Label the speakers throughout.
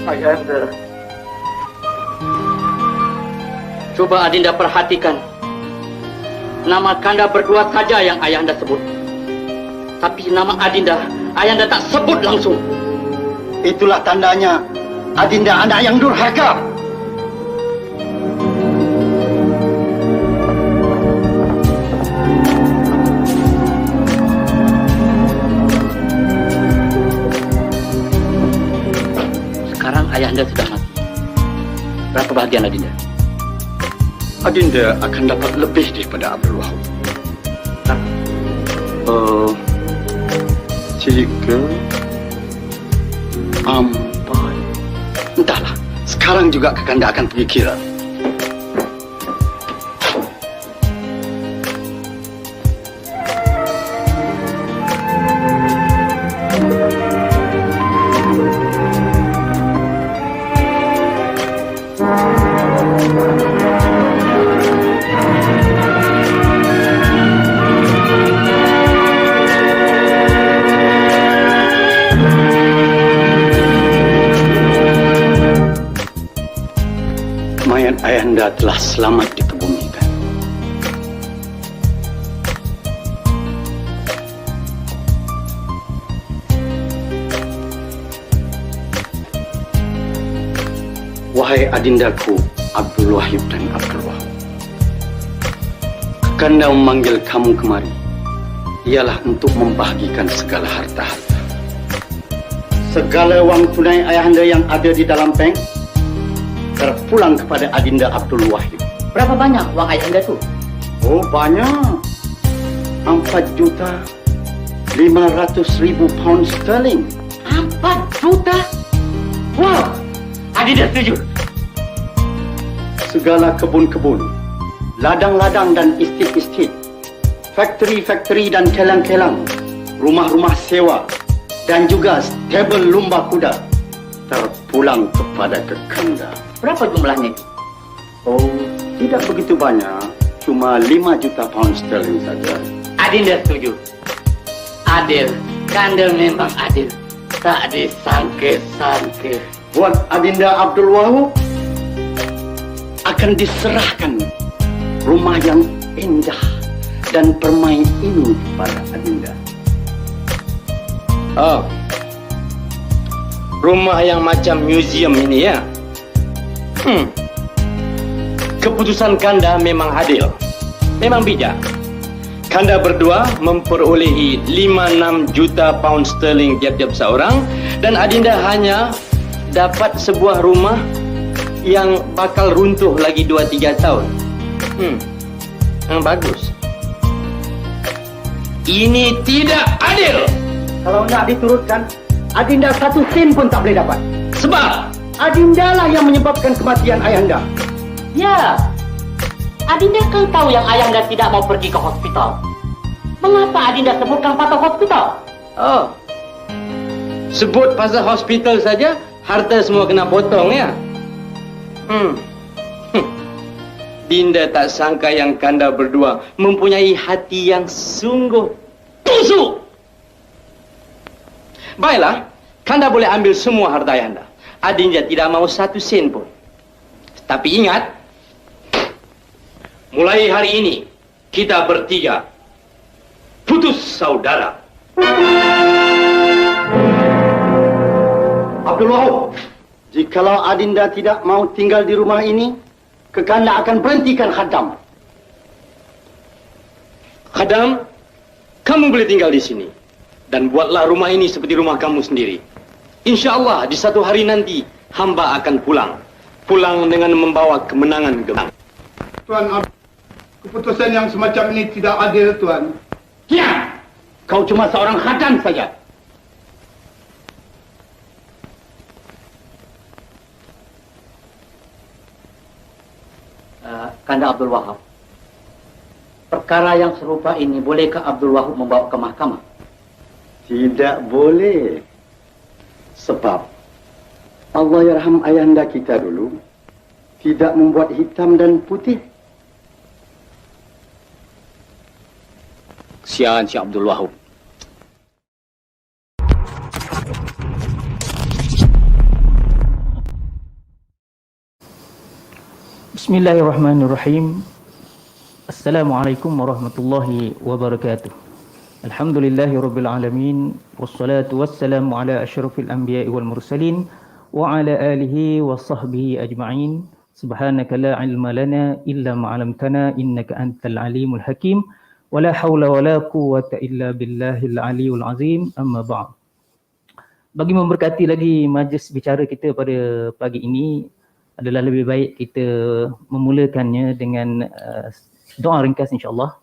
Speaker 1: Ayahanda. Coba Adinda perhatikan. Nama Kanda berdua saja yang Ayahanda sebut. Tapi nama Adinda, Ayahanda tak sebut langsung.
Speaker 2: Itulah tandanya Adinda anak yang durhaka.
Speaker 1: Sekarang Ayahanda sudah mati. Berapa bahagian Adinda?
Speaker 2: Adinda akan dapat lebih daripada Abdul Wahab. Tiga, empat. Entahlah. Sekarang juga Kakanda akan pergi kira. Mayat Ayahanda telah selamat dikebumikan. Wahai adindaku Abdul Wahid dan Abdul Wahab, Kakanda memanggil kamu kemari ialah untuk membahagikan segala harta-harta. Segala wang tunai Ayahanda yang ada di dalam bank terpulang kepada Adinda Abdul Wahid.
Speaker 1: Berapa banyak wang Ayahanda tu?
Speaker 2: Oh, banyak. 4.500.000 pound sterling.
Speaker 1: 4 juta? Wow, Adinda setuju.
Speaker 2: Segala kebun-kebun, ladang-ladang dan estate-estate, factory-factory dan kelang-kelang, rumah-rumah sewa, dan juga stable lumba kuda terpulang kepada Kakanda.
Speaker 1: Berapa jumlahnya itu?
Speaker 2: Oh, tidak begitu banyak. Cuma 5 juta pound sterling saja.
Speaker 1: Adinda setuju. Adil. Kanda memang adil. Tak disangka-sangka.
Speaker 2: Buat Adinda Abdul Wahab akan diserahkan rumah yang indah dan permai ini kepada Adinda.
Speaker 3: Oh, rumah yang macam museum ini ya? Keputusan Kanda memang adil, memang bijak. Kanda berdua memperolehi 5-6 juta pound sterling tiap-tiap seorang, dan Adinda hanya dapat sebuah rumah yang bakal runtuh lagi 2-3 tahun. Yang bagus. Ini tidak adil.
Speaker 2: Kalau nak diturutkan, Adinda 1 sen pun tak boleh dapat.
Speaker 3: Sebab
Speaker 2: Adinda lah yang menyebabkan kematian Ayahanda.
Speaker 1: Ya. Adinda kan tahu yang Ayahanda tidak mau pergi ke hospital. Mengapa Adinda sebutkan pasal hospital?
Speaker 3: oh, sebut pasal hospital saja, harta semua kena potong ya. Dinda tak sangka yang Kanda berdua mempunyai hati yang sungguh busuk. Baiklah, Kanda boleh ambil semua harta Ayahanda. Adinda tidak mau 1 sen pun. Tapi ingat, mulai hari ini kita bertiga putus saudara.
Speaker 2: Abdul Wahab, jikalau Adinda tidak mau tinggal di rumah ini, Kakanda akan berhentikan khadam.
Speaker 3: Khadam, kamu boleh tinggal di sini. Dan buatlah rumah ini seperti rumah kamu sendiri. InsyaAllah di satu hari nanti, hamba akan pulang. Pulang dengan membawa kemenangan gemang.
Speaker 4: Tuan, keputusan yang semacam ini tidak adil, Tuan.
Speaker 2: Ya, kau cuma seorang khadam saja.
Speaker 1: Kanda Abdul Wahab, perkara yang serupa ini bolehkah Abdul Wahab membawa ke mahkamah?
Speaker 2: Tidak boleh. Sebab Allah yarham ayahanda kita dulu tidak membuat hitam dan putih.
Speaker 3: Kesian si Abdul Wahab.
Speaker 5: Bismillahirrahmanirrahim. Assalamualaikum warahmatullahi wabarakatuh. Alhamdulillahirabbil alamin wassalatu wassalamu ala asyrafil anbiya'i wal mursalin wa ala alihi wa sahbihi ajma'in. Subhanaka la ilma lana illa ma 'allamtana innaka antal alimul hakim. Wala haula wala quwwata illa billahil aliyul azim. Amma ba'd. Bagi memberkati lagi majlis bicara kita pada pagi ini, adalah lebih baik kita memulakannya dengan doa ringkas insya-Allah.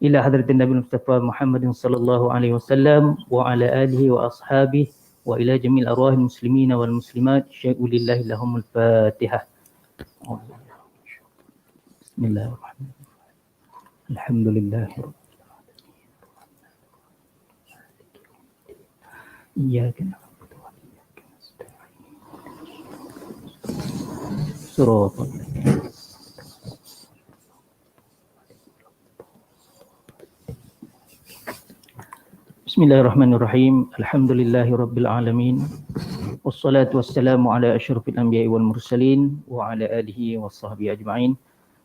Speaker 5: Ila hadratin Nabi Mustafa Muhammadin sallallahu alaihi wasallam wa ala alihi wa ashabihi wa ila jamil arwahil muslimin wal muslimat syai'u lillahi lahumul Fatihah. Bismillahirrahmanirrahim. Alhamdulillahirabbil alamin. Iyyaka na'budu wa iyyaka nasta'in. Surah Bismillahirrahmanirrahim. Alhamdulillahirabbil alamin. Wassalatu wassalamu ala asyrafil anbiya'i wal mursalin wa ala alihi washabbihi ajma'in.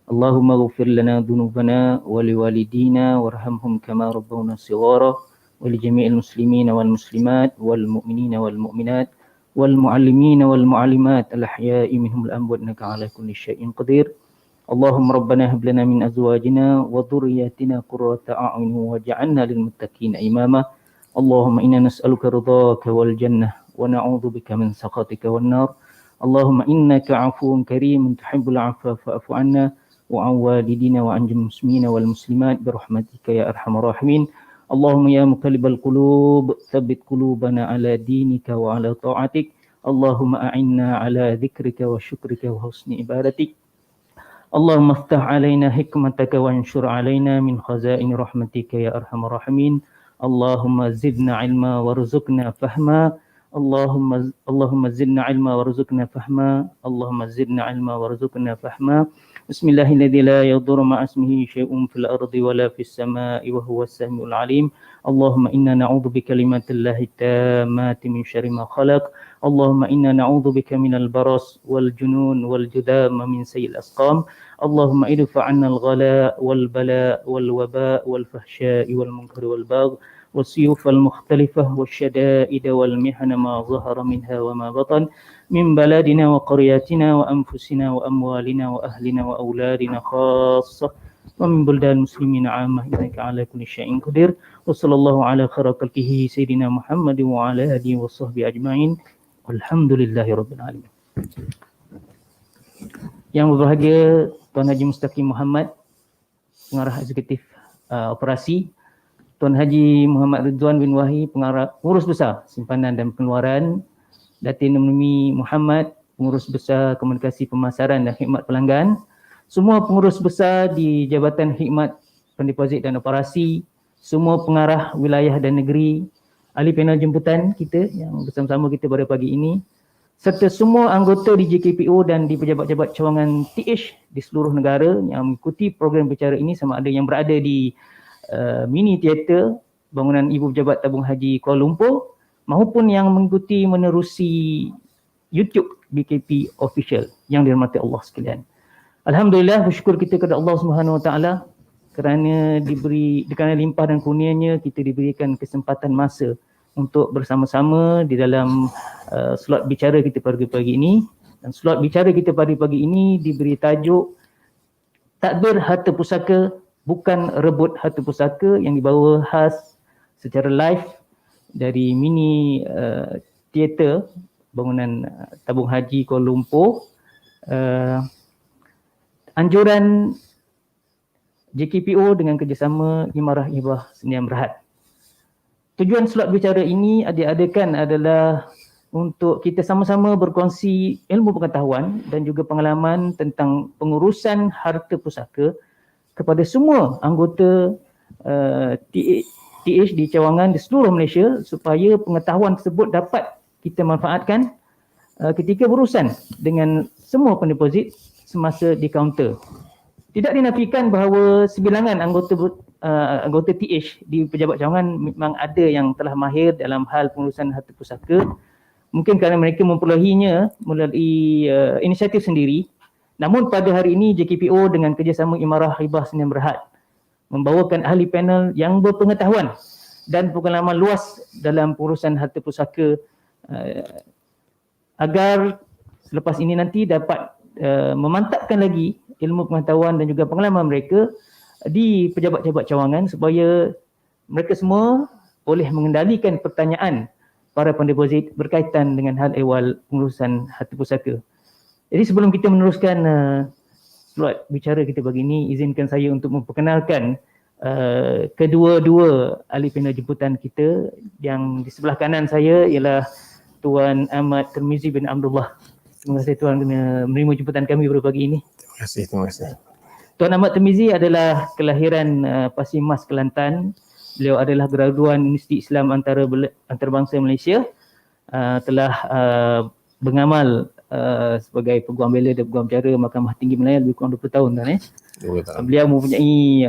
Speaker 5: Allahumma ighfir lana dhunubana wa liwalidina warhamhum kama rabbawna shighara wa li jami'il muslimina wal muslimat wal mu'minina wal mu'minat wal mu'allimina wal mu'allimat al ahya'i minhum al amwat innaka ala kulli syai'in qadir. Allahumma rabbana hab lana min azwajina wa dhurriyyatina qurrata a'yun waj'alna lil muttaqina imama. Allahumma inna nas'aluka ridhaka wal jannah wa na'udzubika min sakhatika wan nar. Allahumma innaka 'afuwun karimun tuhibbul 'afwa fa'fu 'anna wa 'an walidina wa 'an muslimina wal muslimat bi rahmatika ya arhamar rahimin. Allahumma ya muqallibal qulub tsabbit qulubana ala dinika wa ala ta'atik. Allahumma a'inna ala dzikrika wa syukrika wa husni ibadatik. Allahumma iftah alaina hikmataka wa anshur alaina min khazain rahmatika ya arhamar rahimin. Allahumma zidna ilma warzuqna fahma. Allahumma zidna ilma warzuqna fahma. Allahumma zidna ilma warzuqna fahma. Bismillahilladzi la yadurru ma'a ismihi syai'un fil ardi wala fis samaa'i wa huwas samiul 'alim. Allahumma inna na'udzu bikalimatillahi tammati min syarri ma khalaq. Allahumma inna na'udzu bika minal baras wal junun wal judam min sayyi'il asqam. Allahumma idfa 'anna al-ghala wal bala wal waba wal fahsya'i wal munkari wal bagh والسيوف المختلفة والشدائد والمحن ما ظهر منها وما بطن من بلدنا وقرياتنا وأنفسنا وأموالنا وأهلنا وأولادنا خاصة ومن بلدان المسلمين عامة إنك على كل شيء قدير. وصلى الله على خير خلقه سيدنا محمد وعلى آله وصحبه أجمعين والحمد لله رب العالمين. Yang berbahagia Tuan Haji Mustaqim Muhammad, Pengarah Eksekutif Operasi, Tuan Haji Muhammad Ridwan bin Wahi, Pengurus Besar Simpanan dan Pengeluaran, Datin Numi Muhammad, Pengurus Besar Komunikasi Pemasaran dan Khidmat Pelanggan, semua pengurus besar di Jabatan Khidmat Pendeposit dan Operasi, semua pengarah wilayah dan negeri, ahli panel jemputan kita yang bersama-sama kita pada pagi ini, serta semua anggota di JKPO dan di pejabat-pejabat cawangan TH di seluruh negara yang mengikuti program bicara ini, sama ada yang berada di mini teater bangunan Ibu Pejabat Tabung Haji Kuala Lumpur maupun yang mengikuti menerusi YouTube BKP Official yang dirahmati Allah sekalian. Alhamdulillah, bersyukur kita kepada Allah Subhanahu Wa Taala kerana kerana limpah dan kurnianya kita diberikan kesempatan masa untuk bersama-sama di dalam slot bicara kita pada pagi ini. Dan slot bicara kita pada pagi ini diberi tajuk Tadbir Harta Pusaka Bukan Rebut Harta Pusaka, yang dibawa khas secara live dari mini teater bangunan Tabung Haji Kuala Lumpur. Anjuran JKPO dengan kerjasama Imarah Hibah Sdn Bhd. Tujuan slot bicara ini diadakan adalah untuk kita sama-sama berkongsi ilmu pengetahuan dan juga pengalaman tentang pengurusan harta pusaka kepada semua anggota TH di cawangan di seluruh Malaysia, supaya pengetahuan tersebut dapat kita manfaatkan ketika berurusan dengan semua pendeposit semasa di kaunter. Tidak dinafikan bahawa sebilangan anggota TH di pejabat cawangan memang ada yang telah mahir dalam hal pengurusan harta pusaka. Mungkin kerana mereka memperolehinya melalui inisiatif sendiri, Namun pada hari ini JKPO dengan kerjasama Imarah Hibah Sdn Berhad membawakan ahli panel yang berpengetahuan dan pengalaman luas dalam pengurusan harta pusaka agar selepas ini nanti dapat memantapkan lagi ilmu pengetahuan dan juga pengalaman mereka di pejabat-pejabat cawangan supaya mereka semua boleh mengendalikan pertanyaan para pendeposit berkaitan dengan hal ehwal pengurusan harta pusaka. Jadi sebelum kita meneruskan slot bicara kita pagi ini, izinkan saya untuk memperkenalkan kedua-dua ahli panel jemputan kita. Yang di sebelah kanan saya ialah Tuan Ahmad Tirmizi bin Abdullah. Terima kasih Tuan menerima jemputan kami pada pagi ini.
Speaker 6: Terima kasih.
Speaker 5: Tuan Ahmad Tirmizi adalah kelahiran Pasir Mas, Kelantan. Beliau adalah graduan Universiti Islam Antarabangsa Malaysia. Telah beramal sebagai peguam bela dan peguam bicara Mahkamah Tinggi Melayu lebih kurang 20 tahun kan. Beliau mempunyai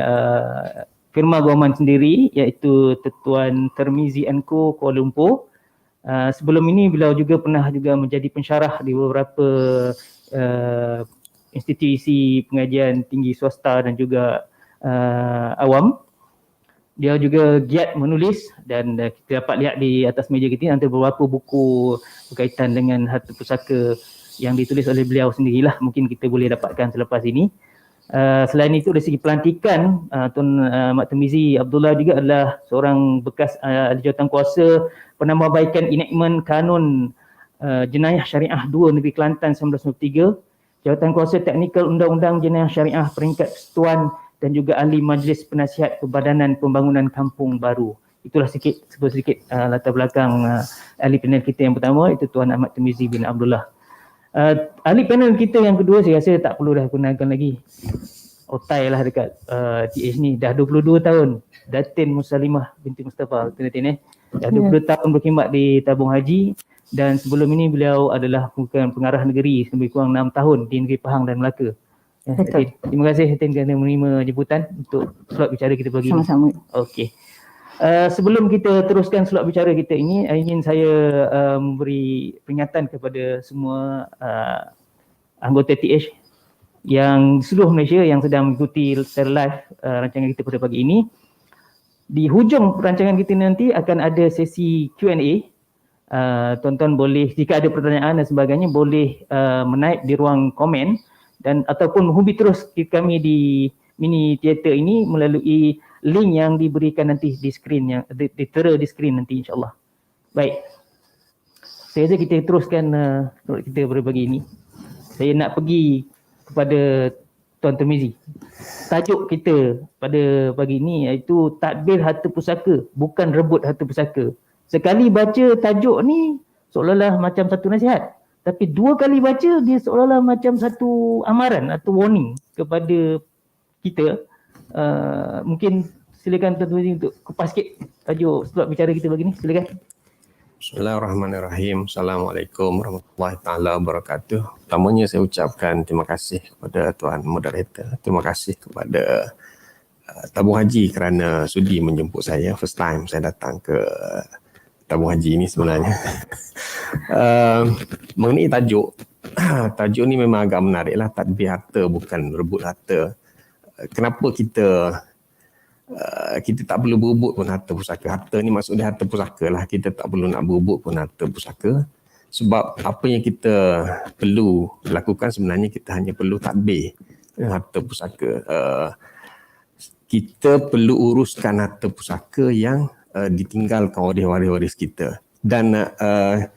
Speaker 5: firma guaman sendiri iaitu Tuan Tirmizi & Co Kuala Lumpur. Sebelum ini beliau juga pernah menjadi pensyarah di beberapa institusi pengajian tinggi swasta dan juga awam. Dia juga giat menulis dan kita dapat lihat di atas meja kita antara beberapa buku berkaitan dengan harta pusaka yang ditulis oleh beliau sendirilah, mungkin kita boleh dapatkan selepas ini. Selain itu dari segi pelantikan, Tuan Ahmad Tirmizi Abdullah juga adalah seorang bekas ahli jawatankuasa penambahbaikan enactment Kanun Jenayah Syariah 2 Negeri Kelantan 1993, jawatankuasa teknikal Undang-Undang Jenayah Syariah peringkat persekutuan dan juga ahli Majlis Penasihat Perbadanan Pembangunan Kampung Baru. Itulah sedikit latar belakang ahli panel kita yang pertama, itu Tuan Ahmad Tirmizi bin Abdullah. Ahli panel kita yang kedua saya rasa tak perlu dah gunakan lagi. Otai lah dekat TH ni, dah 22 tahun. Datin Musalimah binti Mustafa, dah 20 tahun berkhidmat di tabung haji, dan sebelum ini beliau adalah bukan pengarah negeri lebih kurang 6 tahun di negeri Pahang dan Melaka. Terima kasih Hatin kerana menerima jemputan untuk slot bicara kita pagi ini.
Speaker 7: Sama-sama.
Speaker 5: Okey. Sebelum kita teruskan slot bicara kita ini, ingin saya memberi peringatan kepada semua anggota TH yang seluruh Malaysia yang sedang mengikuti secara live rancangan kita pada pagi ini. Di hujung rancangan kita nanti akan ada sesi Q&A. Tuan-tuan boleh, jika ada pertanyaan dan sebagainya, boleh menaik di ruang komen dan ataupun menghubungi terus kami di mini teater ini melalui link yang diberikan nanti di skrin, yang ditera di skrin nanti insyaAllah. Baik, saya rasa kita teruskan kita pada pagi ini. Saya nak pergi kepada Tuan Tirmizi. Tajuk kita pada pagi ini iaitu tadbir harta pusaka, bukan rebut harta pusaka. Sekali baca tajuk ni seolah-olah macam satu nasihat, tapi dua kali baca dia seolah-olah macam satu amaran atau warning kepada kita. Mungkin silakan Tuan Tirmizi untuk kupas sikit tajuk slot bicara kita pagi ni. Silakan.
Speaker 6: Bismillahirrahmanirrahim. Assalamualaikum warahmatullahi taala wabarakatuh. Pertamanya saya ucapkan terima kasih kepada Tuan Moderator. Terima kasih kepada tabung haji kerana sudi menjemput saya. First time saya datang ke tabung haji ini sebenarnya. Mengenai tajuk ni memang agak menarik lah. Tadbir harta bukan rebut harta. Kenapa kita tak perlu berebut pun harta pusaka. Harta ni maksudnya harta pusaka lah. Kita tak perlu nak berebut pun harta pusaka. Sebab apa yang kita perlu lakukan sebenarnya kita hanya perlu tadbir harta pusaka. Kita perlu uruskan harta pusaka yang ditinggalkan oleh waris-waris kita. Dan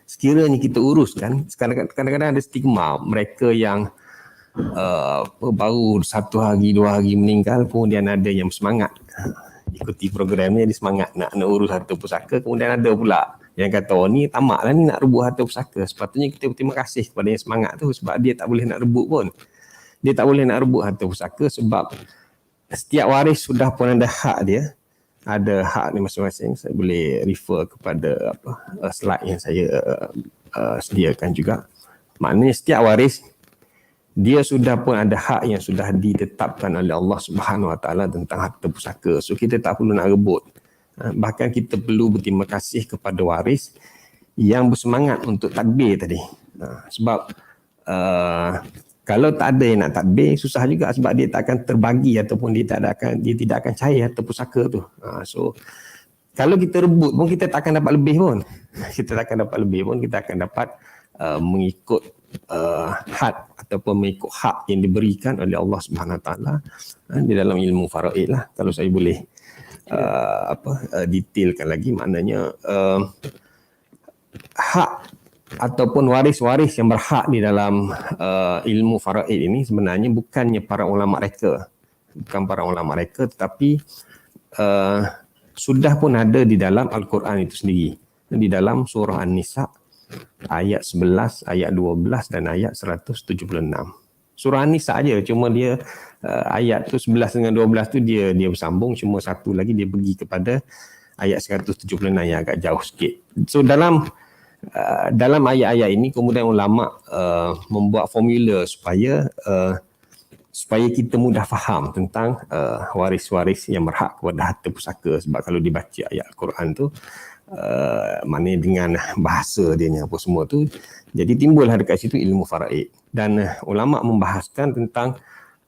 Speaker 6: sekiranya kita uruskan, kadang-kadang ada stigma mereka yang baru 1 hari 2 hari meninggal, kemudian ada yang semangat ikuti program ni, dia semangat nak urus harta pusaka. Kemudian ada pula yang kata, oh ni tamak lah ni nak rebut harta pusaka. Sepatutnya kita berterima kasih kepada yang semangat tu, sebab dia tak boleh nak rebut pun. Dia tak boleh nak rebut harta pusaka sebab setiap waris sudah pun ada hak dia. Ada hak ni masing-masing. Saya boleh refer kepada slide yang saya sediakan juga. Maknanya setiap waris dia sudah pun ada hak yang sudah ditetapkan oleh Allah Subhanahu Wa Taala tentang harta pusaka. So kita tak perlu nak rebut. Bahkan kita perlu berterima kasih kepada waris yang bersemangat untuk tadbir tadi. Sebab Kalau tak ada yang nak tadbir, susah juga sebab dia tak akan terbagi ataupun dia tidak akan cair harta pusaka tu. So kalau kita rebut pun kita tak akan dapat lebih pun. Kita tak akan dapat lebih pun, kita akan dapat mengikut had ataupun mengikut hak yang diberikan oleh Allah Subhanahu Wa Taala di dalam ilmu faraid lah. Kalau saya boleh detailkan lagi, maknanya hak ataupun waris-waris yang berhak di dalam ilmu faraid ini sebenarnya bukannya para ulama reka, bukan para ulama reka, tetapi sudah pun ada di dalam Al-Quran itu sendiri, di dalam surah An-Nisa ayat 11, ayat 12 dan ayat 176. Surah An-Nisa aja, cuma dia ayat tu 11 dengan 12 tu dia bersambung, cuma satu lagi dia pergi kepada ayat 176 yang agak jauh sikit. So dalam ayat-ayat ini kemudian ulama membuat formula supaya kita mudah faham tentang waris-waris yang berhak kepada harta pusaka. Sebab kalau dibaca ayat Al-Quran tu maknanya dengan bahasa dia apa semua tu, jadi timbullah dekat situ ilmu faraid. Dan ulama membahaskan tentang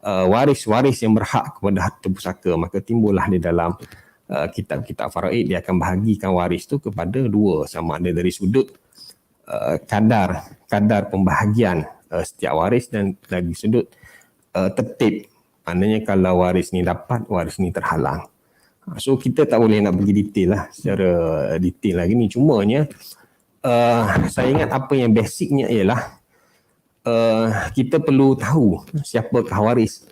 Speaker 6: waris-waris yang berhak kepada harta pusaka, maka timbullah di dalam kitab-kitab faraid dia akan bahagikan waris tu kepada dua, sama ada dari sudut kadar pembahagian setiap waris dan dari sudut tertib. Maknanya kalau waris ni dapat, waris ni terhalang. So kita tak boleh nak pergi detail lah, secara detail lagi ni. Cumanya saya ingat apa yang basicnya ialah kita perlu tahu siapakah waris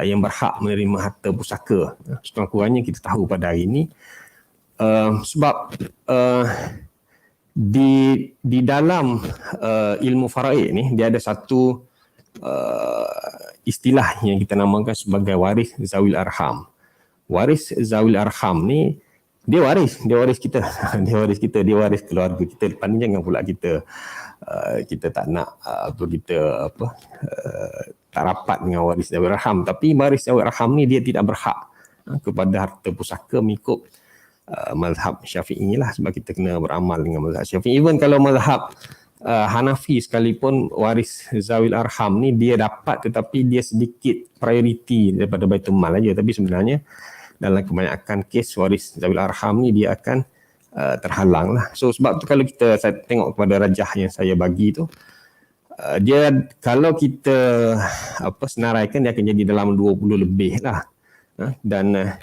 Speaker 6: yang berhak menerima harta pusaka. Sekurang-kurangnya kita tahu pada hari ini. Sebab di dalam ilmu faraid ni dia ada satu istilah yang kita namakan sebagai waris zawil arham. Waris zawil arham ni dia waris kita. dia waris keluarga kita. Lepas ni jangan pula kita tak nak tak rapat dengan waris zawil arham. Tapi waris zawil arham ni dia tidak berhak kepada harta pusaka mengikut mazhab Syafi'i lah, sebab kita kena beramal dengan mazhab Syafi'i. Even kalau mazhab Hanafi sekalipun, waris zawil arham ni dia dapat, tetapi dia sedikit priority daripada Baitul Mal aja. Tapi sebenarnya dalam kebanyakan kes waris zawil arham ni dia akan terhalang lah. So sebab tu kalau saya tengok kepada rajah yang saya bagi tu, dia kalau kita senaraikan dia akan jadi dalam 20 lebih lah. Dan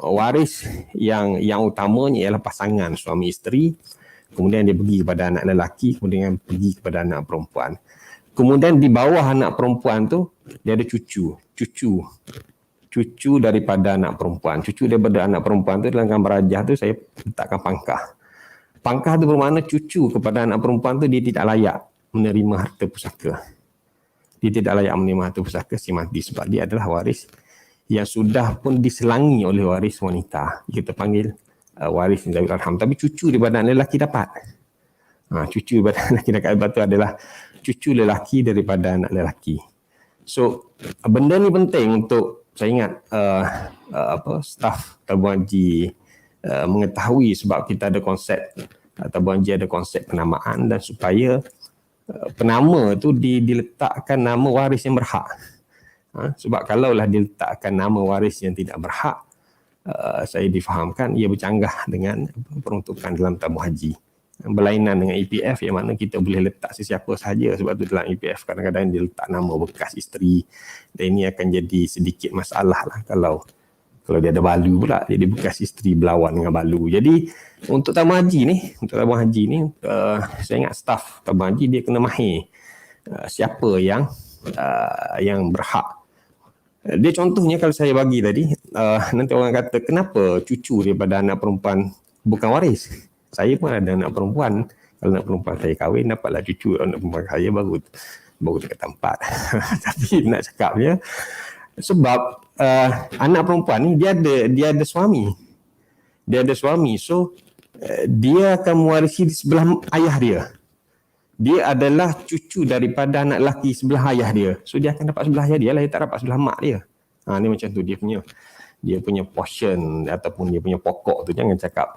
Speaker 6: waris yang utamanya ialah pasangan suami isteri, kemudian dia pergi kepada anak lelaki, kemudian pergi kepada anak perempuan. Kemudian di bawah anak perempuan tu dia ada cucu daripada anak perempuan. Cucu daripada anak perempuan tu dalam gambar rajah tu saya letakkan pangkah. Pangkah tu bermakna cucu kepada anak perempuan tu dia tidak layak menerima harta pusaka. Dia tidak layak menerima harta pusaka si mati, sebab dia adalah waris yang sudah pun diselangi oleh waris wanita. Kita panggil waris zawil arham. Tapi cucu daripada anak lelaki dapat. Cucu daripada anak lelaki dapat itu adalah cucu lelaki daripada anak lelaki. So benda ni penting untuk saya ingat staf tabung haji mengetahui, sebab kita ada konsep tabung haji ada konsep penamaan, dan supaya penama tu diletakkan nama waris yang berhak. Sebab kalaulah diletakkan nama waris yang tidak berhak, saya difahamkan ia bercanggah dengan peruntukan dalam tabung haji. Berlainan dengan EPF yang mana kita boleh letak sesiapa sahaja. Sebab tu dalam EPF kadang-kadang dia letak nama bekas isteri, dan ini akan jadi sedikit masalah lah kalau dia ada balu pula, jadi bekas isteri berlawan dengan balu. Jadi untuk tabung haji ni, saya ingat staf tabung haji dia kena mahir siapa yang berhak. Dia contohnya kalau saya bagi tadi, nanti orang kata kenapa cucu daripada anak perempuan bukan waris. Saya pun ada anak perempuan. Kalau anak perempuan saya kahwin, dapatlah cucu anak perempuan saya baru dekat tempat. Tapi nak cakapnya, sebab anak perempuan ni dia ada suami. Dia ada suami. So dia akan mewarisi di sebelah ayah dia. Dia adalah cucu daripada anak lelaki sebelah ayah dia. So dia akan dapat sebelah ayah dia lah, dia tak dapat sebelah mak dia. Ni macam tu dia punya portion ataupun dia punya pokok tu. Jangan cakap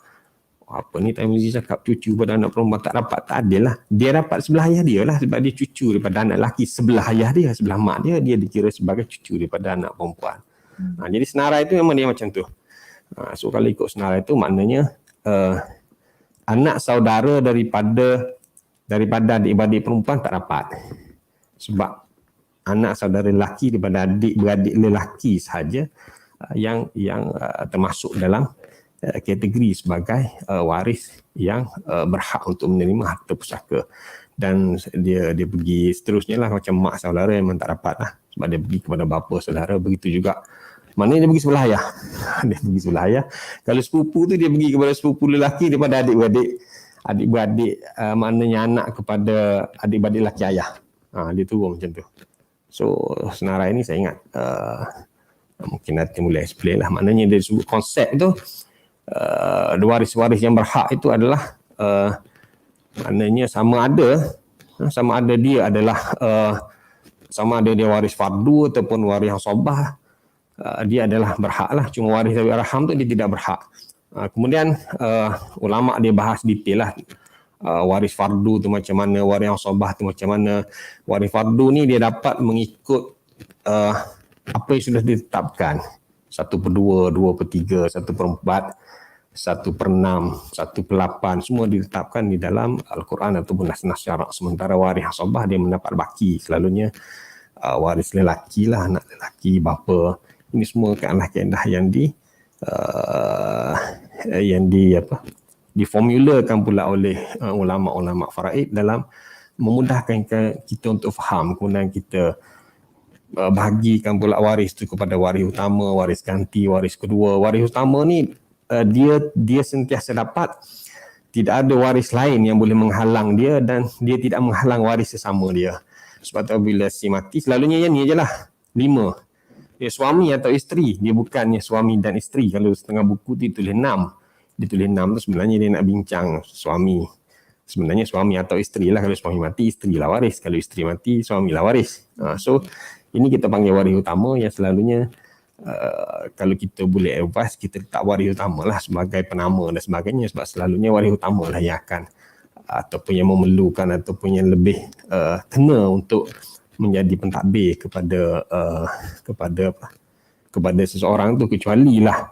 Speaker 6: Apa ni Tarmizi cakap cucu pada anak perempuan tak dapat, tak adil lah. Dia dapat sebelah ayah dia lah sebab dia cucu daripada anak lelaki sebelah ayah dia, sebelah mak dia, dia dikira sebagai cucu daripada anak perempuan. Jadi senarai itu memang dia macam tu. So kalau ikut senarai itu maknanya anak saudara daripada adik-beradik perempuan tak dapat. Sebab anak saudara lelaki daripada adik-beradik lelaki sahaja yang termasuk dalam kategori sebagai waris yang berhak untuk menerima harta pusaka. Dan dia pergi seterusnya lah, macam mak saudara memang tak dapat lah sebab dia pergi kepada bapa saudara. Begitu juga maknanya dia pergi sebelah ayah. Dia pergi sebelah ayah. Kalau sepupu tu dia pergi kepada sepupu lelaki daripada adik-beradik maknanya anak kepada adik-beradik lelaki ayah. Dia turun macam tu. So senarai ni saya ingat mungkin nanti mulai explain lah. Maknanya dia sebut konsep tu waris-waris yang berhak itu adalah maknanya sama ada dia adalah sama ada dia waris fardu ataupun waris asabah, dia adalah berhak lah. Cuma waris zawi arham tu dia tidak berhak. Kemudian ulama dia bahas detail lah waris fardu tu macam mana, waris asabah tu macam mana. Waris fardu ni dia dapat mengikut apa yang sudah ditetapkan, 1/2, 2/3, 1/4, 1/6, 1/8, semua ditetapkan di dalam Al-Quran ataupun nas-nas syarak. Sementara waris asabah dia mendapat baki, selalunya waris lelaki lah, anak lelaki, bapa. Ini semua kaedah-kaedah yang diformulakan pula oleh ulama-ulama faraid dalam memudahkan kita untuk faham. Kemudian kita bahagikan pula waris tu kepada waris utama, waris ganti, waris kedua. Waris utama ni dia sentiasa dapat, tidak ada waris lain yang boleh menghalang dia dan dia tidak menghalang waris sesama dia. Sebab tu bila si mati selalunya yang ni je lah 5. Dia suami atau isteri, dia bukannya suami dan isteri. Kalau setengah buku tu tulis 6. Dia tulis 6 tu sebenarnya dia nak bincang suami. Sebenarnya suami atau isteri lah. Kalau suami mati, isteri lah waris. Kalau isteri mati, suami lah waris. So ini kita panggil waris utama yang selalunya kalau kita boleh advise, kita letak waris utama lah sebagai penama dan sebagainya. Sebab selalunya waris utama lah yang akan ataupun yang memerlukan ataupun yang lebih kena untuk menjadi pentadbir kepada seseorang tu, kecuali lah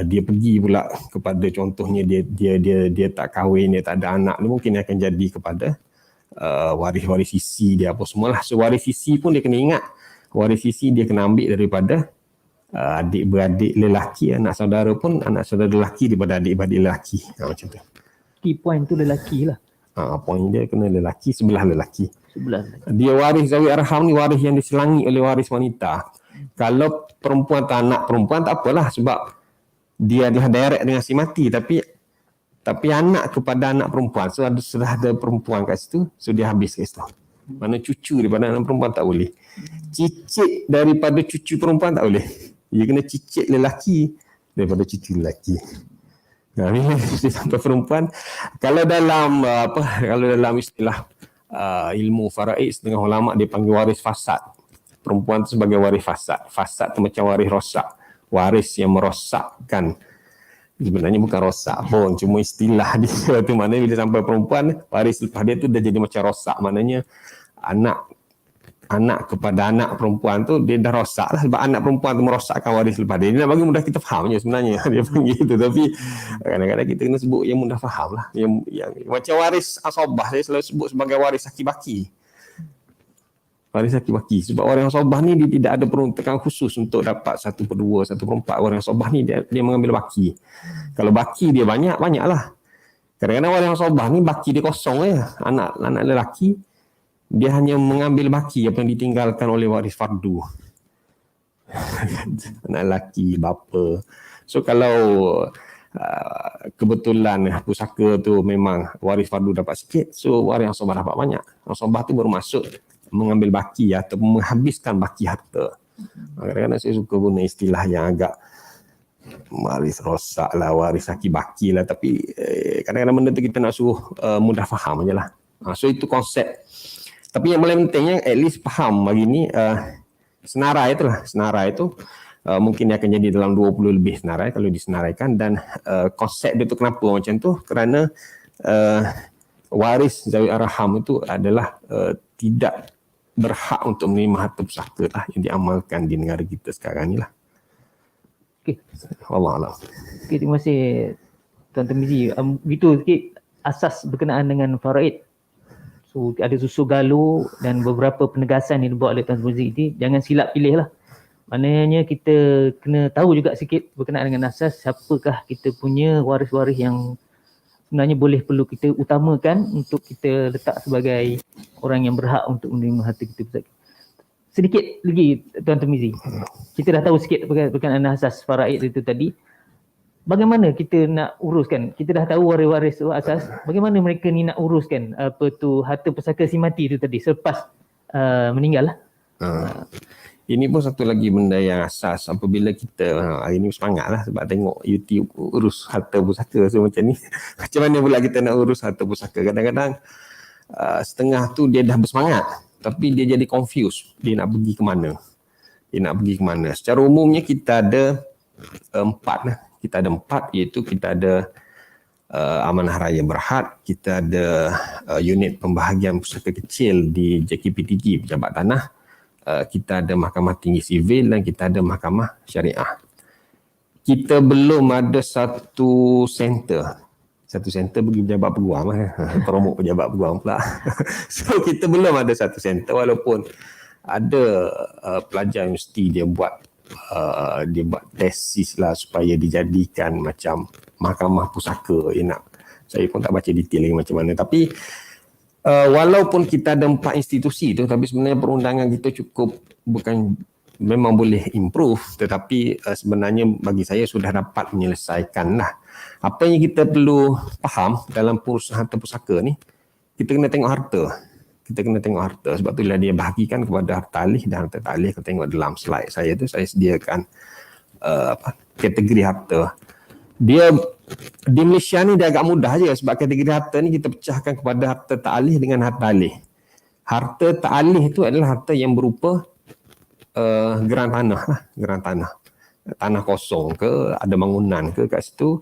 Speaker 6: dia pergi pula kepada contohnya dia tak kahwin, dia tak ada anak, dia mungkin akan jadi kepada waris-waris sisi dia apa semualah. So waris sisi pun dia kena ingat, waris sisi dia kena ambil daripada adik-beradik lelaki, anak saudara pun anak saudara lelaki daripada adik-beradik lelaki. Macam tu.
Speaker 5: Key point tu lelaki lah.
Speaker 6: Point dia kena lelaki, sebelah lelaki. Dia waris zawi arham ni waris yang diselangi oleh waris wanita. Kalau perempuan atau anak perempuan tak apalah sebab dia adalah direct dengan si mati, tapi anak kepada anak perempuan, so sudah ada perempuan kat situ, so dia habis kat situ. Mana cucu daripada anak perempuan tak boleh. Cicit daripada cucu perempuan tak boleh. Dia kena cicit lelaki daripada cucu lelaki. Nah, bila sampai perempuan, kalau dalam istilah ilmu faraid, setengah ulama dia panggil waris fasad. Perempuan tu sebagai waris fasad. Fasad tu macam waris rosak. Waris yang merosakkan. Sebenarnya bukan rosak pun, cuma istilah dia tu. Maknanya bila sampai perempuan, waris lepas dia tu dah jadi macam rosak. Maknanya anak kepada anak perempuan tu dia dah rosak lah, sebab anak perempuan tu merosakkan waris lepas dia. Dia nak bagi mudah kita faham je sebenarnya. Dia panggil itu, tapi kadang-kadang kita kena sebut yang mudah faham lah. Yang macam waris asabah, saya selalu sebut sebagai waris aki-baki. Waris aki-baki. Sebab waris asabah ni dia tidak ada peruntukan khusus untuk dapat 1/2, 1/4. Waris asabah ni dia mengambil baki. Kalau baki dia banyak lah. Kadang-kadang waris asabah ni baki dia kosong je. Anak lelaki dia hanya mengambil baki apa yang ditinggalkan oleh waris fardu. Anak lelaki, bapa. So kalau kebetulan pusaka tu memang waris fardu dapat sikit, so waris asabah dapat banyak. Asabah tu baru masuk mengambil baki atau menghabiskan baki harta. Kadang-kadang saya suka guna istilah yang agak waris rosak lah, waris aki-baki lah, tapi kadang-kadang benda tu kita nak suruh mudah faham je lah. So itu konsep. Tapi yang paling pentingnya at least faham bagi ni senarai tu lah. Senarai tu mungkin dia akan jadi dalam 20 lebih senarai kalau disenaraikan. Dan konsep dia tu kenapa macam tu? Kerana waris Zawi Arham itu adalah tidak berhak untuk menerima harta pusaka lah yang diamalkan di negara kita sekarang ni lah.
Speaker 5: Okey.
Speaker 6: Wallahualam.
Speaker 5: Okey, terima kasih Tuan Mizi. Begitu sikit asas berkenaan dengan faraid. So ada susu galuh dan beberapa penegasan yang dibuat oleh Tuan Mizi ini, jangan silap pilih lah. Maknanya kita kena tahu juga sikit berkenaan dengan asas siapakah kita punya waris-waris yang sebenarnya boleh perlu kita utamakan untuk kita letak sebagai orang yang berhak untuk menerima harta kita pusaka. Sedikit lagi Tuan Mizi, kita dah tahu sikit berkenaan asas faraid itu tadi. Bagaimana kita nak uruskan? Kita dah tahu waris-waris asas, bagaimana mereka ni nak uruskan apa tu harta pusaka si mati itu tadi selepas meninggal lah.
Speaker 6: Ini pun satu lagi benda yang asas apabila kita hari ni semangat lah sebab tengok YouTube urus harta pusaka. So macam ni, macam mana pula kita nak urus harta pusaka? Kadang-kadang setengah tu dia dah bersemangat tapi dia jadi confused. Dia nak pergi ke mana? Secara umumnya kita ada 4 lah. Kita ada 4, iaitu kita ada Amanah Raya Berhad, kita ada unit pembahagian pusaka kecil di JKPTG Pejabat Tanah, kita ada Mahkamah Tinggi Sivil dan kita ada Mahkamah Syariah. Kita belum ada satu center bagi pejabat peguam promote pejabat peguam pula. So kita belum ada satu center, walaupun ada pelajar universiti dia buat tesis lah supaya dijadikan macam mahkamah pusaka. Saya pun tak baca detail lagi macam mana, tapi walaupun kita ada 4 institusi tu, tapi sebenarnya perundangan kita memang boleh improve, tetapi sebenarnya bagi saya sudah dapat menyelesaikan lah. Apa yang kita perlu faham dalam perusahaan harta pusaka ni, kita kena tengok harta. Sebab itulah dia bahagikan kepada harta alih dan harta tak alih. Kalau tengok dalam slide saya tu, saya sediakan kategori harta. Dia di Malaysia ni dia agak mudah je sebab kategori harta ni kita pecahkan kepada harta tak alih dengan harta alih. Harta tak alih itu adalah harta yang berupa geran tanah lah, tanah kosong ke, ada bangunan ke kat situ,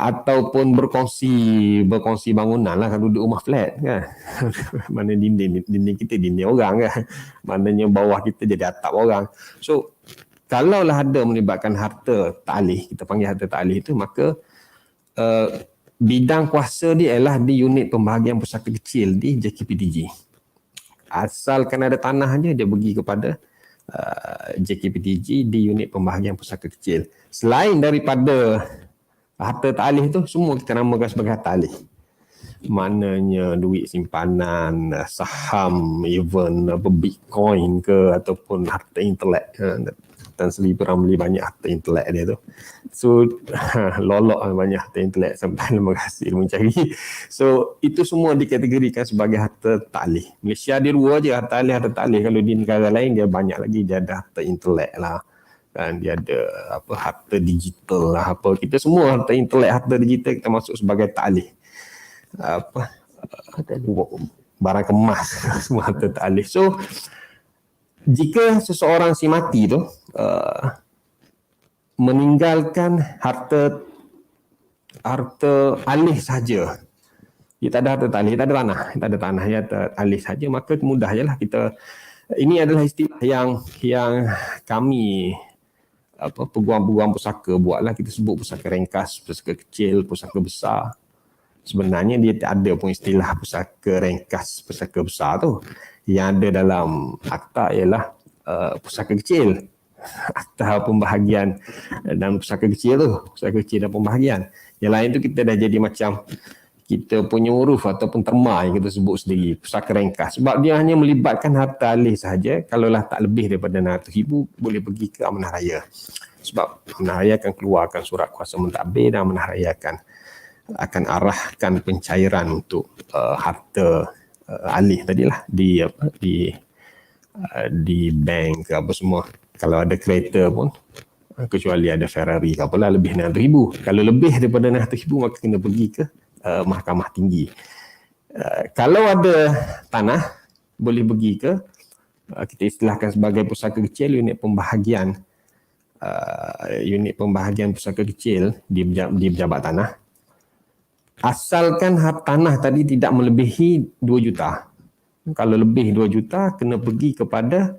Speaker 6: ataupun berkongsi bangunan lah. Kalau duduk rumah flat kan, mana dinding kita dinding orang kan, maknanya bawah kita jadi atap orang. So kalaulah ada melibatkan harta ta'alih, kita panggil harta ta'alih itu, maka bidang kuasa dia ialah di unit pembahagian pusaka kecil di JKPTG. Asalkan ada tanah je, dia pergi kepada JKPTG di unit pembahagian pusaka kecil. Selain daripada harta ta'alih itu, semua kita namakan sebagai harta ta'alih. Maknanya duit simpanan, saham, even Bitcoin ke, ataupun harta intelek. Tan Sri Ramli banyak harta intelek dia tu. So lolok banyak harta intelek sampai berhasil mencari. So itu semua dikategorikan sebagai harta ta'alih. Malaysia dia 2 je, harta alih, harta ta'alih. Kalau di negara lain dia banyak lagi, dia ada harta intelek lah. Dan dia ada harta digital lah, kita semua harta intelek, harta digital kita masuk sebagai ta'alih. Barang kemas semua harta ta'alih. So jika seseorang si mati tu meninggalkan harta alih saja, dia tak ada harta ta'alih, tak ada tanah, dia ada alih saja, maka mudah je lah kita. Ini adalah istilah yang kami peguam-peguam pusaka buatlah. Kita sebut pusaka ringkas, pusaka kecil, pusaka besar. Sebenarnya dia tak ada pun istilah pusaka ringkas, pusaka besar tu. Yang ada dalam akta ialah pusaka kecil. Akta pembahagian dan pusaka kecil tu, pusaka kecil dan pembahagian. Yang lain tu kita dah jadi macam kita punya huruf ataupun terma yang kita sebut sendiri, pusaka ringkas. Sebab dia hanya melibatkan harta alih sahaja. Kalaulah tak lebih daripada 600,000 boleh pergi ke Amanah Raya. Sebab Amanah Raya akan keluarkan surat kuasa mentadbir dan Amanah Raya akan arahkan pencairan untuk harta alih tadilah di bank ke apa semua. Kalau ada kereta pun, kecuali ada Ferrari ke apalah, lebih 600,000. Kalau lebih daripada 600,000 maka kena pergi ke Mahkamah Tinggi. Kalau ada tanah, boleh pergi ke kita istilahkan sebagai pusaka kecil, unit pembahagian unit pembahagian pusaka kecil di pejabat tanah, asalkan hak tanah tadi tidak melebihi 2 juta. Kalau lebih 2 juta, kena pergi kepada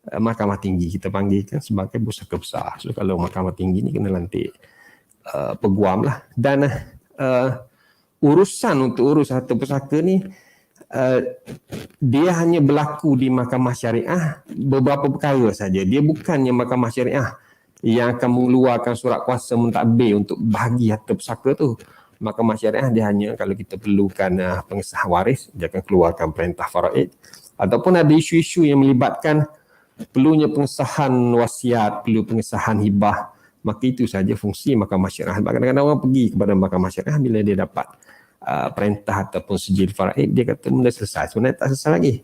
Speaker 6: Mahkamah Tinggi. Kita panggilkan sebagai pusaka besar. So, kalau Mahkamah Tinggi ni kena lantik peguam lah. Dan urusan untuk urus harta pusaka ni, dia hanya berlaku di Mahkamah Syariah beberapa perkara saja. Dia bukannya Mahkamah Syariah yang akan mengeluarkan surat kuasa mentadbir untuk bahagi harta pusaka tu. Mahkamah Syariah dia hanya kalau kita perlukan pengesahan waris, dia akan keluarkan perintah faraid, ataupun ada isu-isu yang melibatkan perlunya pengesahan wasiat, perlu pengesahan hibah, maka itu saja fungsi Mahkamah Syariah. Kadang-kadang orang pergi kepada Mahkamah Syariah bila dia dapat perintah ataupun sijil faraid, dia kata benda selesai. Sebenarnya tak selesai lagi.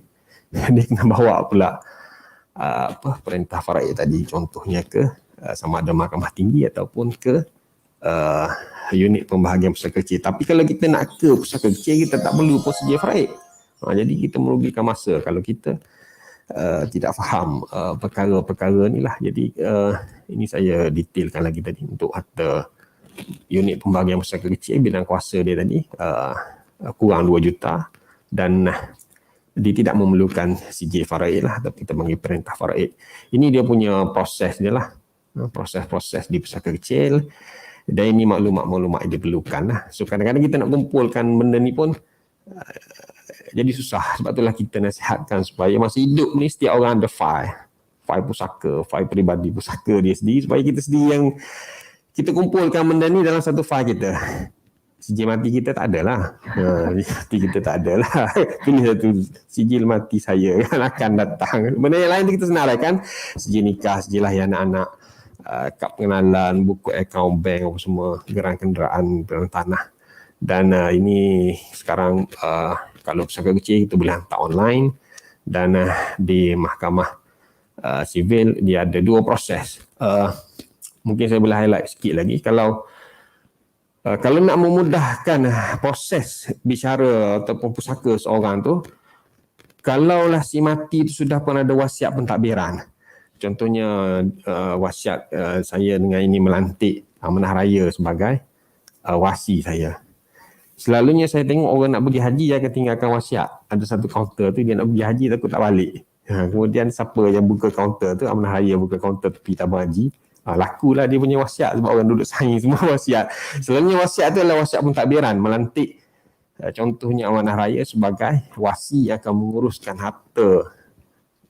Speaker 6: Dia kena bawa pula perintah faraid tadi, contohnya ke sama ada Mahkamah Tinggi ataupun ke unit pembahagian pusaka kecil. Tapi kalau kita nak ke pusaka kecil, kita tak perlu pun sijil faraid. Jadi kita merugikan masa kalau kita tidak faham perkara-perkara ni lah. Jadi ini saya detailkan lagi tadi untuk harta unit pembahagian pusaka kecil, bidang kuasa dia tadi kurang 2 juta dan dia tidak memerlukan sijil faraid lah, tapi kita panggil perintah faraid. Ini dia punya proses dia lah, proses-proses di pusaka kecil, dan ini maklumat-maklumat yang diperlukan lah. So kadang-kadang kita nak kumpulkan benda ni pun jadi susah. Sebab itulah kita nasihatkan supaya masa hidup ni setiap orang ada file pusaka, file peribadi pusaka dia sendiri, supaya kita sendiri yang kita kumpulkan benda ni dalam satu file kita. Sijil mati kita tak ada lah. Mati kita tak ada lah. Ini satu sijil mati saya yang akan datang. Benda yang lain tu kita senaraikan. Sijil nikah, sijil lahir anak-anak, kad pengenalan, buku akaun bank, apa semua, geran kenderaan, geran tanah. Dan ini sekarang kalau pusaka kecil kita boleh hantar online, dan di mahkamah sivil dia ada 2 proses. Mungkin saya boleh highlight sikit lagi. Kalau nak memudahkan proses bicara ataupun pusaka seorang tu, kalaulah si mati tu sudah pun ada wasiat pentadbiran. Contohnya wasiat saya dengan ini melantik amanah raya sebagai wasi saya. Selalunya saya tengok orang nak pergi haji, dia akan tinggalkan wasiat. Ada satu kaunter tu dia nak pergi haji takut tak balik. Kemudian siapa yang buka kaunter tu, amanah raya buka kaunter tepi tabung haji, lakulah dia punya wasiat sebab orang duduk saing semua wasiat. Selalunya wasiat tu adalah wasiat pentadbiran, melantik contohnya amanah raya sebagai wasi yang akan menguruskan harta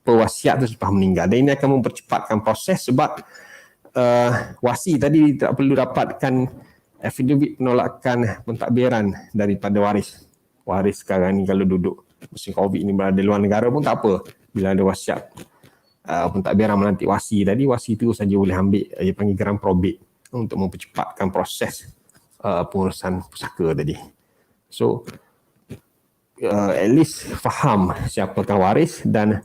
Speaker 6: pewasiat tu selepas meninggal. Dan ini akan mempercepatkan proses sebab wasi tadi tak perlu dapatkan affidavit penolakan pentadbiran daripada waris. Waris sekarang ni kalau duduk musim Covid ni berada luar negara pun tak apa. Bila ada wasiat pentadbiran melantik wasi tadi, wasi tu saja boleh ambil dia panggil geran probate untuk mempercepatkan proses pengurusan pusaka tadi. So at least faham siapakah waris dan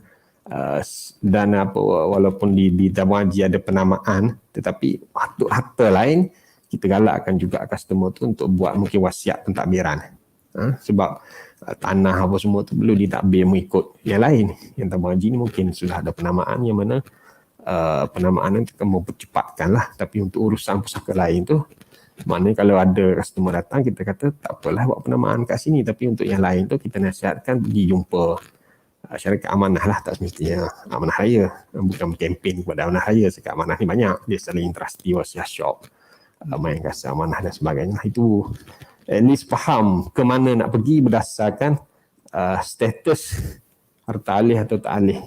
Speaker 6: apa, walaupun di tabung haji ada penamaan, tetapi harta lain kita galakkan juga customer tu untuk buat mungkin wasiat pentadbiran. Sebab tanah apa semua tu perlu ditadbir mengikut yang lain. Yang tabung haji ni mungkin sudah ada penamaan yang mana penamaan itu akan mempercepatkan lah. Tapi untuk urusan pusaka lain tu, maknanya kalau ada customer datang, kita kata tak apalah buat penamaan kat sini, tapi untuk yang lain tu kita nasihatkan pergi jumpa syarikat amanah lah, tak semestinya amanah raya. Bukan kempen kepada amanah raya, syarikat amanah ni banyak. Dia saling trusty, wasiat shop, main kasih amanah dan sebagainya. Itu at least faham ke mana nak pergi berdasarkan status harta alih atau tak alih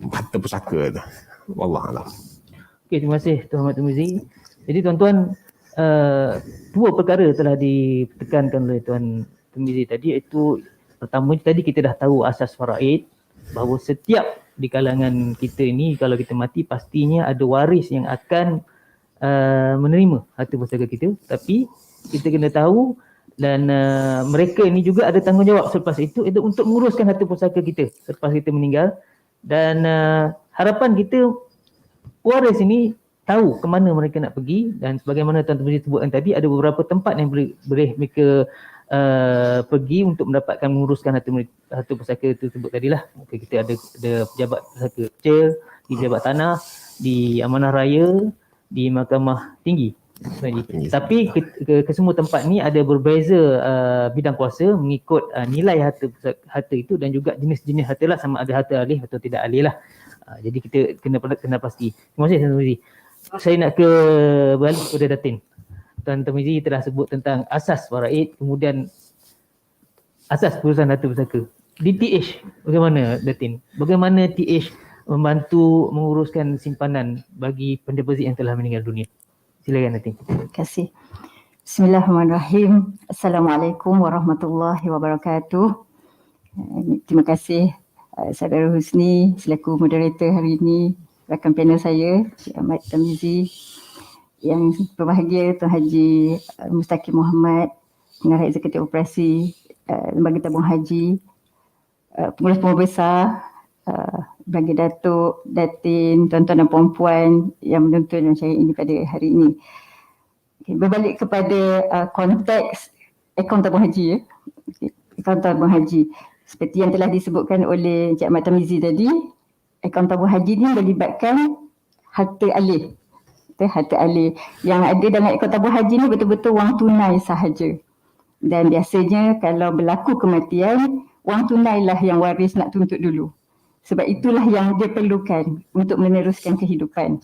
Speaker 6: harta pusaka tu. Wallahualam.
Speaker 5: Okey, terima kasih Tuan Muhammad Tarmizi. Jadi tuan-tuan, 2 perkara telah ditekankan oleh Tuan Tarmizi tadi, iaitu pertama tadi kita dah tahu asas faraid, bahawa setiap di kalangan kita ini kalau kita mati pastinya ada waris yang akan menerima harta pusaka kita, tapi kita kena tahu dan mereka ini juga ada tanggungjawab selepas itu untuk menguruskan harta pusaka kita selepas kita meninggal. Dan harapan kita waris ini tahu ke mana mereka nak pergi, dan sebagaimana Tuan Tarmizi sebutkan tadi, ada beberapa tempat yang boleh mereka pergi untuk mendapatkan menguruskan harta pusaka tersebut tadilah. Kita ada pejabat pusaka kecil, di pejabat tanah, di amanah raya, di mahkamah tinggi. Tapi ke semua tempat ni ada berbeza bidang kuasa mengikut nilai harta itu dan juga jenis-jenis harta lah, sama ada harta alih atau tidak alih lah. Jadi kita kena pasti. Terima kasih Tuan Tarmizi. Saya nak ke balik kepada Datin. Tuan Tarmizi telah sebut tentang asas faraid, kemudian asas perusahaan harta pusaka. Di TH bagaimana Datin? Bagaimana TH membantu menguruskan simpanan bagi pendeposit yang telah meninggal dunia? Silakan Datin.
Speaker 7: Terima kasih. Bismillahirrahmanirrahim. Assalamualaikum warahmatullahi wabarakatuh. Terima kasih Saudara Husni selaku moderator hari ini, rakan panel saya, Cik Ahmad Tarmizi, yang berbahagia Tuan Haji Mustaqim Muhammad, Pengarah Eksekutif Operasi Lembaga Tabung Haji, pengurus-pengurus besar, bagi Datuk, Datin, tuan-tuan dan puan-puan yang menonton saya ini pada hari ini. Berbalik kepada konteks akaun tabung haji, akaun tabung haji. Seperti yang telah disebutkan oleh Encik Ahmad Tarmizi tadi, akaun tabung haji ni melibatkan harta alih. Harta alih yang ada dalam akaun tabung haji ni betul-betul wang tunai sahaja. Dan biasanya kalau berlaku kematian, wang tunai lah yang waris nak tuntut dulu. Sebab itulah yang dia perlukan untuk meneruskan kehidupan.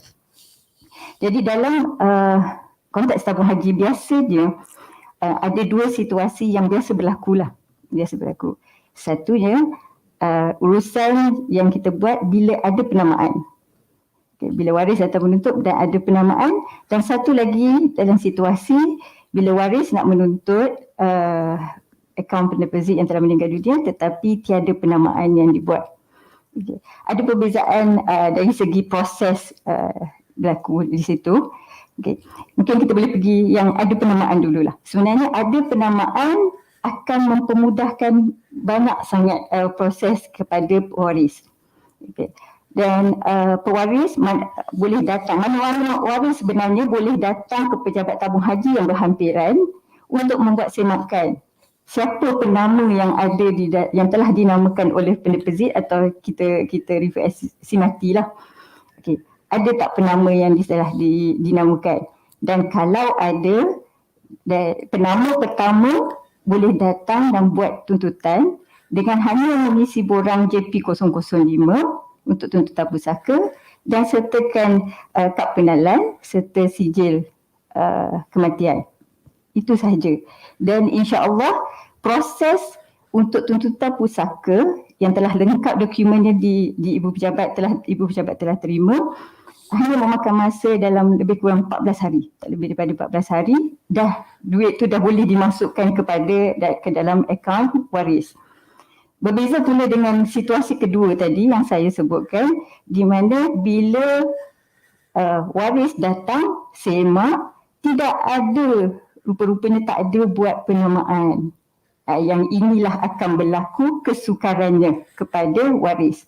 Speaker 7: Jadi dalam konteks tabung haji biasanya ada dua situasi yang biasa berlaku lah. Biasa berlaku. Satunya urusan yang kita buat bila ada penamaan. Bila waris atau menuntut dan ada penamaan. Dan satu lagi dalam situasi bila waris nak menuntut akaun pendeposit yang telah meninggal dunia tetapi tiada penamaan yang dibuat. Okay. Ada perbezaan dari segi proses berlaku di situ. Okay. Mungkin kita boleh pergi yang ada penamaan dululah. Sebenarnya ada penamaan akan mempermudahkan banyak sangat proses kepada pewaris. Okay. Dan pewaris boleh datang, mana-mana waris sebenarnya boleh datang ke pejabat tabung haji yang berhampiran untuk membuat semakan. Siapa penama yang ada yang telah dinamakan oleh pendeposit atau kita refer as simati lah. Okay. Ada tak penama yang telah dinamakan? Dan kalau ada, penama pertama boleh datang dan buat tuntutan dengan hanya mengisi borang JP005 untuk tuntutan pusaka dan sertakan kad penalan serta sijil kematian. Itu sahaja. Dan insya-Allah proses untuk tuntutan pusaka yang telah lengkap dokumennya di Ibu Pejabat telah terima hanya memakan masa dalam lebih kurang 14 hari. Tak lebih daripada 14 hari duit tu dah boleh dimasukkan ke dalam akaun waris. Berbeza pula dengan situasi kedua tadi yang saya sebutkan di mana bila waris datang semak tidak ada, rupa-rupanya tak ada buat penamaan. Yang inilah akan berlaku kesukarannya kepada waris.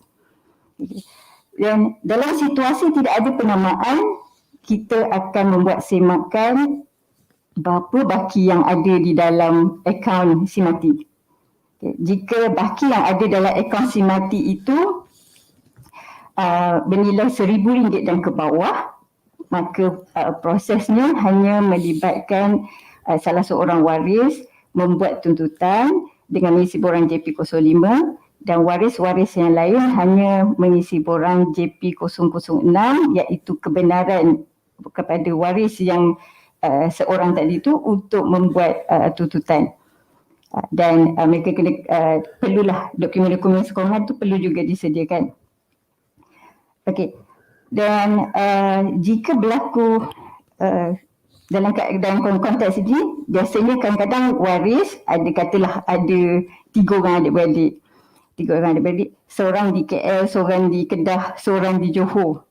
Speaker 7: Dan dalam situasi tidak ada penamaan, kita akan membuat semakan berapa baki yang ada di dalam akaun simati. Jika baki yang ada dalam akaun simati itu bernilai RM1,000 dan ke bawah, maka prosesnya hanya melibatkan salah seorang waris membuat tuntutan dengan mengisi borang JP005 dan waris-waris yang lain hanya mengisi borang JP006 iaitu kebenaran kepada waris yang seorang tadi itu untuk membuat tuntutan. Dan mereka kena perlulah dokumen-dokumen sokongan itu perlu juga disediakan. Okey. Dan jika berlaku dalam konteks ini, biasanya kadang-kadang waris katalah ada 3 orang adik-beradik. 3 orang adik-beradik, seorang di KL, seorang di Kedah, seorang di Johor.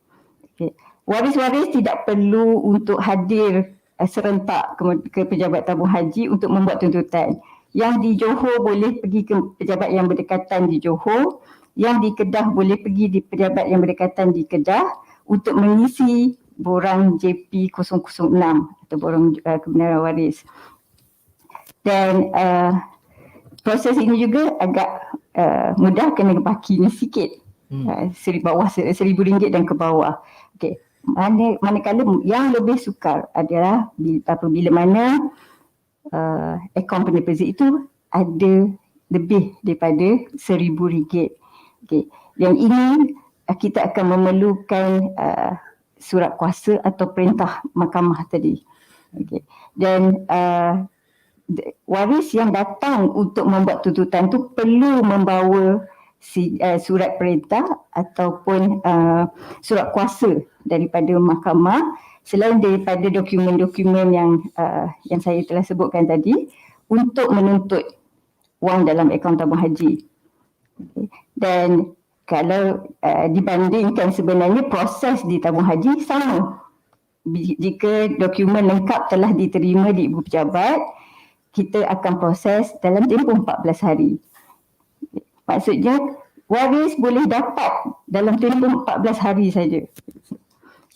Speaker 7: Okay. Waris-waris tidak perlu untuk hadir serentak ke pejabat tabung haji untuk membuat tuntutan. Yang di Johor boleh pergi ke pejabat yang berdekatan di Johor, yang di Kedah boleh pergi di pejabat yang berdekatan di Kedah untuk mengisi borang JP006 atau borang kebenaran waris. Dan proses ini juga agak mudah kena bakinya sikit. bawah RM1,000 dan ke bawah. Okey. Manakala yang lebih sukar adalah apabila mana akaun penerbit itu ada lebih daripada RM1,000. Okey. Yang ini kita akan memerlukan surat kuasa atau perintah mahkamah tadi. Okey. Dan waris yang datang untuk membuat tuntutan tu perlu membawa surat perintah ataupun surat kuasa daripada mahkamah, selain daripada dokumen-dokumen yang saya telah sebutkan tadi untuk menuntut wang dalam akaun tabung haji. Okay. Dan kalau dibandingkan sebenarnya proses di tabung haji sama. Jika dokumen lengkap telah diterima di ibu pejabat, kita akan proses dalam tempoh 14 hari. Maksudnya waris boleh dapat dalam tempoh 14 hari saja.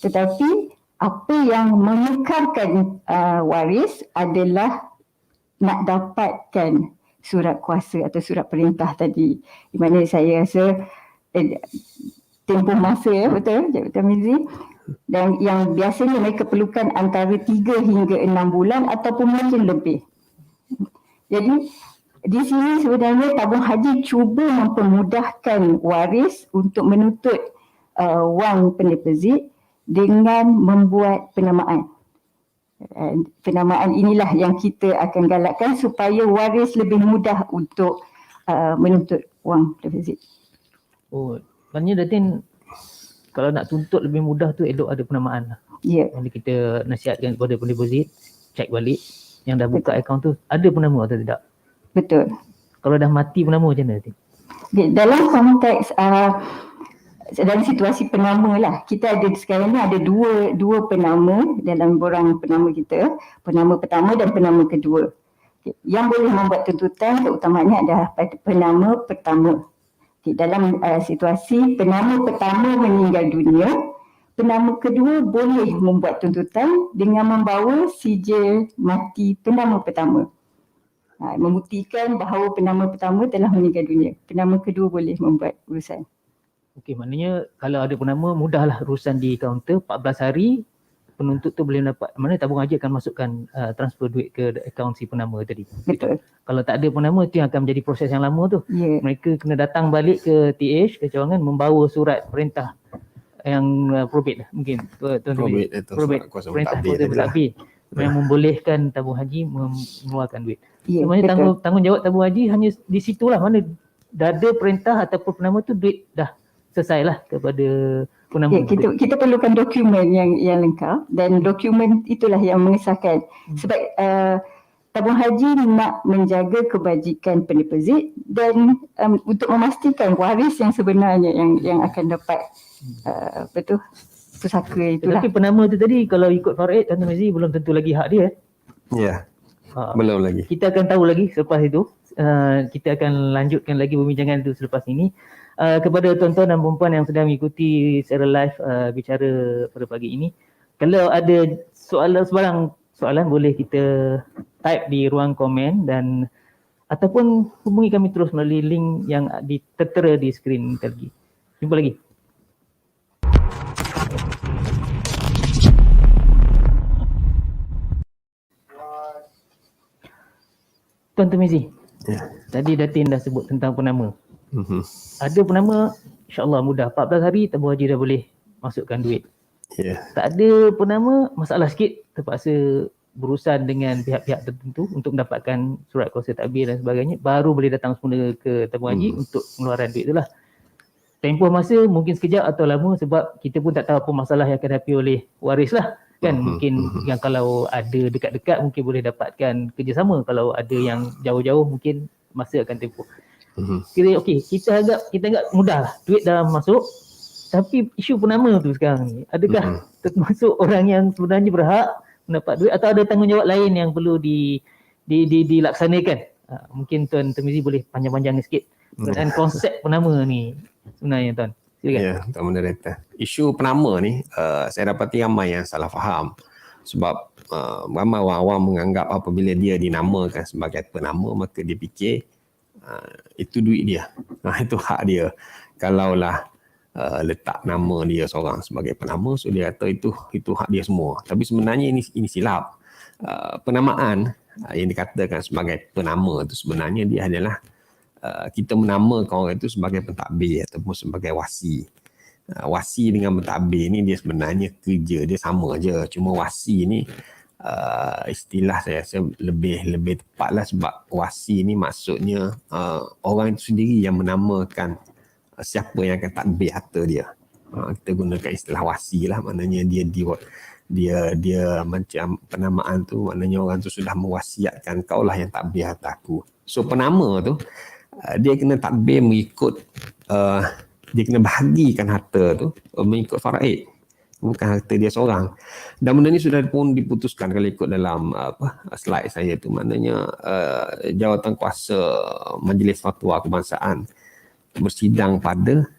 Speaker 7: Tetapi apa yang mengekalkan waris adalah nak dapatkan surat kuasa atau surat perintah tadi. Di mana saya rasa tempoh masa betul Cik Tamizi, dan yang biasanya mereka perlukan antara 3 hingga 6 bulan ataupun mungkin lebih. Jadi di sini sebenarnya tabung haji cuba mempermudahkan waris untuk menuntut wang penerbit dengan membuat penamaan. Penamaan inilah yang kita akan galakkan supaya waris lebih mudah untuk menuntut wang penerbit.
Speaker 5: Oh, maknanya Datin kalau nak tuntut lebih mudah tu elok ada penamaan lah.
Speaker 7: Ya.
Speaker 5: Jadi kita nasihatkan kepada penerbit, cek balik yang dah buka akaun tu ada penama atau tidak.
Speaker 7: Betul.
Speaker 5: Kalau dah mati penama macam mana Datin?
Speaker 7: Dalam konteks dalam situasi penama lah, kita ada sekarang ni ada dua penama dalam borang penama kita, penama pertama dan penama kedua. Yang boleh membuat tuntutan keutamanya adalah penama pertama. Dalam situasi penama pertama meninggal dunia, penama kedua boleh membuat tuntutan dengan membawa sijil mati penama pertama. Membuktikan bahawa penama pertama telah meninggal dunia. Penama kedua boleh membuat urusan.
Speaker 5: Okey, maknanya kalau ada penama mudahlah urusan di kaunter 14 hari penuntut tu boleh dapat, mana tabung haji akan masukkan transfer duit ke akaun si penama tadi.
Speaker 7: Betul.
Speaker 5: Kalau tak ada penama tu yang akan menjadi proses yang lama tu.
Speaker 7: Yeah.
Speaker 5: Mereka kena datang balik ke TH, ke cawangan membawa surat perintah yang probate lah mungkin.
Speaker 6: Probate itu
Speaker 5: probate,
Speaker 6: kuasa
Speaker 5: perintah
Speaker 6: mentadbir
Speaker 5: kuasa mentadbir yang membolehkan tabung haji mengeluarkan duit.
Speaker 7: Ya,
Speaker 5: Maknanya tanggungjawab tabung haji hanya di situlah mana dah ada perintah ataupun penama tu duit dah selesailah kepada penama.
Speaker 7: Ya, kita perlukan dokumen yang lengkap dan dokumen itulah yang mengesahkan. Sebab tabung haji nak menjaga kebajikan penerbit dan untuk memastikan waris yang sebenarnya yang akan dapat pusaka itulah.
Speaker 5: Tapi penama tu tadi kalau ikut Faraid Tuan Mazi belum tentu lagi hak dia.
Speaker 6: Ya. Belum lagi.
Speaker 5: Kita akan tahu lagi selepas itu. Kita akan lanjutkan lagi perbincangan itu selepas ini. Kepada tuan-tuan dan puan yang sedang mengikuti secara live bicara pada pagi ini, kalau ada sebarang soalan boleh kita type di ruang komen dan ataupun hubungi kami terus melalui link yang tertera di skrin lagi. Jumpa lagi. Tuan Mizi, tadi Datin dah sebut tentang penama. Ada penama, insyaAllah mudah. 14 hari tabung haji dah boleh masukkan duit. Tak ada penama, masalah sikit. Terpaksa berurusan dengan pihak-pihak tertentu untuk mendapatkan surat kuasa takbir dan sebagainya. Baru boleh datang semula ke tabung haji untuk pengeluaran duit itulah. Tempoh masa mungkin sekejap atau lama sebab kita pun tak tahu apa masalah yang akan dihadapi oleh waris lah. Kan mungkin yang kalau ada dekat-dekat mungkin boleh dapatkan kerjasama. Kalau ada yang jauh-jauh mungkin masa akan tempoh. Kira okey, kita anggap mudah lah. Duit dah masuk. Tapi isu penama tu sekarang ni, adakah termasuk orang yang sebenarnya berhak mendapat duit atau ada tanggungjawab lain yang perlu dilaksanakan? Mungkin Tuan Termizi boleh panjang-panjang sikit dan konsep penama ni sebenarnya Tuan. Silakan.
Speaker 6: Ya, Tuan Moderator. Isu penama ni saya dapati ramai yang salah faham. Sebab ramai orang awam menganggap apabila dia dinamakan sebagai penama maka dia fikir itu duit dia. Itu hak dia. Kalaulah letak nama dia seorang sebagai penama, so dia kata itu hak dia semua. Tapi sebenarnya ini silap. Penamaan yang dikatakan sebagai penama itu sebenarnya dia adalah kita menamakan orang itu sebagai pentadbir ataupun sebagai wasi. Wasi dengan pentadbir ni dia sebenarnya kerja dia sama aja. Cuma wasi ni istilah saya rasa lebih tepatlah, sebab wasi ni maksudnya orang itu sendiri yang menamakan siapa yang akan tadbir harta dia. Kita gunakan istilah wasi lah, maknanya dia macam penamaan tu, maknanya orang tu sudah mewasiatkan kau lah yang tadbir harta aku. So penama tu dia kena tadbir mengikut dia kena bahagikan harta tu mengikut faraid, bukan harta dia seorang. Dan benda ni sudah pun diputuskan kalau ikut dalam slide saya tu, maknanya jawatan kuasa Majlis Fatwa Kebangsaan bersidang pada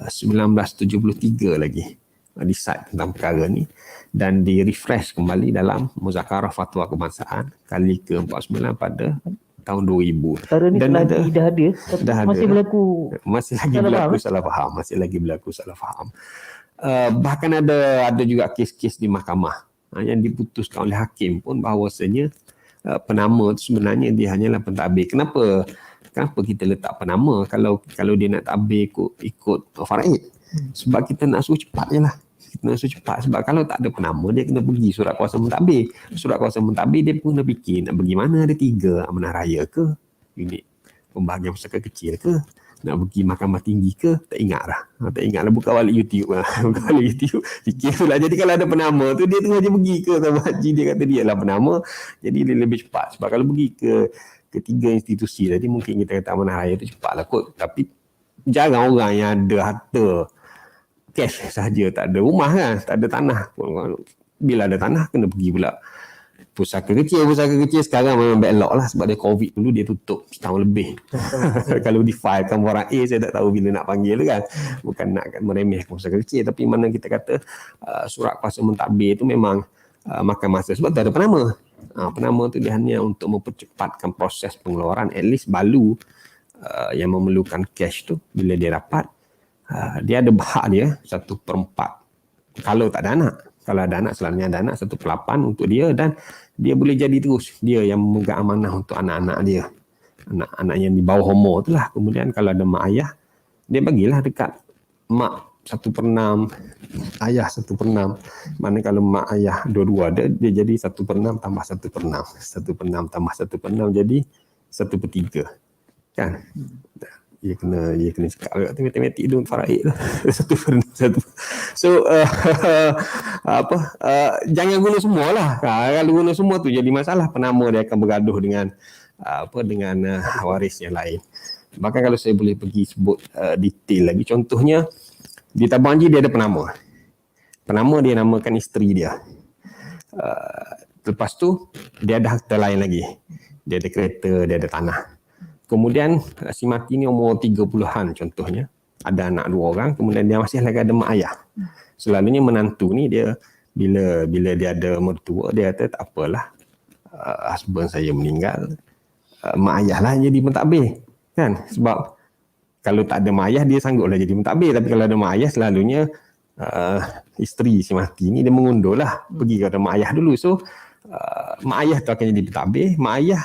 Speaker 6: 1973 lagi decide tentang perkara ni dan di-refresh kembali dalam Muzakarah Fatwa Kebangsaan kali ke-49 pada tahun 2000.
Speaker 5: Perkara ni
Speaker 6: dan
Speaker 5: dah ada, masih berlaku
Speaker 6: masih lagi berlaku salah faham. Bahkan ada juga kes-kes di mahkamah yang diputuskan oleh hakim pun bahawasanya penama itu sebenarnya dia hanyalah pentadbir. Kenapa kita letak penama kalau dia nak tadbir ikut faraid? Sebab kita nak suruh cepat je lah. Kita nak suruh cepat. Sebab kalau tak ada penama, dia kena pergi surat kuasa mentadbir. Surat kuasa mentadbir dia pun kena fikir nak pergi mana, ada 3, amanah raya ke, unit pembahagian pusaka kecil ke, nak pergi mahkamah tinggi ke, tak ingat lah, buka balik YouTube lah. Buka balik YouTube, fikir tu lah. Jadi kalau ada penama tu, dia tengah je pergi ke Tuan Haji, dia kata dia lah penama, jadi dia lebih cepat. Sebab kalau pergi ke 3 institusi tadi, mungkin kita kata amanah raya tu cepat lah kot. Tapi jarang orang yang ada harta cash sahaja, tak ada rumah kan, tak ada tanah. Bila ada tanah, kena pergi pula pusaka kecil sekarang memang backlog lah, sebab dia COVID dulu dia tutup setahun lebih. Kalau difilekan warang A, saya tak tahu bila nak panggil tu kan. Bukan nak meremehkan pusaka kecil, tapi mana kita kata surat kuasa mentadbir tu memang makan masa sebab tak ada penama. Penama tu dia hanya untuk mempercepatkan proses pengeluaran, at least balu yang memerlukan cash tu bila dia dapat, dia ada hak dia 1/4 kalau tak ada anak. Kalau ada anak, selalunya ada anak 1/8 untuk dia, dan dia boleh jadi terus dia yang memegang amanah untuk anak-anak dia, anak-anak yang di bawah umur tu lah. Kemudian kalau ada mak ayah, dia bagilah dekat mak 1/6, ayah 1/6. Mana kalau mak ayah dua-dua ada, dia jadi 1/6 tambah 1/6, 1/6 tambah 1/6 jadi 1/3 kan. Dia kena cakap matematik tu faraid lah. 1/1. So jangan guna semua lah. Kalau guna semua tu jadi masalah, penama dia akan bergaduh dengan waris yang lain. Bahkan kalau saya boleh pergi sebut detail lagi, contohnya di tabung haji dia ada penama. Penama dia namakan isteri dia. Lepas tu dia ada harta lain lagi. Dia ada kereta, dia ada tanah. Kemudian si mati ni umur 30-an contohnya, ada anak 2 orang, kemudian dia masih lagi ada mak ayah. Selalunya menantu ni dia bila dia ada mertua, dia kata tak apalah, husband saya meninggal, mak ayah lah jadi mentadbir kan. Sebab kalau tak ada mak ayah dia sangguplah jadi mentadbir, tapi kalau ada mak ayah selalunya isteri si mati ni dia mengundur lah pergi kepada mak ayah dulu. So mak ayah tu akan jadi mentadbir. Mak ayah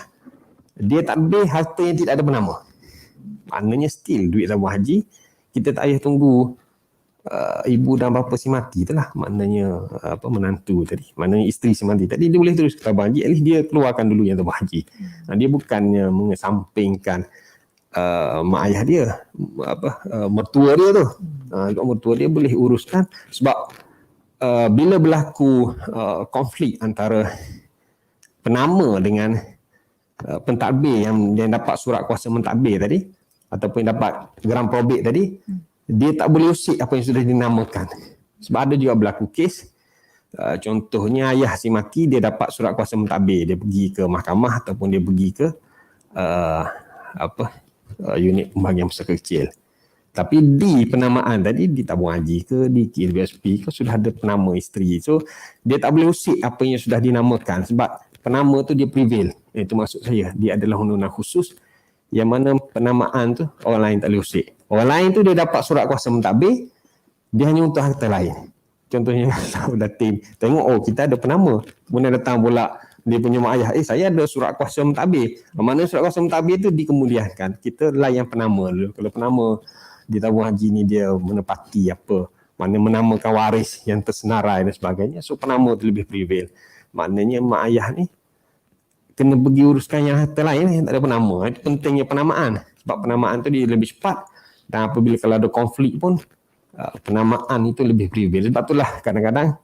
Speaker 6: dia tadbir harta yang tidak ada penama. Maknanya still duit tabung haji, kita tak payah tunggu ibu dan bapa si mati tu lah. Maknanya menantu tadi, maknanya isteri si mati tadi, dia boleh terus ke tabung haji, at least dia keluarkan dulu yang tabung haji. Dia bukannya mengesampingkan mak ayah dia, mertua dia tu. Mertua dia boleh uruskan, sebab bila berlaku konflik antara penama dengan pentadbir yang dapat surat kuasa mentadbir tadi ataupun yang dapat geram probate tadi, dia tak boleh usik apa yang sudah dinamakan. Sebab ada juga berlaku kes, contohnya ayah si mati dia dapat surat kuasa mentadbir, dia pergi ke mahkamah ataupun dia pergi ke unit pembahagian pusaka kecil. Tapi di penamaan tadi, di tabung haji ke, di KBSP ke, sudah ada penama isteri. So dia tak boleh usik apa yang sudah dinamakan, sebab penama tu dia prevail. Itu maksud saya, dia adalah undang-undang khusus yang mana penamaan tu orang lain tak boleh usik. Orang lain tu dia dapat surat kuasa mentadbir, dia hanya untuk harta lain. Contohnya kalau Datin tengok, oh kita ada penama, kemudian datang pula dia punya mak ayah, saya ada surat kuasa mentadbir. Mana surat kuasa mentadbir tu dikemudiankan, kita layan penama dulu. Kalau penama di tabung haji ni dia menepati apa, mana menamakan waris yang tersenarai dan sebagainya, so penama tu lebih prevail. Maknanya mak ayah ni kena pergi uruskan yang harta lain yang tak ada penama. Itu pentingnya penamaan, sebab penamaan tu dia lebih cepat, dan apabila kalau ada konflik pun penamaan itu lebih prevail. Sebab itulah kadang-kadang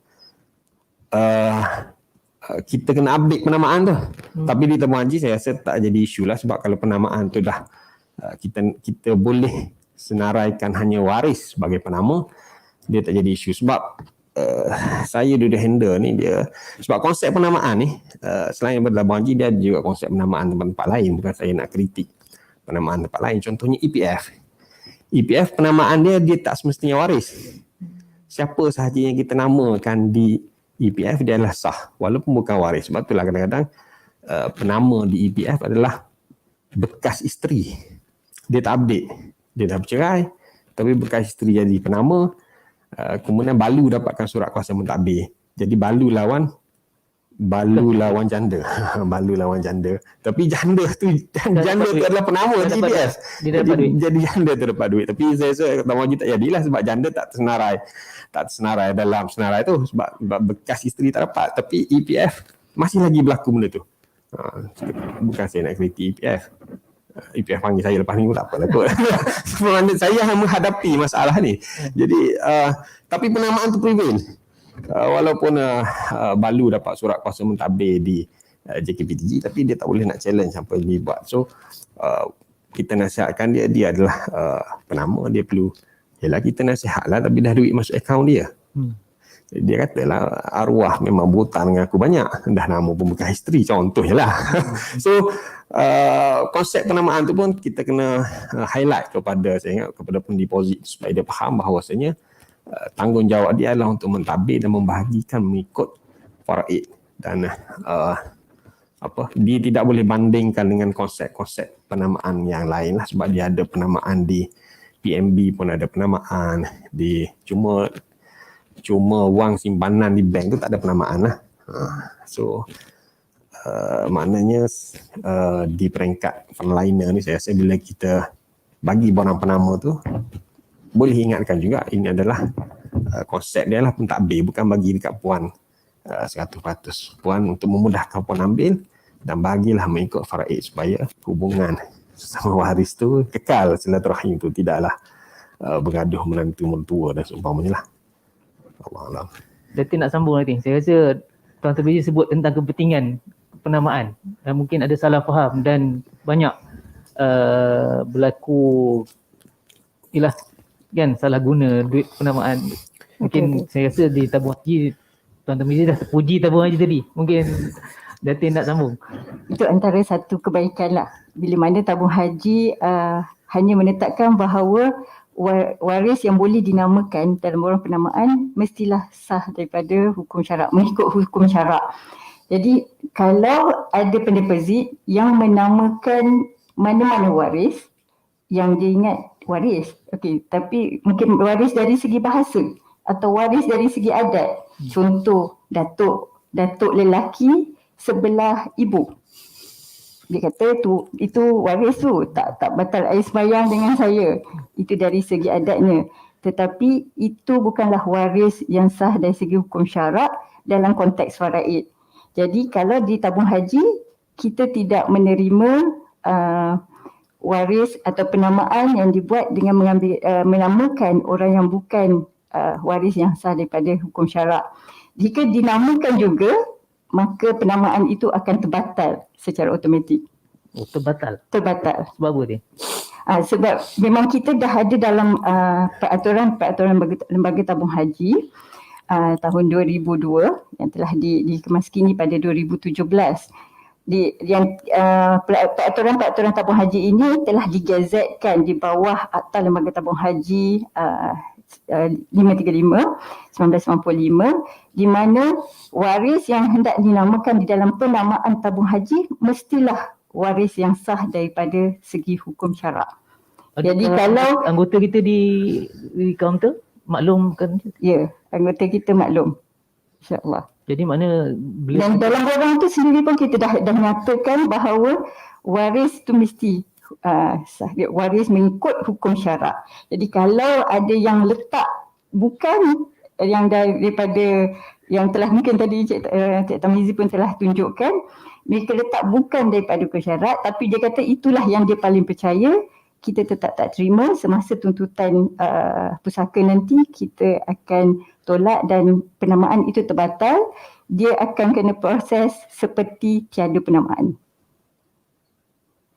Speaker 6: kita kena update penamaan tu. Tapi di tabung haji saya rasa tak jadi isu lah, sebab kalau penamaan tu dah kita boleh senaraikan hanya waris sebagai penama, dia tak jadi isu. Sebab saya duduk handle ni dia, sebab konsep penamaan ni selain daripada tabung haji, dia ada juga konsep penamaan tempat-tempat lain. Bukan saya nak kritik penamaan tempat lain. Contohnya EPF penamaan dia tak semestinya waris. Siapa sahaja yang kita namakan di EPF dia adalah sah walaupun bukan waris. Sebab itulah kadang-kadang penama di EPF adalah bekas isteri. Dia tak update. Dia dah bercerai tapi bekas isteri jadi penama. Kemudian balu dapatkan surat kuasa mentadbir. Jadi balu lawan janda. Balu lawan janda. Tapi janda tu adalah penama di EPF. Jadi janda tu dapat duit. Tapi saya rasa tabung haji tak jadilah sebab janda tak tersenarai dalam senarai tu, sebab bekas isteri tak dapat. Tapi EPF masih lagi berlaku benda tu. Bukan saya nak kritik EPF. EPF panggil saya lepas ni pun tak apalah kot. Sebenarnya saya yang menghadapi masalah ni. Jadi tapi penamaan tu prevail. Walaupun balu dapat surat kuasa mentadbir di JKPTG, tapi dia tak boleh nak challenge apa yang dibuat. So kita nasihatkan dia adalah penama, dia perlu, yalah kita nasihatlah, tapi dah duit masuk akaun dia. Dia katalah arwah memang berhutang dengan aku banyak, dah nama pun bekas isteri, contohnya lah. So konsep penamaan tu pun kita kena highlight kepada, saya ingat, kepada pendeposit supaya dia faham bahawasanya tanggungjawab dia adalah untuk mentadbir dan membahagikan mengikut faraid, dan dia tidak boleh bandingkan dengan konsep-konsep penamaan yang lain lah, sebab dia ada penamaan di PMB pun ada penamaan di cuma wang simpanan di bank tu tak ada penamaan lah. So maknanya di peringkat frontliner ni saya rasa bila kita bagi barang penama tu, boleh ingatkan juga ini adalah konsep dia lah pentadbir, bukan bagi dekat puan 100%. Puan untuk memudahkan puan ambil dan bagilah mengikut faraid supaya hubungan sesama waris tu kekal, silaturahim tu tidaklah bergaduh menantu mentua dan seumpamanya lah. Allahuakbar.
Speaker 5: Datin nak sambung nanti. Saya rasa Tuan Terbiji sebut tentang kepentingan penamaan dan mungkin ada salah faham dan banyak berlaku kan salah guna duit penamaan. Mungkin saya rasa di tabung haji Tuan Terbiji dah puji tabung haji tadi. Mungkin Datin nak sambung.
Speaker 7: Itu antara satu kebaikan lah. Bila mana tabung haji hanya menetapkan bahawa waris yang boleh dinamakan dalam borang penamaan mestilah sah daripada hukum syarak, mengikut hukum syarak. Jadi kalau ada pendeposit yang menamakan mana-mana waris yang dia ingat waris, okey, tapi mungkin waris dari segi bahasa atau waris dari segi adat. Contoh datuk lelaki sebelah ibu. Dia kata itu waris tu tak batal air sembahyang dengan saya. Itu dari segi adatnya. Tetapi itu bukanlah waris yang sah dari segi hukum syarak dalam konteks faraid. Jadi kalau di tabung haji kita tidak menerima waris atau penamaan yang dibuat dengan menamakan orang yang bukan waris yang sah daripada hukum syarak. Jika dinamakan juga, maka penamaan itu akan terbatal secara automatik.
Speaker 5: Terbatal?
Speaker 7: Terbatal.
Speaker 5: Sebab apa dia?
Speaker 7: Sebab memang kita dah ada dalam peraturan lembaga tabung haji tahun 2002 yang telah dikemaskini pada 2017. Peraturan tabung haji ini telah digazetkan di bawah Akta Lembaga Tabung Haji 535 1995, di mana waris yang hendak dinamakan di dalam penamaan tabung haji mestilah waris yang sah daripada segi hukum syarak. Jadi kalau
Speaker 5: anggota kita di kaunter maklum kan?
Speaker 7: ya, anggota kita maklum. InsyaAllah.
Speaker 5: Jadi mana
Speaker 7: Dan dalam borang tu sendiri pun kita dah nyatakan bahawa waris tu mesti waris mengikut hukum syarak. Jadi kalau ada yang letak bukan yang daripada yang telah mungkin tadi Cik Tamizi pun telah tunjukkan, mereka letak bukan daripada hukum syarak, tapi dia kata itulah yang dia paling percaya, kita tetap tak terima. Semasa tuntutan pusaka nanti kita akan tolak dan penamaan itu terbatal. Dia akan kena proses seperti tiada penamaan.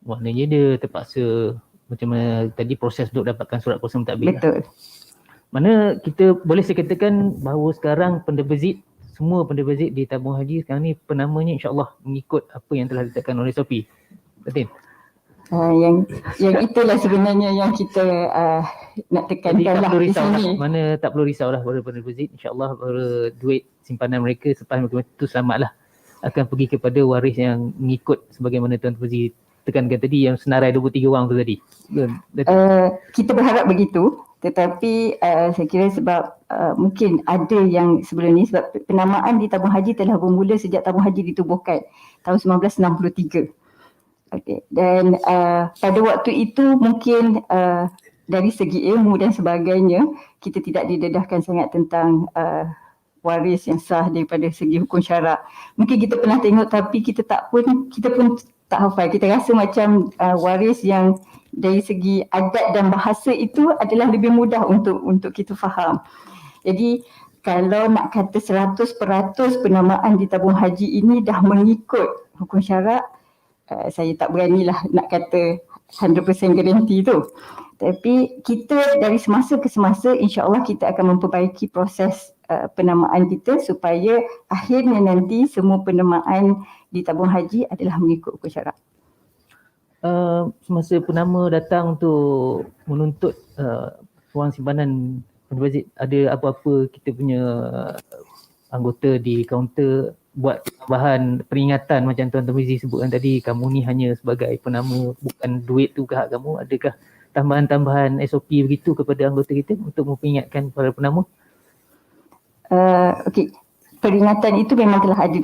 Speaker 5: Maknanya dia terpaksa macam mana tadi proses untuk dapatkan surat kuasa mentadbir.
Speaker 7: Betul.
Speaker 5: Mana kita boleh saya katakan bahawa sekarang pendeposit, semua pendeposit di tabung haji sekarang ni penamanya insya-Allah mengikut apa yang telah ditetapkan oleh SOP. Betul?
Speaker 7: Yang itulah sebenarnya yang kita nak tekankan lah di sini.
Speaker 5: Mana tak perlu risaulah para pendeposit, insya-Allah para duit simpanan mereka selepas mereka itu selamatlah akan pergi kepada waris yang mengikut sebagaimana Tuan Fuzi tekankan tadi yang senarai 23 orang tu tadi.
Speaker 7: Kita berharap begitu, tetapi saya kira sebab mungkin ada yang sebelum ni, sebab penamaan di tabung haji telah bermula sejak tabung haji ditubuhkan tahun 1963. Okay. Dan pada waktu itu mungkin dari segi ilmu dan sebagainya kita tidak didedahkan sangat tentang waris yang sah daripada segi hukum syarak. Mungkin kita pernah tengok tapi kita pun tak hafal. Kita rasa macam waris yang dari segi adat dan bahasa itu adalah lebih mudah untuk kita faham. Jadi kalau nak kata 100% penamaan di tabung haji ini dah mengikut hukum syarak, saya tak beranilah nak kata 100% garanti tu. Tapi kita dari semasa ke semasa insya-Allah kita akan memperbaiki proses penamaan kita supaya akhirnya nanti semua penamaan di tabung haji adalah mengikut hukum syarak.
Speaker 5: Semasa penama datang untuk menuntut wang simpanan pendeposit, ada apa-apa kita punya anggota di kaunter buat tambahan peringatan macam Tuan Tamizi sebutkan tadi, kamu ni hanya sebagai penama, bukan duit tu ke hak kamu. Adakah tambahan-tambahan SOP begitu kepada anggota kita untuk memperingatkan para penama?
Speaker 7: Okey, peringatan itu memang telah ada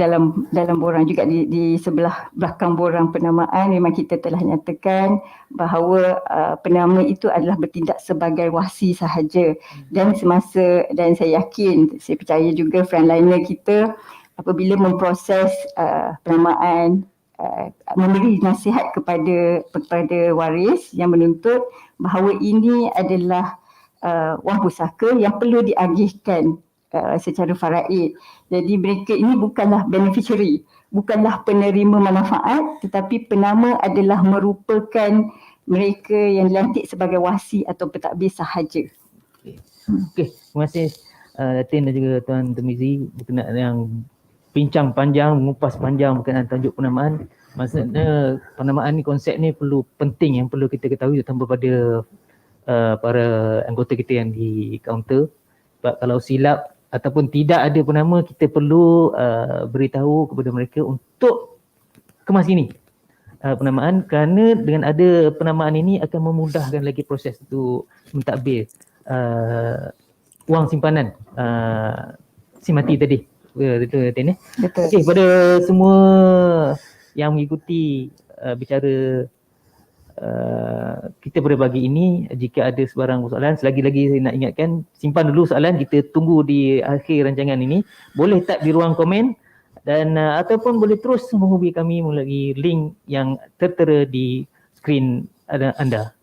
Speaker 7: dalam borang juga di sebelah belakang borang penamaan. Memang kita telah nyatakan bahawa penama itu adalah bertindak sebagai wasi sahaja. Dan saya yakin, saya percaya juga frontliner kita apabila memproses penamaan, memberi nasihat kepada waris yang menuntut bahawa ini adalah wang pusaka yang perlu diagihkan secara faraid. Jadi mereka ini bukanlah beneficiary, bukanlah penerima manfaat, tetapi penama adalah merupakan mereka yang dilantik sebagai wasi atau pentadbir sahaja.
Speaker 5: Okey, terima kasih Datin dan juga Tuan Tamizi berkenaan yang bincang panjang, mengupas panjang berkenaan tajuk penamaan. Maksudnya penamaan ni, konsep ni penting yang perlu kita ketahui terutama pada para anggota kita yang di kaunter. Sebab kalau silap ataupun tidak ada penama, kita perlu beritahu kepada mereka untuk kemas ini penamaan, kerana dengan ada penamaan ini akan memudahkan lagi proses untuk mentadbir wang simpanan si mati tadi. Betul Tin?
Speaker 7: Betul.
Speaker 5: Okey, pada semua yang mengikuti bicara kita pada pagi ini, jika ada sebarang soalan, selagi-lagi saya nak ingatkan, simpan dulu soalan, kita tunggu di akhir rancangan ini. Boleh type di ruang komen dan ataupun boleh terus menghubungi kami melalui link yang tertera di skrin anda.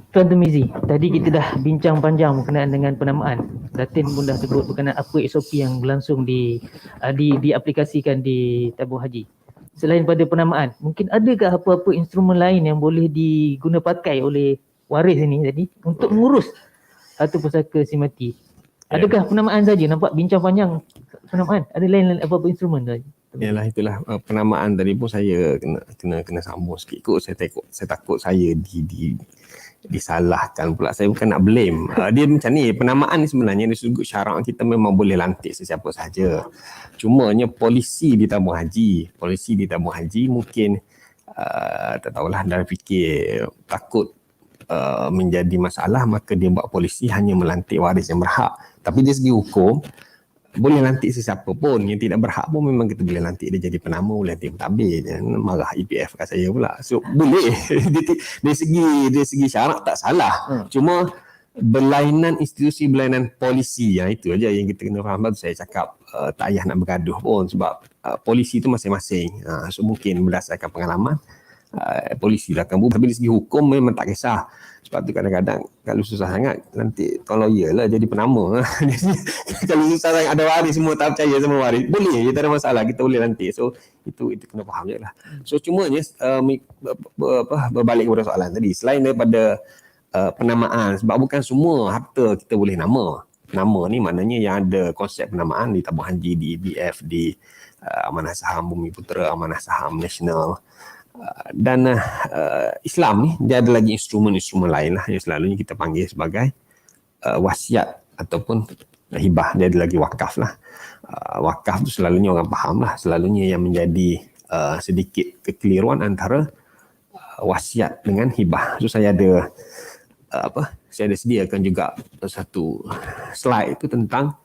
Speaker 5: Tuan Tamizi, tadi kita dah bincang panjang berkenaan dengan penamaan. Datin pun dah sebut berkenaan apa SOP yang berlangsung diaplikasikan di tabung haji. Selain pada penamaan, mungkin adakah apa-apa instrumen lain yang boleh diguna pakai oleh waris ini tadi untuk mengurus harta pusaka si mati? Adakah penamaan saja? Nampak bincang panjang penamaan. Ada lain apa-apa instrumen lagi?
Speaker 6: Yalah, itulah penamaan tadi pun saya kena sambung sikit kot. Saya takut saya disalahkan pula. Saya bukan nak blame. Dia macam ni, penamaan ni sebenarnya dari sudut syarak kita memang boleh lantik sesiapa saja. Cumanya polisi di tabung haji mungkin tak tahulah, dah fikir takut menjadi masalah, maka dia buat polisi hanya melantik waris yang berhak. Tapi dari segi hukum, boleh lantik sesiapa pun yang tidak berhak pun memang kita boleh lantik dia jadi penama, boleh lantik mentadbir. Jangan marah EPF kat saya pula. So boleh. dari segi syarak tak salah. Cuma berlainan institusi, berlainan polisi, yang itu aja yang kita kena faham. Saya cakap tak payah nak bergaduh pun, sebab polisi itu masing-masing. So mungkin berdasarkan pengalaman polisi lah akan tapi dari segi hukum memang tak kisah. Sebab tu kadang-kadang kalau susah sangat nanti tolong lawyer lah jadi penama. Kalau susah sangat ada waris, semua tak percaya sama waris, boleh je, tak ada masalah, kita boleh nanti. So itu kena faham je lah. So cumanya berbalik kepada soalan tadi, selain daripada penamaan, sebab bukan semua harta kita boleh nama. Nama ni maknanya yang ada konsep penamaan di tabung haji, di EBF, di Amanah Saham Bumi Putera, Amanah Saham Nasional. Dan Islam ni dia ada lagi instrumen-instrumen lain lah yang selalunya kita panggil sebagai wasiat ataupun hibah. Dia ada lagi wakaf lah. Wakaf tu selalunya orang faham lah, selalunya yang menjadi sedikit kekeliruan antara wasiat dengan hibah. So saya ada sediakan juga satu slide itu tentang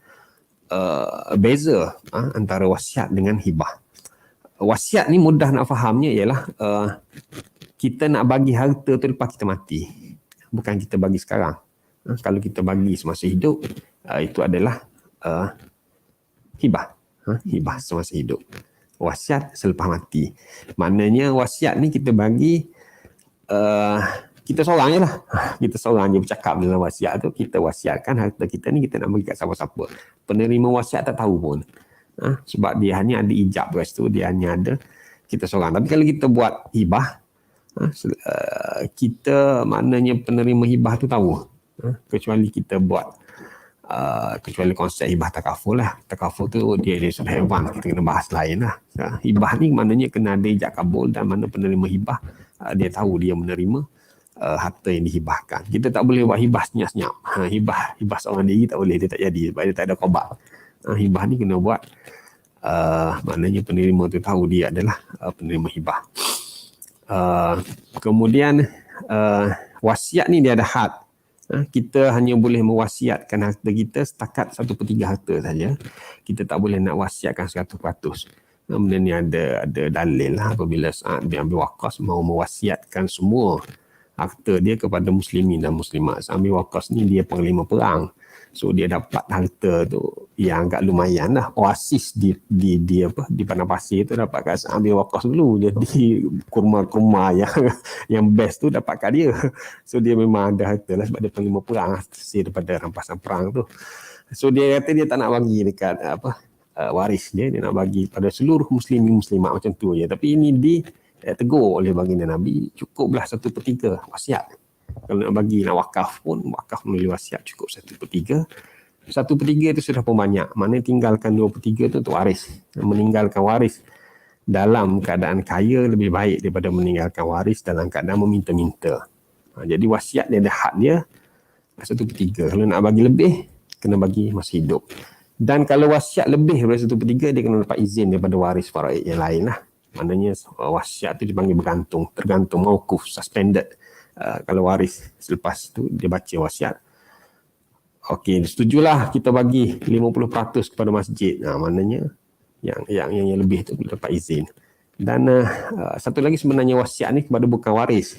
Speaker 6: beza antara wasiat dengan hibah. Wasiat ni mudah nak fahamnya ialah kita nak bagi harta tu lepas kita mati. Bukan kita bagi sekarang. Kalau kita bagi semasa hidup, itu adalah hibah. Hibah semasa hidup. Wasiat selepas mati. Maknanya wasiat ni kita bagi kita seorang je lah. Kita seorang je bercakap dalam wasiat tu. Kita wasiatkan harta kita ni kita nak bagi kat siapa-siapa. Penerima wasiat tak tahu pun. Sebab dia hanya ada ijab kat situ, dia hanya ada kita seorang. Tapi kalau kita buat hibah, kita maknanya penerima hibah tu tahu. Kecuali kita buat kecuali konsep hibah takaful lah. Takaful tu dia sudah advance, kita kena bahas lain lah. Hibah ni maknanya kena ada ijab kabul, dan mana penerima hibah dia tahu dia menerima harta yang dihibahkan. Kita tak boleh buat hibah senyap-senyap. Hibah seorang diri tak boleh, dia tak jadi sebab dia tak ada qabat. Hibah ni kena buat maknanya penerima tu tahu dia adalah penerima hibah. Kemudian wasiat ni dia ada had. Kita hanya boleh mewasiatkan harta kita setakat 1/3 harta saja. Kita tak boleh nak wasiatkan 100%. Benda ni ada dalil lah, apabila Sa'ad bin Abi Waqqas mahu mewasiatkan semua harta dia kepada muslimin dan muslimat. Sa'ad bin Waqqas ni dia panglima perang. So dia dapat harta tu yang agak lumayan lah. Oasis di padang pasir tu dapat kat Sa'ad bin Waqqas dulu. Jadi kurma-kurma yang best tu dapat kat dia. So dia memang ada harta lah sebab dia panglima perang, hasil daripada rampasan perang tu. So dia kata dia tak nak bagi dekat waris dia nak bagi pada seluruh muslimin muslimat macam tu je. Tapi ini ditegur oleh baginda Nabi, cukuplah 1/3 wasiat. Kalau nak bagi, nak wakaf pun, wakaf melalui wasiat cukup 1/3. 1/3 itu sudah pun banyak. Maknanya tinggalkan 2/3 itu untuk waris. Meninggalkan waris dalam keadaan kaya lebih baik daripada meninggalkan waris dalam keadaan meminta-minta. Jadi wasiat dia ada hak dia 1/3. Kalau nak bagi lebih, kena bagi masa hidup. Dan kalau wasiat lebih daripada 1/3, dia kena dapat izin daripada waris faraid yang lain lah. Maknanya wasiat itu dipanggil bergantung, tergantung, mauquf, suspended. Kalau waris selepas tu dia baca wasiat, okey, setujulah kita bagi 50% kepada masjid. Maknanya yang lebih tu dapat izin. Dan satu lagi sebenarnya wasiat ni kepada bukan waris.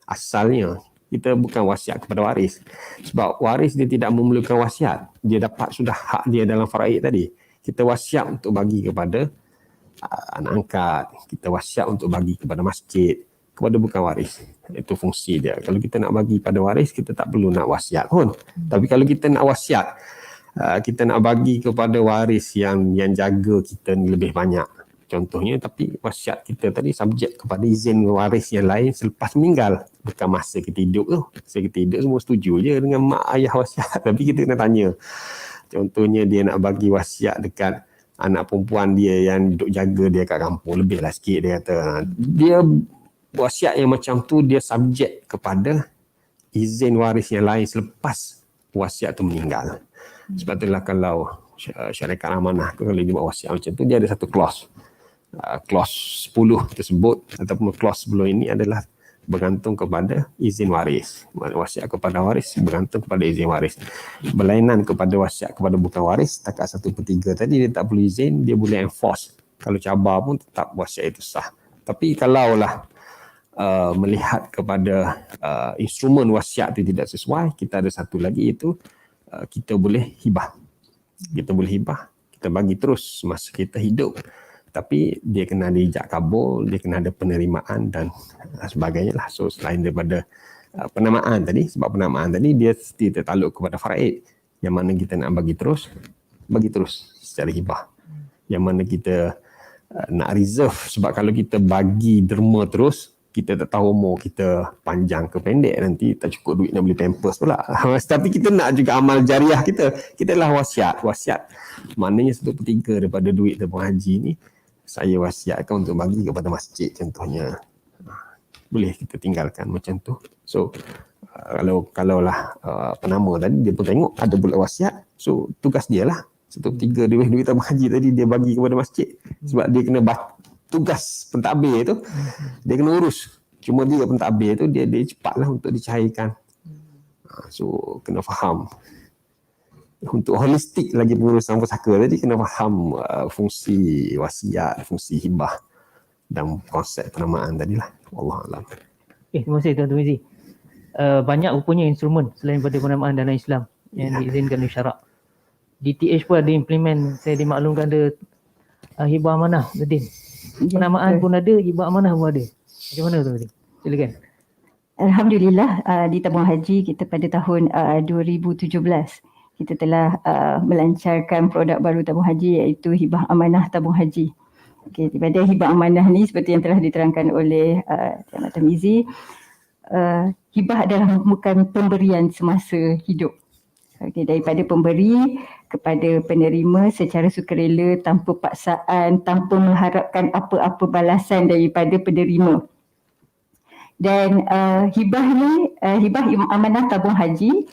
Speaker 6: Asalnya kita bukan wasiat kepada waris. Sebab waris dia tidak memerlukan wasiat. Dia dapat sudah hak dia dalam faraid tadi. Kita wasiat untuk bagi kepada anak angkat. Kita wasiat untuk bagi kepada masjid. Kepada bukan waris. Itu fungsi dia. Kalau kita nak bagi pada waris, kita tak perlu nak wasiat pun. Tapi kalau kita nak wasiat, kita nak bagi kepada waris yang jaga kita ni lebih banyak. Contohnya, tapi wasiat kita tadi subjek kepada izin waris yang lain selepas meninggal. Bukan masa kita hidup tu. Masa kita hidup semua setuju je dengan mak ayah wasiat. Tapi kita kena tanya. Contohnya dia nak bagi wasiat dekat anak perempuan dia yang duduk jaga dia kat kampung. Lebihlah sikit dia kata. Dia wasiat yang macam tu dia subjek kepada izin waris yang lain selepas wasiat tu meninggal. Sebab itulah kalau syarikat amanah kalau dia buat wasiat macam tu, dia ada satu clause. Clause 10 tersebut ataupun clause sebelum ini adalah bergantung kepada izin waris. Wasiat kepada waris bergantung kepada izin waris. Berlainan kepada wasiat kepada bukan waris, takat 1/3 tadi dia tak perlu izin, dia boleh enforce. Kalau cabar pun tetap wasiat itu sah. Tapi kalaulah melihat kepada instrumen wasiat itu tidak sesuai, kita ada satu lagi, iaitu kita boleh hibah. Kita boleh hibah, kita bagi terus masa kita hidup. Tapi dia kena ada ijab kabul, dia kena ada penerimaan dan sebagainya lah. So selain daripada penamaan tadi, sebab penamaan tadi dia tertakluk kepada faraid. Yang mana kita nak bagi terus secara hibah. Yang mana kita nak reserve, sebab kalau kita bagi derma terus, kita tak tahu umur kita panjang ke pendek, nanti tak cukup duit nak beli pampers pula. Tapi kita nak juga amal jariah kita. Kita lah wasiat. Maknanya 1/3 daripada duit tabung haji ni saya wasiatkan untuk bagi kepada masjid contohnya. Boleh kita tinggalkan macam tu. So kalau lah penama tadi dia pun tengok ada pula wasiat. So tugas dia lah 1/3 duit tabung haji tadi dia bagi kepada masjid. Sebab dia kena tugas pentadbir tu dia kena urus. Cuma dia pentadbir tu dia cepatlah untuk dicairkan. So kena faham. Untuk holistik lagi pengurusan pusaka tadi kena faham fungsi wasiat, fungsi hibah dan konsep penamaan tadilah. Wallahualam.
Speaker 5: Terima kasih Tuan Mizi. Banyak rupanya instrumen selain daripada penamaan dalam Islam yang diizinkan oleh syarak. DTH pun ada implement, saya dimaklumkan ada hibah amanah, Nadine. Penamaan pun ada, hibah amanah pun ada. Macam mana tu? Silakan.
Speaker 7: Alhamdulillah, di tabung haji kita pada tahun 2017 kita telah melancarkan produk baru tabung haji, iaitu hibah amanah tabung haji. Okey, pada hibah amanah ni seperti yang telah diterangkan oleh Tuan Tamizi, hibah adalah bukan pemberian semasa hidup. Okey, daripada pemberi kepada penerima secara sukarela, tanpa paksaan, tanpa mengharapkan apa-apa balasan daripada penerima. Dan hibah ni, hibah amanah tabung haji,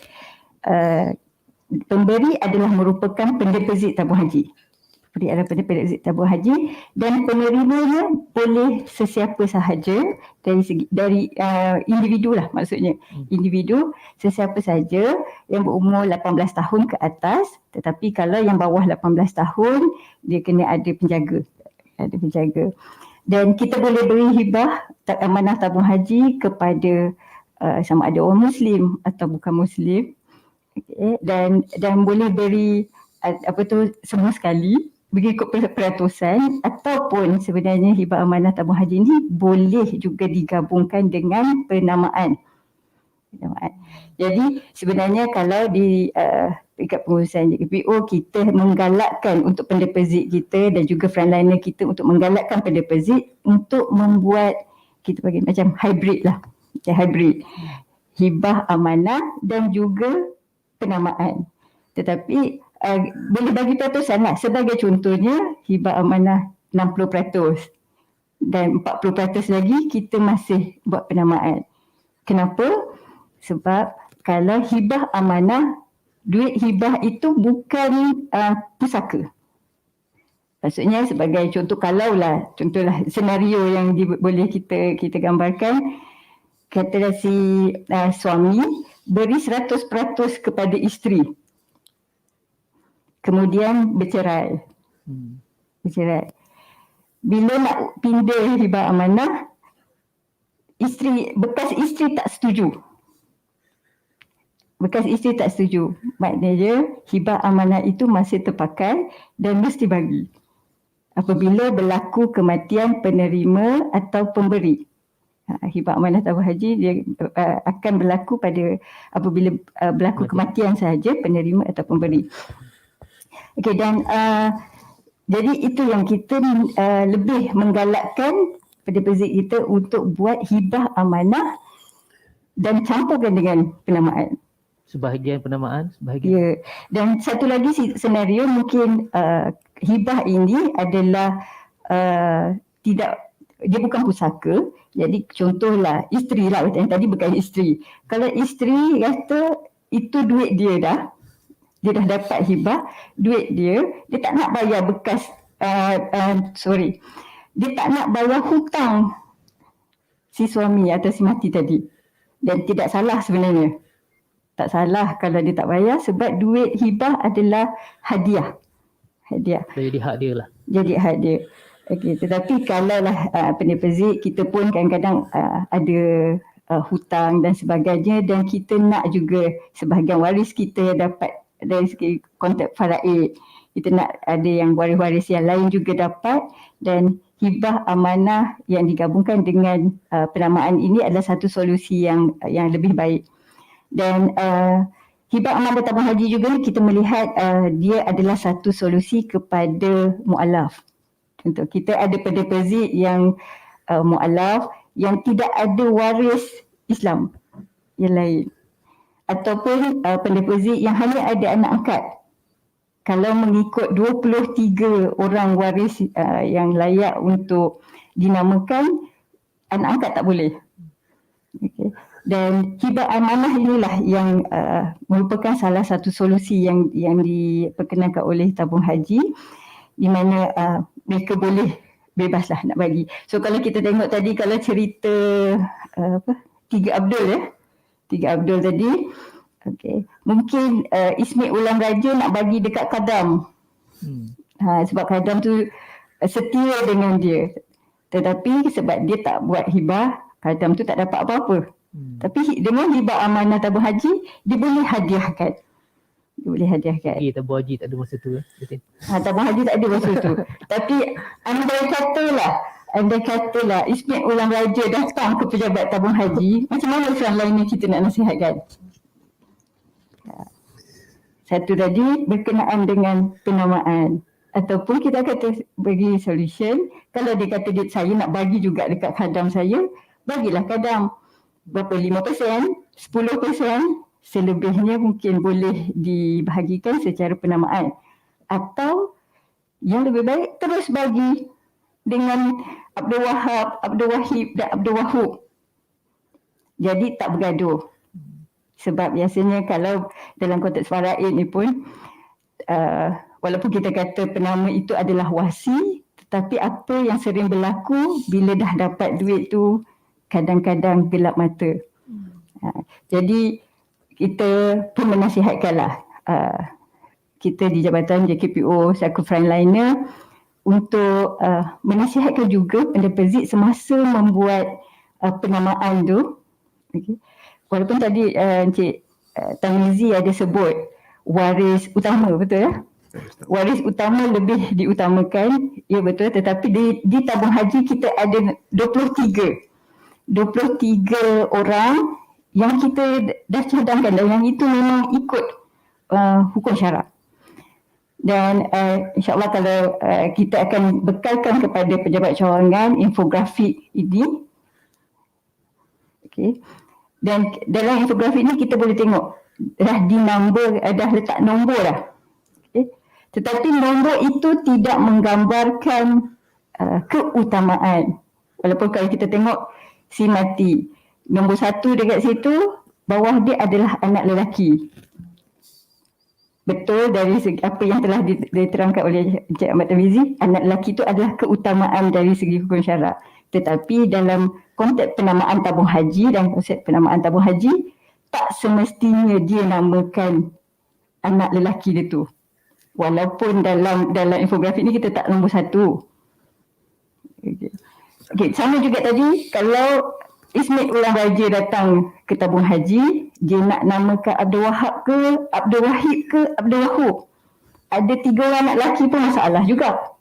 Speaker 7: pemberi adalah merupakan pendeposit tabung haji. Pemberi adalah pendeposit tabung haji dan penerimanya boleh sesiapa sahaja dari individu lah, maksudnya individu sesiapa sahaja yang berumur 18 tahun ke atas. Tetapi kalau yang bawah 18 tahun dia kena ada penjaga. Dan kita boleh beri hibah amanah tabung haji kepada sama ada orang Muslim atau bukan Muslim. Okay. Dan boleh beri semua sekali mengikut peratusan, ataupun sebenarnya hibah amanah tabung haji ni boleh juga digabungkan dengan penamaan. Jadi sebenarnya kalau di peringkat pengurusan JKPO, kita menggalakkan untuk pendeposit kita dan juga frontliner kita untuk menggalakkan pendeposit untuk membuat, kita bagi macam hybrid lah. Hybrid. Hibah amanah dan juga penamaan. Tetapi boleh bagi peratusan lah. Sebagai contohnya, hibah amanah 60% dan 40% lagi kita masih buat penamaan. Kenapa? Sebab kalau hibah amanah, duit hibah itu bukan pusaka. Maksudnya sebagai contoh, contohlah senario yang boleh kita gambarkan, katalah si suami beri 100% kepada isteri, kemudian bercerai. Bila nak pindah hibah amanah, bekas isteri tak setuju. Maknanya hibah amanah itu masih terpakai dan mesti bagi apabila berlaku kematian penerima atau pemberi. Hibah amanah tabung haji dia akan berlaku apabila berlaku kematian sahaja penerima atau pemberi. Okey, dan jadi itu yang kita lebih menggalakkan pendeposit kita untuk buat hibah amanah dan campurkan dengan penamaan.
Speaker 5: Sebahagian penamaan, sebahagian.
Speaker 7: Ya. Dan satu lagi senario mungkin hibah ini adalah tidak dia bukan pusaka. Jadi contohlah isteri lah, yang tadi bukan isteri. Kalau isteri kata itu duit dia dah dapat hibah, duit dia tak nak bayar bekas, dia tak nak bayar hutang si suami atau si mati tadi. Dan tidak salah sebenarnya. Tak salah kalau dia tak bayar sebab duit hibah adalah hadiah.
Speaker 5: Jadi hak dia lah.
Speaker 7: Jadi hak dia. Okey, tetapi kalau lah penerbit kita pun kadang-kadang ada hutang dan sebagainya, dan kita nak juga sebahagian waris kita dapat dari segi kontrak faraid. Kita nak ada yang waris-waris yang lain juga dapat, dan hibah amanah yang digabungkan dengan penamaan ini adalah satu solusi yang lebih baik. Dan hibah amanah tabung haji juga kita melihat dia adalah satu solusi kepada mu'alaf. Contoh, kita ada penerbit yang mu'alaf yang tidak ada waris Islam yang lain, ataupun penerbit yang hanya ada anak angkat. Kalau mengikut 23 orang waris yang layak untuk dinamakan, anak angkat tak boleh. Okay. Dan hibah amanah inilah yang merupakan salah satu solusi yang diperkenankan oleh tabung haji, di mana mereka boleh bebaslah nak bagi. So kalau kita tengok tadi, kalau cerita Tiga Abdul tadi, okey, mungkin Ismail Ulang Raja nak bagi dekat Kadam. Sebab Kadam tu setia dengan dia. Tetapi sebab dia tak buat hibah, Kadam tu tak dapat apa-apa. Tapi dengan hibah amanah tabung haji, dia boleh hadiahkan.
Speaker 5: Tabung haji tak ada masa tu.
Speaker 7: Tabung haji tak ada masa tu. Tapi andai katalah Ismail Ulang Raja datang ke pejabat tabung haji, macam mana Islam lainnya kita nak nasihatkan? Satu tadi berkenaan dengan penamaan, ataupun kita kata bagi solution. Kalau dia kata saya nak bagi juga dekat kadam saya, bagilah kadam berapa, 5%, 10%, selebihnya mungkin boleh dibahagikan secara penamaan. Atau yang lebih baik terus bagi dengan Abdul Wahab, Abdul Wahib dan Abdul Wahub. Jadi tak bergaduh. Sebab biasanya kalau dalam konteks faraid ni pun walaupun kita kata penama itu adalah wasi, tetapi apa yang sering berlaku bila dah dapat duit tu kadang-kadang gelap mata. Jadi kita pun menasihatkanlah kita di Jabatan JKPO selaku frontliner untuk menasihatkan juga penerbit semasa membuat penamaan tu. Okay. Walaupun tadi Encik Tamizi ada sebut waris utama, betul ya? Waris utama lebih diutamakan, ya betul. Tetapi di tabung haji kita ada 23 orang yang kita dah cadangkan, dan yang itu memang ikut hukum syarak. Dan insyaAllah kalau kita akan bekalkan kepada pejabat cawangan infografik ini. Okay. Dan dalam infografik ni kita boleh tengok dah dah letak nombor dah. Okay. Tetapi nombor itu tidak menggambarkan keutamaan. Walaupun kalau kita tengok si mati, nombor 1 dekat situ, bawah dia adalah anak lelaki. Betul, dari segi apa yang telah diterangkan oleh Encik Ahmad Tamizi, anak lelaki itu adalah keutamaan dari segi hukum syarak. Tetapi dalam konteks penamaan tabung haji dan konsep penamaan tabung haji, tak semestinya dia namakan anak lelaki dia tu. Walaupun dalam infografik ni kita tak nombor 1. Okay, sama juga tadi, kalau Ismail Ulang Raja datang ke tabung haji, dia nak namakan Abdul Wahab ke, Abdul Wahib ke, Abdul Wahub. Ada 3 orang anak lelaki pun masalah juga.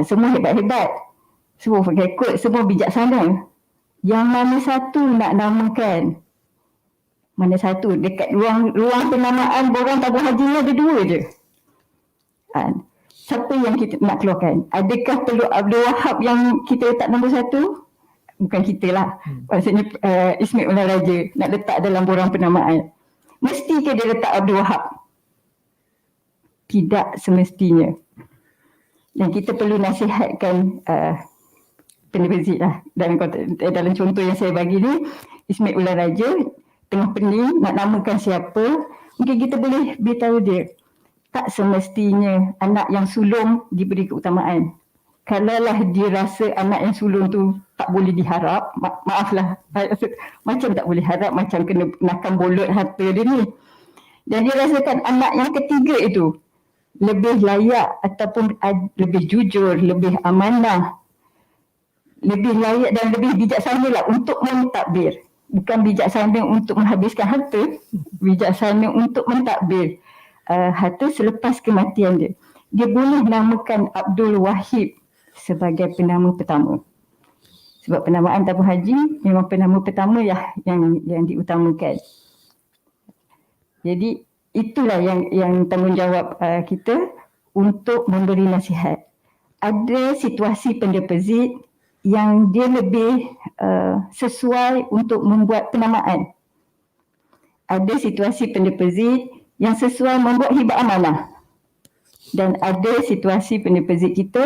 Speaker 7: Semua hebat-hebat. Semua pakai kod, semua bijaksana. Yang mana satu nak namakan? Mana satu? Dekat ruang penamaan borang tabung haji ni ada 2 je. Siapa yang kita nak keluarkan? Adakah perlu Abdul Wahab yang kita letak nombor 1? Bukan kita lah. Maksudnya Ismail Ulang Raja nak letak dalam borang penamaan. Mesti ke dia letak Abdul Wahab? Tidak semestinya. Dan kita perlu nasihatkan pendeposit lah. Dalam contoh yang saya bagi ni, Ismail Ular Raja tengah pening nak namakan siapa, mungkin kita boleh beritahu dia, tak semestinya anak yang sulung diberi keutamaan. Kalaulah dia rasa anak yang sulung tu tak boleh diharap, maaflah, macam tak boleh harap, macam kena nakam bolot harta dia ni. Dan dia rasakan anak yang ketiga itu lebih layak ataupun lebih jujur, lebih amanah, lebih layak dan lebih bijaksana lah untuk mentadbir. Bukan bijaksana untuk menghabiskan harta, bijaksana untuk mentadbir harta selepas kematian dia. Dia boleh namakan Abdul Wahid sebagai penama pertama. Sebab penamaan tabung haji memang penama pertama yang diutamakan. Jadi itulah yang tanggungjawab kita untuk memberi nasihat. Ada situasi pendeposit yang dia lebih sesuai untuk membuat penamaan. Ada situasi pendeposit yang sesuai membuat hibah amanah. Dan ada situasi pendeposit kita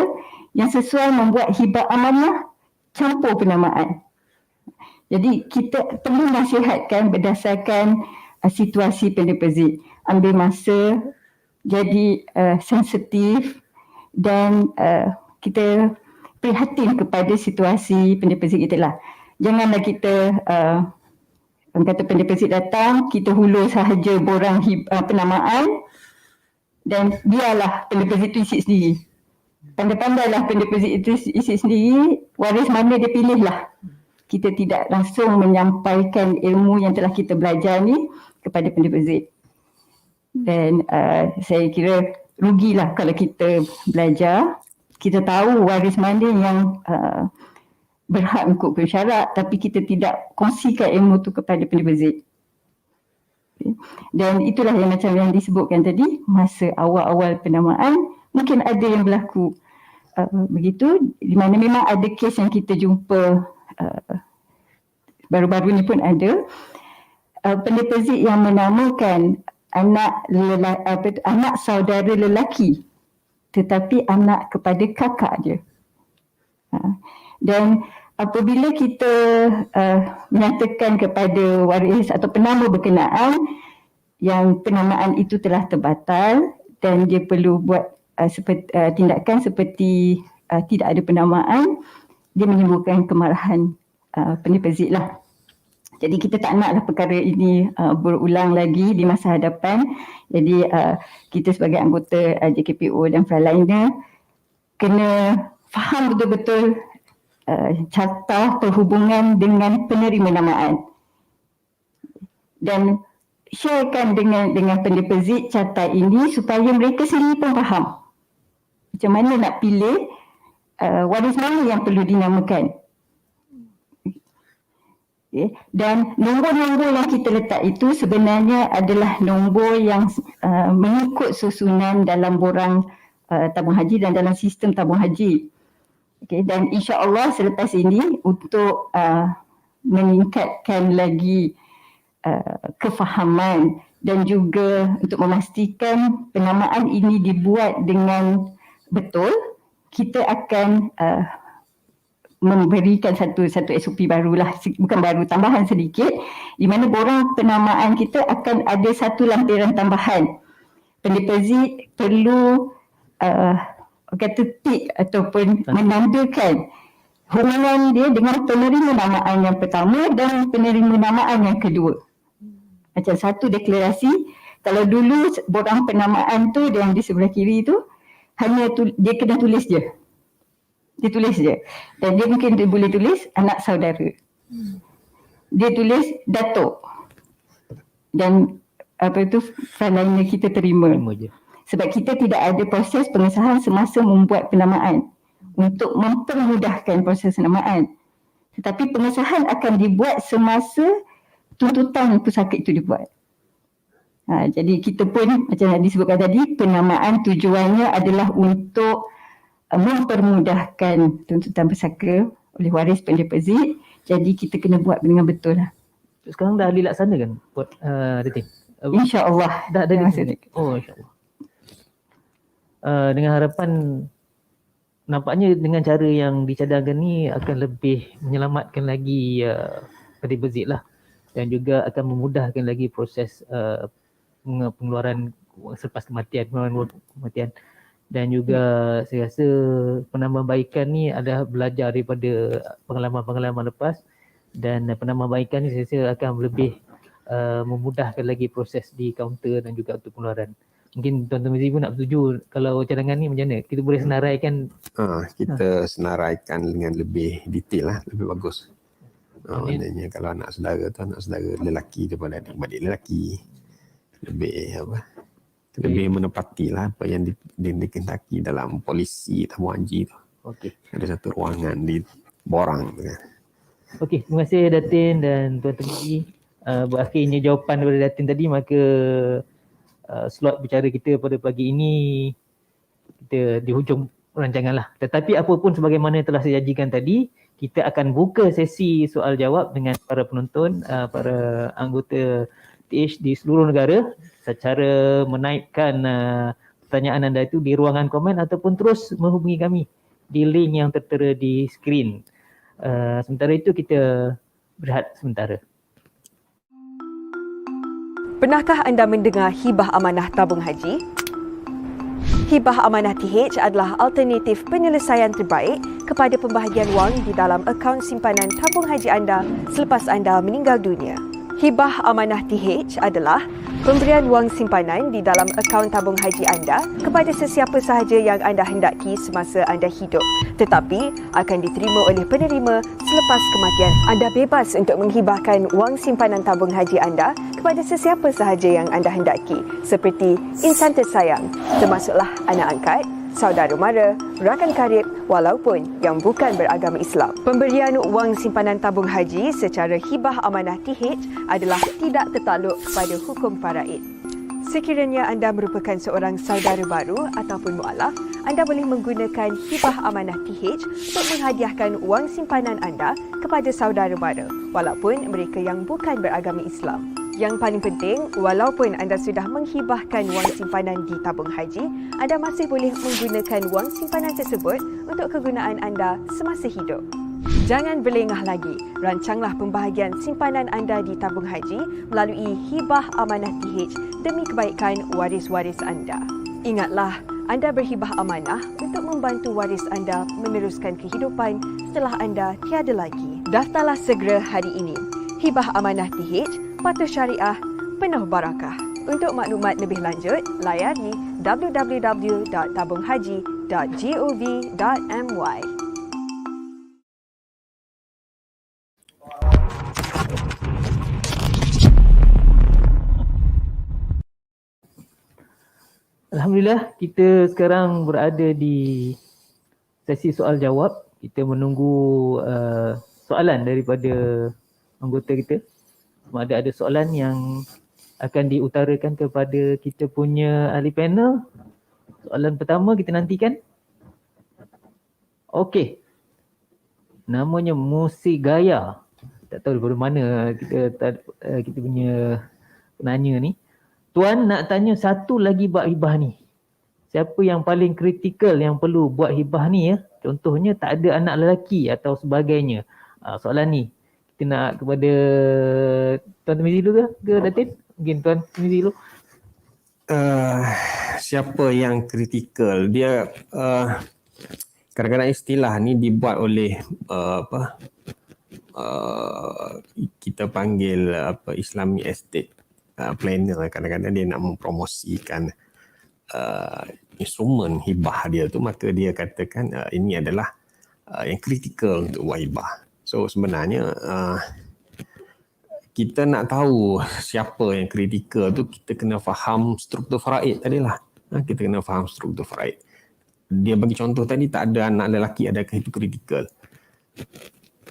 Speaker 7: yang sesuai membuat hibah amanah campur penamaan. Jadi kita perlu nasihatkan berdasarkan situasi pendeposit. Ambil masa, jadi sensitif dan kita prihatin kepada situasi pendeposit kita lah. Janganlah kita kata pendeposit datang, kita hulur sahaja borang penamaan dan biarlah pendeposit itu isi sendiri. Pandai-pandailah pendeposit itu isi sendiri, waris mana dia pilih lah. Kita tidak langsung menyampaikan ilmu yang telah kita belajar ni kepada pendeposit. Dan saya kira rugilah kalau kita belajar, kita tahu waris mana yang berhak mengikut syarat, tapi kita tidak kongsikan ilmu tu kepada pendeposit. Dan itulah yang macam yang disebutkan tadi, masa awal-awal penamaan mungkin ada yang berlaku begitu, di mana memang ada kes yang kita jumpa baru-baru ni pun ada pendeposit yang menamakan anak saudara lelaki tetapi anak kepada kakak dia. Dan apabila kita menyatakan kepada waris atau penama berkenaan yang penamaan itu telah terbatal dan dia perlu buat tindakan seperti tidak ada penamaan, dia menimbulkan kemarahan pendeposit lah. Jadi kita tak naklah perkara ini berulang lagi di masa hadapan. Jadi kita sebagai anggota JKPO dan frontliner kena faham betul-betul carta perhubungan dengan penerima namaan. Dan sharekan dengan pendeposit carta ini supaya mereka sendiri pun faham macam mana nak pilih waris mana yang perlu dinamakan. Okay. Dan nombor-nombor yang kita letak itu sebenarnya adalah nombor yang mengikut susunan dalam borang tabung haji dan dalam sistem tabung haji. Okay. Dan insya-Allah selepas ini untuk meningkatkan lagi kefahaman dan juga untuk memastikan penamaan ini dibuat dengan betul, kita akan memberikan satu SOP barulah, bukan baru, tambahan sedikit, di mana borang penamaan kita akan ada satu lampiran tambahan. Pendeposit perlu kata tik ataupun menandakan hubungan dia dengan penerima namaan yang pertama dan penerima namaan yang kedua. Macam satu deklarasi. Kalau dulu borang penamaan tu yang di sebelah kiri tu hanya dia kena tulis je. Dia tulis je. Dan dia mungkin dia boleh tulis anak saudara. Dia tulis datuk. Dan apa itu frontliner kita terima. Sebab kita tidak ada proses pengesahan semasa membuat penamaan untuk mempermudahkan proses penamaan. Tetapi pengesahan akan dibuat semasa tuntutan pusaka itu dibuat. Jadi kita pun macam yang disebutkan tadi, penamaan tujuannya adalah untuk mempermudahkan tuntutan pusaka oleh waris pendeposit. Jadi kita kena buat dengan betul lah.
Speaker 5: Sekarang dah dilaksanakan buat dating?
Speaker 7: InsyaAllah.
Speaker 5: Dah ada dating? Oh, insyaAllah. Dengan harapan nampaknya dengan cara yang dicadangkan ni akan lebih menyelamatkan lagi Khatib Bezid lah, dan juga akan memudahkan lagi proses pengeluaran selepas kematian, dan juga saya rasa penambahbaikan ni adalah belajar daripada pengalaman-pengalaman lepas, dan penambahbaikan ni saya rasa akan lebih memudahkan lagi proses di kaunter dan juga untuk pengeluaran. Mungkin Tuan-Tuan Mizi pun nak bersetuju kalau cadangan ni macam mana? Kita boleh senaraikan?
Speaker 6: Kita senaraikan dengan lebih detail lah, lebih bagus. Maknanya kalau anak saudara lelaki daripada adik-adik lelaki, lebih menepati lah apa yang dikehendaki dalam polisi tabung haji tu.
Speaker 5: Okey.
Speaker 6: Ada satu ruangan di borang tu kan.
Speaker 5: Okey, terima kasih Datin dan Tuan-Tuan Mizi. Berakhirnya jawapan daripada Datin tadi, maka slot bicara kita pada pagi ini kita di hujung rancangan lah. Tetapi apapun sebagaimana telah saya janjikan tadi, kita akan buka sesi soal jawab dengan para penonton, para anggota TH di seluruh negara, secara menaipkan pertanyaan anda itu di ruangan komen ataupun terus menghubungi kami di link yang tertera di skrin. Sementara itu kita berehat sementara.
Speaker 8: Pernahkah anda mendengar hibah amanah tabung haji? Hibah amanah TH adalah alternatif penyelesaian terbaik kepada pembahagian wang di dalam akaun simpanan tabung haji anda selepas anda meninggal dunia. Hibah amanah TH adalah pemberian wang simpanan di dalam akaun tabung haji anda kepada sesiapa sahaja yang anda hendaki semasa anda hidup, tetapi akan diterima oleh penerima selepas kematian. Anda bebas untuk menghibahkan wang simpanan tabung haji anda kepada sesiapa sahaja yang anda hendaki, seperti insan tersayang, termasuklah anak angkat, saudara mara, rakan karib walaupun yang bukan beragama Islam. Pemberian wang simpanan tabung haji secara hibah amanah TH adalah tidak tertakluk pada hukum faraid. Sekiranya anda merupakan seorang saudara baru ataupun mualaf, anda boleh menggunakan hibah amanah TH untuk menghadiahkan wang simpanan anda kepada saudara mara walaupun mereka yang bukan beragama Islam. Yang paling penting, walaupun anda sudah menghibahkan wang simpanan di tabung haji, anda masih boleh menggunakan wang simpanan tersebut untuk kegunaan anda semasa hidup. Jangan berlengah lagi, rancanglah pembahagian simpanan anda di tabung haji melalui hibah amanah TH demi kebaikan waris-waris anda. Ingatlah, anda berhibah amanah untuk membantu waris anda meneruskan kehidupan setelah anda tiada lagi. Daftarlah segera hari ini. Hibah amanah TH, patuh syariah, penuh barakah. Untuk maklumat lebih lanjut, layari www.tabunghaji.gov.my.
Speaker 5: Alhamdulillah, kita sekarang berada di sesi soal jawab. Kita menunggu soalan daripada anggota kita. Sama ada soalan yang akan diutarakan kepada kita punya ahli panel. Soalan pertama kita nantikan. Okey. Namanya Musik Gaya. Tak tahu daripada mana kita punya penanya ni. Tuan nak tanya satu lagi bab hibah ni. Siapa yang paling kritikal yang perlu buat hibah ni ya? Contohnya tak ada anak lelaki atau sebagainya. Soalan ni kita nak kepada Tuan Mizi dulu ke Datin? Mungkin Tuan Mizi dulu.
Speaker 6: Siapa yang kritikal? Dia kadang-kadang istilah ni dibuat oleh kita panggil Islamic Estate planner. Kadang-kadang dia nak mempromosikan instrumen hibah dia tu, maka dia katakan ini adalah yang kritikal untuk buat hibah. So sebenarnya kita nak tahu siapa yang kritikal tu, kita kena faham struktur faraid tadilah. Kita kena faham struktur faraid. Dia bagi contoh tadi, tak ada anak lelaki, adakah itu kritikal?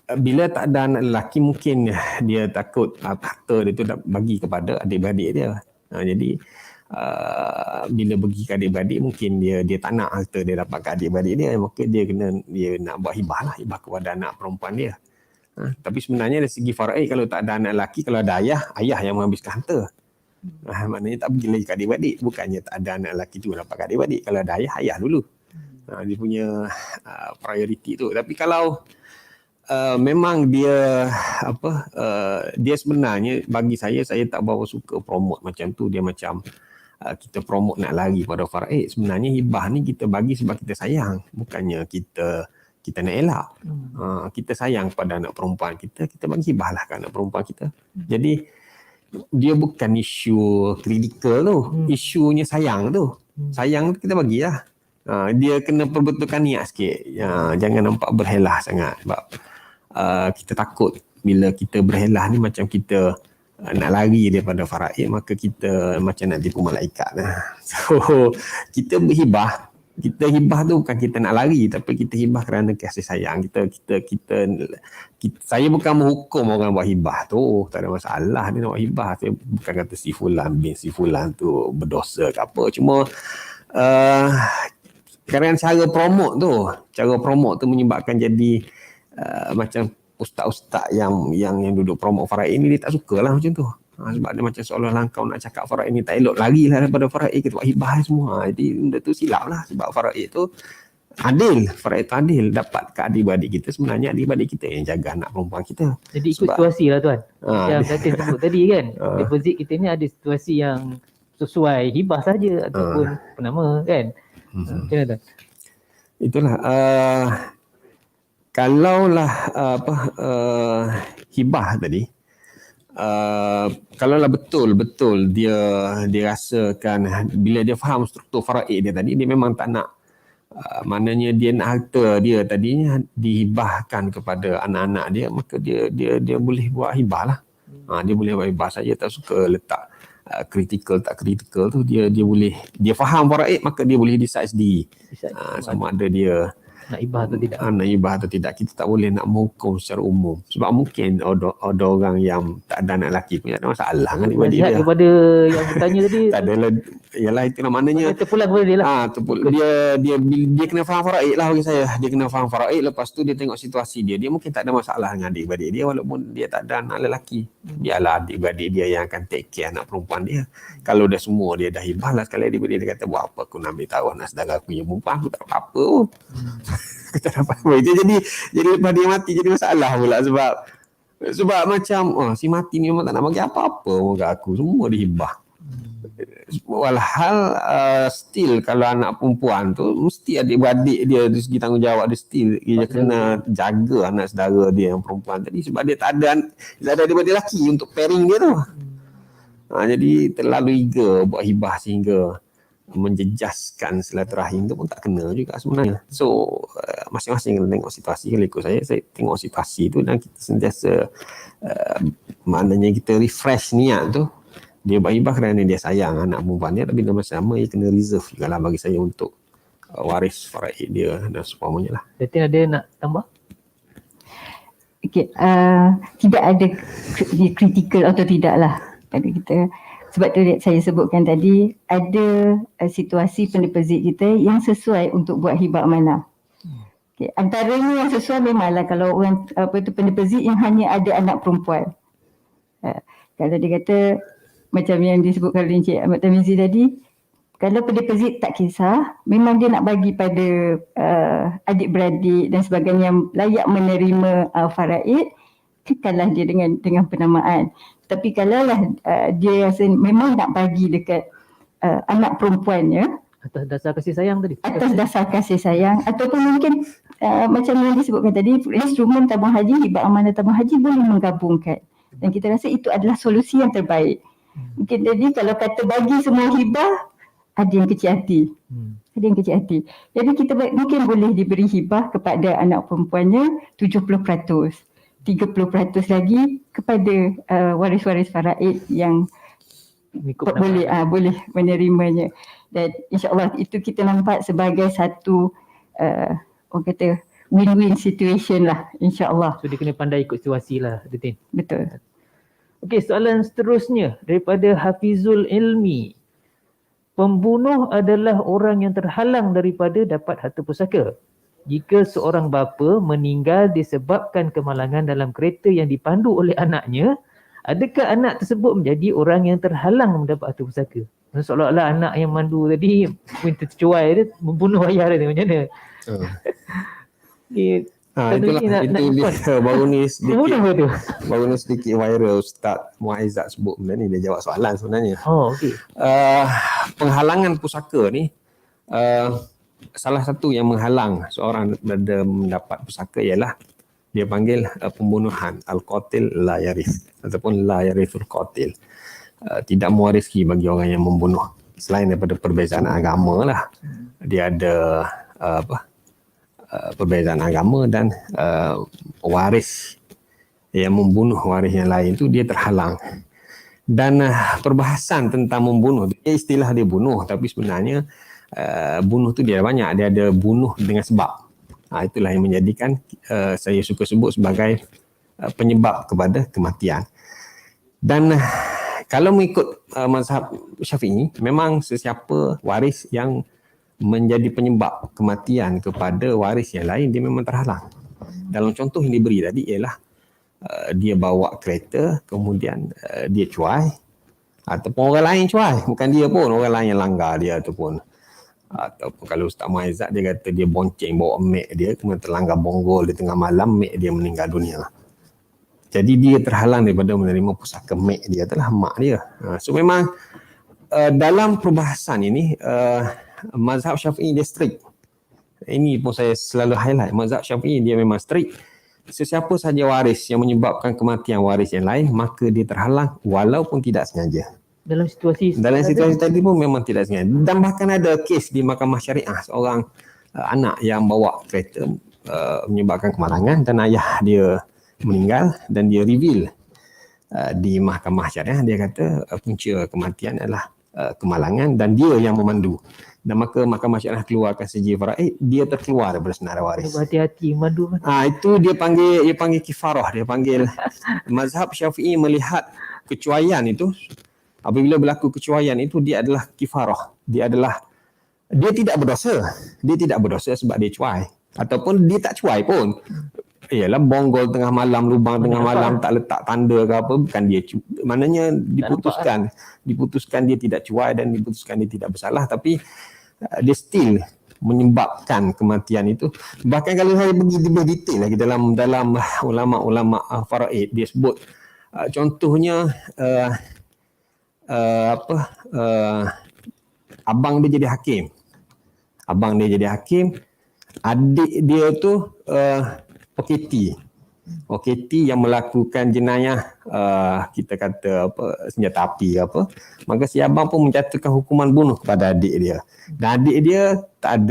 Speaker 6: Bila tak ada anak lelaki, mungkin dia takut harta dia tu bagi kepada adik-beradik dia. Jadi bila bagi ke adik-beradik, mungkin dia tak nak harta dia dapat ke adik-beradik dia, maka dia nak buat hibah lah, hibah kepada anak perempuan dia. Tapi sebenarnya dari segi faraid, kalau tak ada anak lelaki, kalau ada ayah yang menghabiskan harta. Maknanya tak bagi lagi ke adik-beradik. Bukannya tak ada anak lelaki tu dapat ke adik-beradik. Kalau ada ayah dulu. Dia punya priority tu. Tapi kalau memang dia dia sebenarnya bagi saya tak berapa suka promote macam tu. Dia macam kita promote nak lari pada faraid. Sebenarnya hibah ni kita bagi sebab kita sayang, bukannya kita nak elak. Kita sayang pada anak perempuan kita bagi hibah lah ke anak perempuan kita. Jadi dia bukan isu kritikal tu, isunya sayang tu. Sayang tu kita bagilah. Dia kena perbetulkan niat sikit. Jangan nampak berhelah sangat sebab kita takut bila kita berhelah ni macam kita nak lari daripada faraid, maka kita macam nak tipu malaikat lah. So kita berhibah. Kita hibah tu bukan kita nak lari, tapi kita hibah kerana kasih sayang. Saya bukan menghukum orang buat hibah tu, tak ada masalah dia nak buat hibah. Saya bukan kata si fulan bin si fulan tu berdosa ke apa. Cuma kerana cara promote tu menyebabkan jadi macam ustaz-ustaz yang duduk promote faraid ni, dia tak sukalah macam tu. Sebab dia macam seolah-olah kau nak cakap faraid ni tak elok, larilah daripada faraid, kita buat hibah semua. Jadi benda tu silap lah, sebab faraid tu adil. Faraid tu adil, dapat ke adik-beradik kita. Sebenarnya adik-beradik kita yang jaga anak perempuan kita. Jadi
Speaker 5: ikut situasi lah tuan. Yang Datin sebut tadi kan, deposit kita ni ada situasi yang sesuai hibah saja ataupun penama kan. Macam mana tuan?
Speaker 6: Itulah kalaulah hibah tadi, kalaulah betul-betul dia rasakan, bila dia faham struktur faraid dia tadi, dia memang tak nak maknanya dia nak harta dia tadinya dihibahkan kepada anak-anak dia, maka dia boleh buat hibah lah. Dia boleh buat hibah. Saya tak suka letak kritikal tak kritikal tu. Dia boleh, dia faham faraid, maka dia boleh decide sendiri sama ada dia
Speaker 5: nak hibah atau tidak.
Speaker 6: Nak hibah atau tidak. Kita tak boleh nak menghukum secara umum. Sebab mungkin ada orang yang tak ada anak lelaki pun ada masalah dengan adik-beradik dia.
Speaker 5: Kepada yang bertanya tadi.
Speaker 6: Tak adalah. Yalah, itulah maknanya.
Speaker 5: Terpulang kepada dia lah.
Speaker 6: Dia kena faham faraid lah bagi saya. Dia kena faham faraid. Lepas tu dia tengok situasi dia. Dia mungkin tak ada masalah dengan adik-beradik dia walaupun dia tak ada anak lelaki. Biarlah adik-beradik dia yang akan take care anak perempuan dia. Kalau dah semua dia dah hibah lah, sekali adik-beradik dia kata, buat apa aku nak ambil tahu anak saudara aku yang perempuan, aku tak dapat apa pun. Kita dapat apa. Jadi lepas dia mati jadi masalah pula sebab macam si mati ni memang tak nak bagi apa-apa kat aku, semua dihibah. Walhal still kalau anak perempuan tu mesti adik-beradik dia dari segi tanggungjawab dia still dia kena jaga anak saudara dia yang perempuan tadi, sebab dia tak ada adik-beradik lelaki untuk pairing dia tu. Jadi terlalu eager buat hibah sehingga menjejaskan silaturahim tu pun tak kena juga sebenarnya. So masing-masing kena tengok situasi. Kalau ikut saya tengok situasi tu dan kita sentiasa maknanya kita refresh niat tu. Dia buat hibah kerana dia sayang anak perempuan dia, tapi dalam masa sama dia kena reserve juga lah bagi saya untuk waris faraid dia dan seumpamanya lah.
Speaker 5: Datin ada nak tambah?
Speaker 7: Okay, tidak ada kritikal atau tidak lah. Tadi kita, sebab tu saya sebutkan tadi, ada situasi pendeposit kita yang sesuai untuk buat hibah amanah. Okay, antaranya yang sesuai memanglah kalau orang pendeposit yang hanya ada anak perempuan. Kalau dia kata macam yang disebutkan oleh Encik Ahmad Tamizi tadi, kalau pendeposit tak kisah, memang dia nak bagi pada adik-beradik dan sebagainya yang layak menerima faraid, kekallah dia dengan penamaan. Tapi kalaulah dia rasa memang nak bagi dekat anak perempuannya
Speaker 5: atas dasar kasih sayang tadi.
Speaker 7: Atas dasar kasih sayang, ataupun mungkin macam yang disebutkan tadi, instrumen tabung haji, hibah amanah tabung haji boleh menggabungkan. Dan kita rasa itu adalah solusi yang terbaik. Mungkin jadi kalau kata bagi semua hibah, ada yang kecil hati. Ada yang kecil hati. Jadi kita mungkin boleh diberi hibah kepada anak perempuannya 70%. 30% lagi kepada waris-waris faraid yang boleh menerimanya. Dan insya-Allah itu kita nampak sebagai satu orang kata win-win situation lah, insya-Allah.
Speaker 5: So dia kena pandai ikut situasi lah, Datin.
Speaker 7: Betul.
Speaker 5: Okey, soalan seterusnya daripada Hafizul Ilmi. Pembunuh adalah orang yang terhalang daripada dapat harta pusaka. Jika seorang bapa meninggal disebabkan kemalangan dalam kereta yang dipandu oleh anaknya, adakah anak tersebut menjadi orang yang terhalang mendapat harta pusaka? Seolah-olah anak yang mandu tadi minta cerai dia membunuh ayah dia macam mana? Dia
Speaker 6: Itulah itu dia baru ni sedikit viral. Ustaz Muaizat sebut benda ni, dia jawab soalan sebenarnya.
Speaker 5: Okey.
Speaker 6: Penghalangan pusaka ni salah satu yang menghalang seorang daripada mendapat pusaka ialah dia panggil pembunuhan, al-qatil la yarith ataupun la yarithul qatil. Tidak mewarisi bagi orang yang membunuh. Selain daripada perbezaan agama lah, dia ada perbezaan agama dan waris yang membunuh waris yang lain tu dia terhalang. Dan perbahasan tentang membunuh, istilah dia bunuh, tapi sebenarnya bunuh tu dia banyak. Dia ada bunuh dengan sebab. Itulah yang menjadikan saya suka sebut sebagai penyebab kepada kematian. Dan kalau mengikut mazhab Syafi'i, memang sesiapa waris yang menjadi penyebab kematian kepada waris yang lain, dia memang terhalang. Dalam contoh yang diberi tadi ialah dia bawa kereta, kemudian dia cuai, ataupun orang lain cuai, bukan dia pun, orang lain yang langgar dia, ataupun kalau Ustaz Muaizat dia kata dia bonceng bawa mek dia, kemudian terlanggar bonggol di tengah malam, mek dia meninggal dunia. Jadi dia terhalang daripada menerima pusaka mek dia, adalah mak dia. So memang dalam perbahasan ini mazhab Syafi'i dia strict. Ini pun saya selalu highlight. Mazhab Syafi'i dia memang strict. Sesiapa sahaja waris yang menyebabkan kematian waris yang lain, maka dia terhalang walaupun tidak sengaja.
Speaker 5: Dalam situasi
Speaker 6: tadi pun memang tidak sengaja. Dan bahkan ada kes di Mahkamah Syariah, seorang anak yang bawa kereta menyebabkan kemalangan dan ayah dia meninggal, dan dia reveal di Mahkamah Syariah, dia kata punca kematian adalah kemalangan dan dia yang memandu. Dan maka Mahkamah Syariah keluarkan sijil faraid, dia terkeluar daripada senarai waris.
Speaker 5: Hati-hati mandu.
Speaker 6: Itu dia panggil kifarah, dia panggil mazhab Syafi'i melihat kecuaian itu, apabila berlaku kecuaian itu, dia adalah kifarah. Dia tidak berdosa. Dia tidak berdosa sebab dia cuai, ataupun dia tak cuai pun. Ialah bonggol tengah malam, lubang tengah malam, tak letak tanda ke apa, bukan dia maknanya diputuskan dia tidak cuai dan diputuskan dia tidak bersalah, tapi dia still menyebabkan kematian itu. Bahkan kalau saya pergi lebih detail lagi dalam ulama-ulama faraid, dia sebut contohnya abang dia jadi hakim. Adik dia tu OKT yang melakukan jenayah kita kata senjata api ke apa, maka si abang pun menjatuhkan hukuman bunuh kepada adik dia. Dan adik dia tak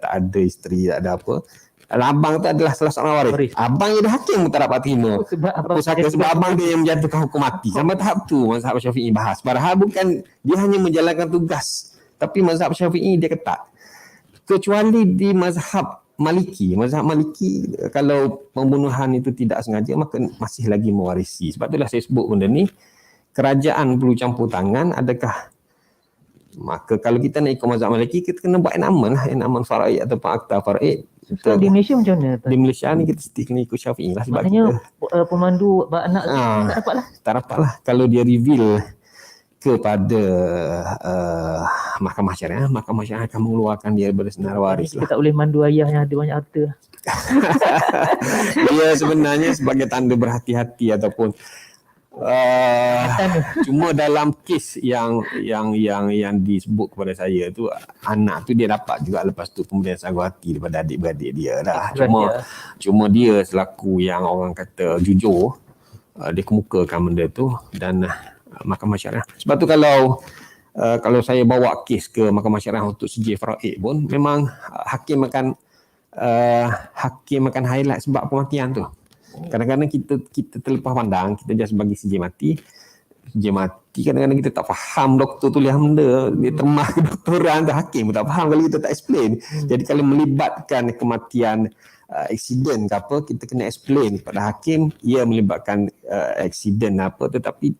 Speaker 6: ada isteri, tak ada apa. Abang tu adalah salah seorang waris. Abang yang dah hakim pun tak dapat terima pusaka sebab abang dia yang menjatuhkan hukum mati. Sampai tahap tu mazhab Syafi'i bahas. Padahal bukan dia hanya menjalankan tugas, tapi mazhab Syafi'i dia ketat. Kecuali di mazhab Maliki kalau pembunuhan itu tidak sengaja, maka masih lagi mewarisi. Sebab itulah saya sebut benda ni, kerajaan perlu campur tangan. Maka kalau kita nak ikut mazhab Maliki, kita kena buat enaman faraid ataupun akta faraid.
Speaker 5: Di Malaysia macam mana?
Speaker 6: Di Malaysia ni kita mesti kena ikut Syafi'i lah. Sebab
Speaker 5: maknanya pemandu anak tak dapat lah.
Speaker 6: Kalau dia reveal kepada Mahkamah Syariah akan mengeluarkan dia daripada senarai waris.
Speaker 5: Kita tak boleh mandu ayah yang ada banyak harta.
Speaker 6: Dia sebenarnya sebagai tanda berhati-hati ataupun cuma dalam kes yang disebut kepada saya tu, anak tu dia dapat juga lepas tu kemudian sagu hati daripada adik-beradik dia dah. Cuma dia selaku yang orang kata jujur, dia kemukakan benda tu dan Mahkamah Syariah. Sebab tu kalau saya bawa kes ke Mahkamah Syariah untuk sijil faraid pun, memang hakim akan highlight sebab kematian tu. Kadang-kadang kita terlepas pandang, kita just bagi sijil mati. Kadang-kadang kita tak faham doktor tulis benda, dia termah kedoktoran tu, hakim pun tak faham kalau kita tak explain. Jadi kalau melibatkan kematian aksiden ke apa, kita kena explain kepada hakim, ia melibatkan aksiden apa, tetapi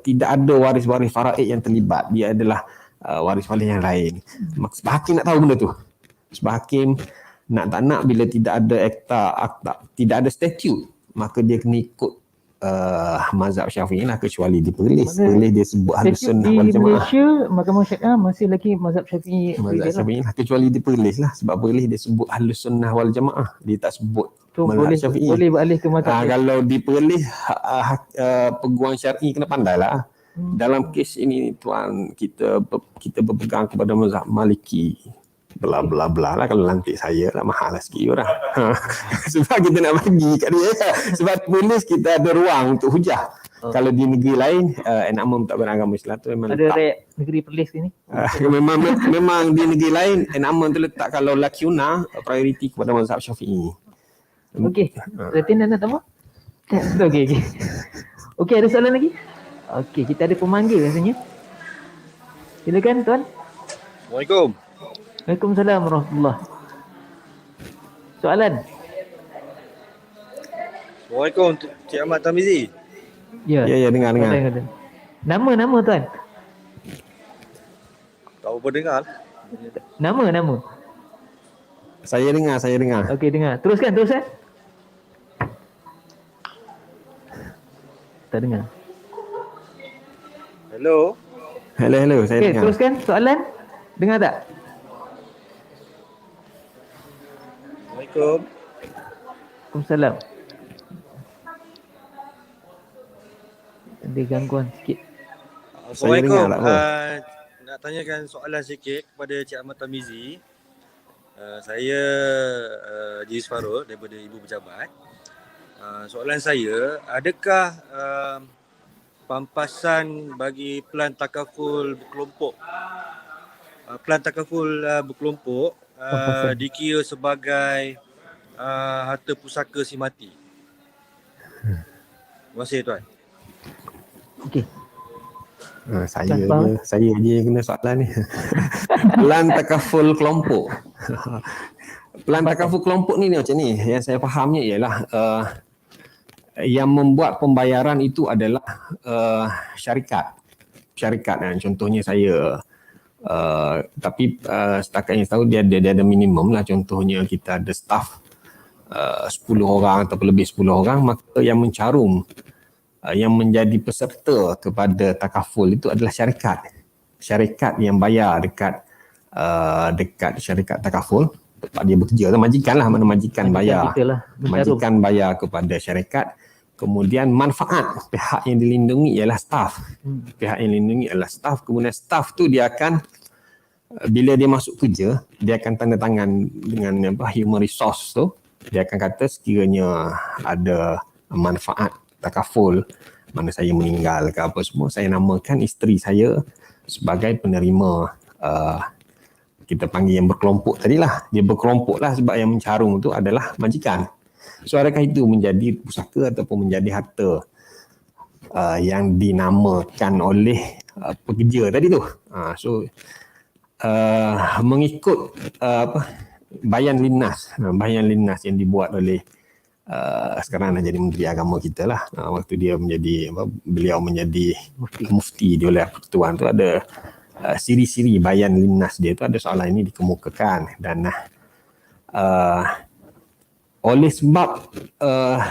Speaker 6: tidak ada waris-waris faraid yang terlibat. Dia adalah waris-waris yang lain. Sebab hakim nak tahu benda tu. Sebab hakim nak tak nak bila tidak ada akta, tidak ada statute, maka dia kena ikut mazhab Syafi'i lah, kecuali di Perlis. Perlis dia sebut Ahlus Sunnah
Speaker 5: Di
Speaker 6: wal Jamaah.
Speaker 5: Malaysia, Mahkamah Syariah masih lagi mazhab Syafi'i.
Speaker 6: Mazhab Syafi'i lah, kecuali di Perlis lah, sebab Perlis dia sebut Ahlus Sunnah wal Jamaah, dia tak sebut
Speaker 5: So,
Speaker 6: mazhab
Speaker 5: boleh
Speaker 6: Syafi'i.
Speaker 5: boleh beralih ke mazhab.
Speaker 6: Kalau di Perlis peguam syar'i kena pandai lah. Dalam kes ini tuan, kita berpegang kepada mazhab Maliki, bla bla bla lah. Kalau lantik saya lah, mahal lah sikit orang. Sebab kita nak bagi kat dia. Sebab Perlis kita ada ruang untuk hujah. Kalau di negeri lain, enakmen tak beragama Islam tu memang
Speaker 5: Ada rek negeri Perlis ni.
Speaker 6: memang di negeri lain enakmen tu letak kalau lakiuna prioriti kepada mazhab Syafi'i.
Speaker 5: Okey. Retin nak tambah? Okey. Okey, ada soalan lagi? Okey, kita ada pemanggil rasanya. Silakan tuan.
Speaker 9: Assalamualaikum.
Speaker 5: Waalaikumsalam warahmatullahi. Soalan?
Speaker 9: Assalamualaikum Cik Ahmad Tamizi.
Speaker 5: Ya.
Speaker 6: Ya, dengar.
Speaker 5: Nama tuan.
Speaker 9: Tak apa dengar.
Speaker 5: Nama.
Speaker 6: Saya dengar.
Speaker 5: Okey, dengar. Teruskan. Tak dengar.
Speaker 9: Hello.
Speaker 6: Hello, saya
Speaker 5: Okey,
Speaker 6: dengar.
Speaker 5: teruskan soalan. Dengar tak?
Speaker 9: Assalamualaikum.
Speaker 5: Waalaikumsalam. Ada gangguan sikit.
Speaker 9: Assalamualaikum.
Speaker 6: dengar tak apa.
Speaker 9: Nak tanyakan soalan sikit kepada Cik Ahmad Tamizi. Saya Jiz Farul daripada Ibu Pejabat. Soalan saya, adakah pampasan bagi pelan takaful berkelompok dikira sebagai harta pusaka si mati? Terima kasih tuan.
Speaker 5: Okey.
Speaker 6: Saya je yang kena soalan ni. Pelan takaful kelompok. Pelan takaful kelompok ni macam ni. Yang saya fahamnya ialah yang membuat pembayaran itu adalah syarikat. Contohnya saya. Tapi setakat yang tahu dia ada minimum lah. Contohnya kita ada staff 10 orang atau lebih 10 orang, maka yang mencarum, yang menjadi peserta kepada takaful itu adalah syarikat yang bayar dekat syarikat takaful, tempat dia bekerja tu, majikan lah, mana majikan bayar, majikan bayar kepada syarikat. Kemudian manfaat pihak yang dilindungi ialah staff. Kemudian staff tu dia akan, bila dia masuk kerja, dia akan tanda tangan dengan human resource tu. Dia akan kata sekiranya ada manfaat takaful, mana saya meninggal ke apa semua, saya namakan isteri saya sebagai penerima. Kita panggil yang berkelompok tadilah. Dia berkelompok lah sebab yang mencarung tu adalah majikan. So adakah itu menjadi pusaka ataupun menjadi harta yang dinamakan oleh pekerja tadi tu. Mengikut bayan linnas yang dibuat oleh sekarang dah jadi Menteri Agama kita lah. Waktu dia beliau menjadi mufti dia oleh Pertuan tu, ada siri-siri bayan linnas dia tu, ada soalan ini dikemukakan. Dan oleh sebab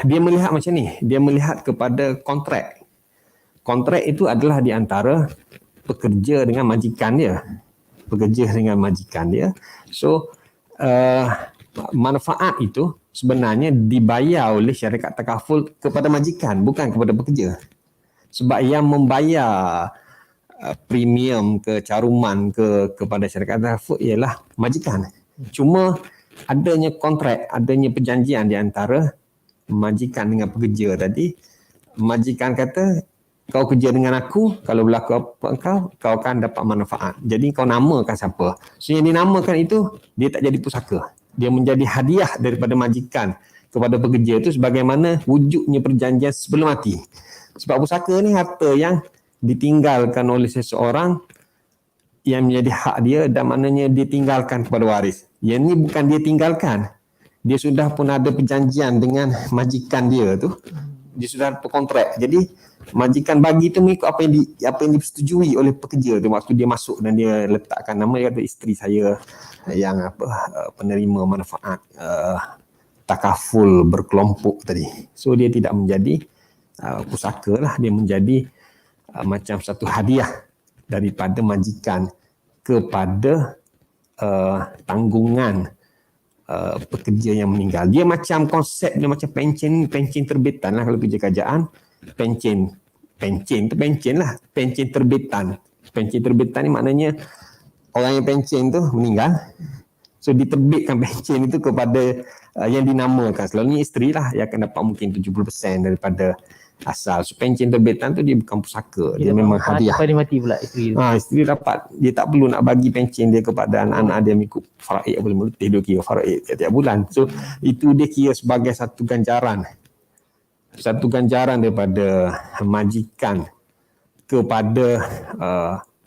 Speaker 6: dia melihat macam ni, dia melihat kepada kontrak. Kontrak itu adalah di antara pekerja dengan majikan dia. So manfaat itu sebenarnya dibayar oleh syarikat takaful kepada majikan, bukan kepada pekerja. Sebab yang membayar premium kecaruman kepada syarikat takaful ialah majikan. Cuma adanya kontrak, adanya perjanjian di antara majikan dengan pekerja tadi. Majikan kata, kau kerja dengan aku, kalau berlaku apa kau akan dapat manfaat. Jadi kau namakan siapa. So yang dinamakan itu, dia tak jadi pusaka. Dia menjadi hadiah daripada majikan kepada pekerja itu sebagaimana wujudnya perjanjian sebelum mati. Sebab pusaka ni harta yang ditinggalkan oleh seseorang yang menjadi hak dia, dan maknanya dia tinggalkan kepada waris. Yang ni bukan dia tinggalkan. Dia sudah pun ada perjanjian dengan majikan dia tu. Dia sudah ada kontrak. Jadi majikan bagi tu mengikut apa yang disetujui oleh pekerja tu waktu dia masuk, dan dia letakkan nama dia kata isteri saya yang penerima manfaat takaful berkelompok tadi. So dia tidak menjadi pusaka lah, dia menjadi macam satu hadiah daripada majikan kepada tanggungan pekerja yang meninggal. Dia macam konsep dia macam pencen terbitan lah kalau kerja kerajaan. Pencen lah, pencen terbitan. Pencen terbitan ni maknanya orang yang pencen tu meninggal, so diterbitkan pencen itu kepada yang dinamakan. Selalunya isteri lah yang akan dapat mungkin 70% daripada asal. So pencen terbitan tu dia bukan pusaka, dia memang hadiah.
Speaker 5: Sampai dia mati pula isteri.
Speaker 6: Isteri dapat, dia tak perlu nak bagi pencen dia kepada anak-anak dia mengikut faraid, boleh melutih dia kira faraid tiap bulan. So itu dia kira sebagai satu ganjaran daripada majikan kepada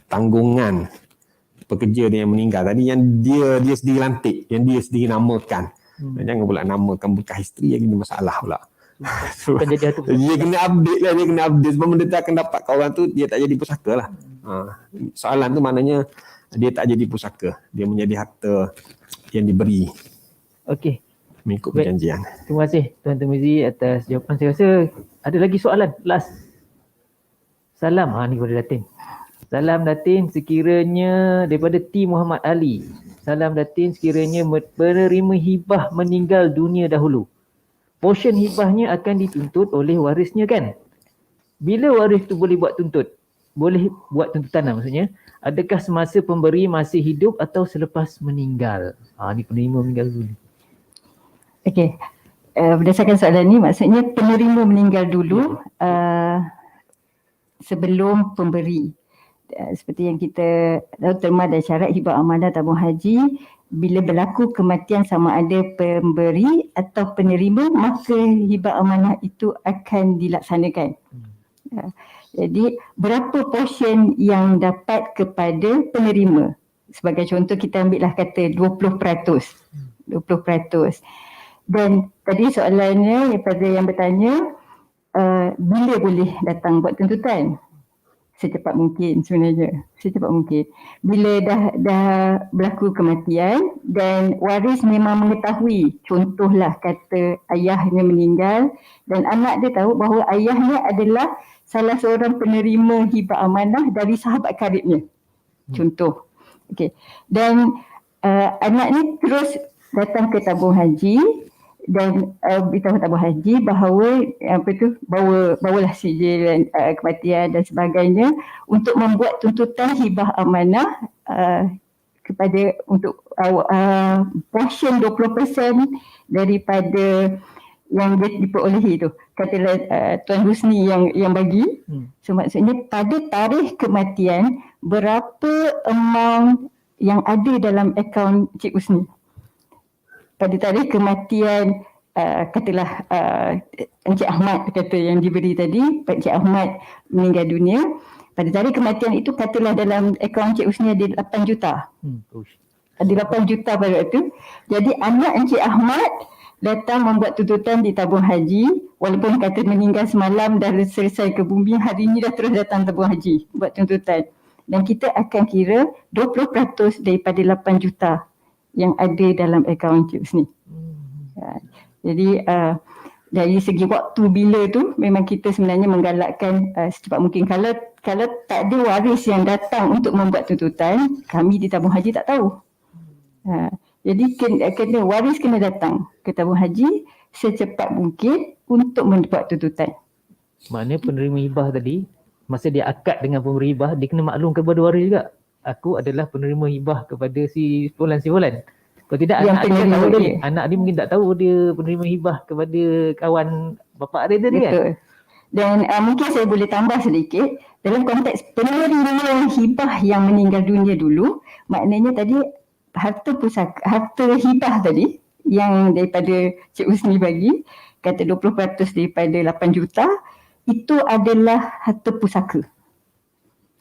Speaker 6: tanggungan pekerja dia yang meninggal tadi, yang dia sendiri lantik, yang dia sendiri namakan. Jangan pula namakan bekas isteri yang kena masalah pula. So, dia kena update lah, sebab benda tu akan dapat kat orang tu, dia tak jadi pusaka lah. Soalan tu maknanya dia tak jadi pusaka, dia menjadi harta yang diberi.
Speaker 5: Okey,
Speaker 6: mengikut perjanjian.
Speaker 5: Terima kasih Tuan Tarmizi atas jawapan. Saya rasa ada lagi soalan last. Salam, ni kepada Datin. Salam Datin, sekiranya daripada T Muhammad Ali. Salam Datin, sekiranya penerima hibah meninggal dunia dahulu, portion hibahnya akan dituntut oleh warisnya kan? Bila waris tu boleh buat tuntutan lah maksudnya. Adakah semasa pemberi masih hidup atau selepas meninggal? Ni penerima meninggal dulu.
Speaker 7: Okey. Berdasarkan soalan ni, maksudnya penerima meninggal dulu sebelum pemberi. Seperti yang kita tahu, terma dan syarat hibah amanah tabung haji, bila berlaku kematian sama ada pemberi atau penerima, maka hibah amanah itu akan dilaksanakan. Jadi berapa portion yang dapat kepada penerima? Sebagai contoh kita ambillah kata 20%. Dan tadi soalannya daripada yang bertanya, bila boleh datang buat tuntutan? Secepat mungkin sebenarnya. Bila dah berlaku kematian dan waris memang mengetahui, contohlah kata ayahnya meninggal dan anak dia tahu bahawa ayahnya adalah salah seorang penerima hibah amanah dari sahabat karibnya. Contoh. Okey. Dan anak ni terus datang ke tabung haji dan beritahu tabung haji bahawa bawalah sijil kematian dan sebagainya untuk membuat tuntutan hibah amanah kepada untuk portion 20% daripada yang diperolehi tu. Katalah Tuan Husni yang bagi. So maksudnya pada tarikh kematian berapa amount yang ada dalam akaun Cik Husni. Pada tarikh kematian katalah Encik Ahmad kata yang diberi tadi, Encik Ahmad meninggal dunia, pada tarikh kematian itu katalah dalam akaun Encik Husni ada 8 juta. Ada 8 juta pada waktu. Jadi anak Encik Ahmad datang membuat tuntutan di tabung haji, walaupun kata meninggal semalam dah selesai ke bumi, hari ini dah terus datang tabung haji buat tuntutan. Dan kita akan kira 20% daripada 8 juta yang ada dalam akaun Cik Husni. Jadi dari segi waktu bila tu memang kita sebenarnya menggalakkan secepat mungkin. Kalau tak ada waris yang datang untuk membuat tuntutan, kami di tabung haji tak tahu. Jadi waris kena datang ke tabung haji secepat mungkin untuk membuat tuntutan.
Speaker 5: Maknanya penerima hibah tadi, masa dia akad dengan pemberi hibah, dia kena maklum kepada waris juga. Aku adalah penerima hibah kepada si Fulan. Kalau tidak yang anak dia mungkin tak tahu dia penerima hibah kepada kawan bapak dia tadi kan.
Speaker 7: Betul. Dan mungkin saya boleh tambah sedikit dalam konteks penerima hibah yang meninggal dunia dulu, maknanya tadi harta hibah tadi yang daripada Cik Husni bagi, kata 20% daripada 8 juta, itu adalah harta pusaka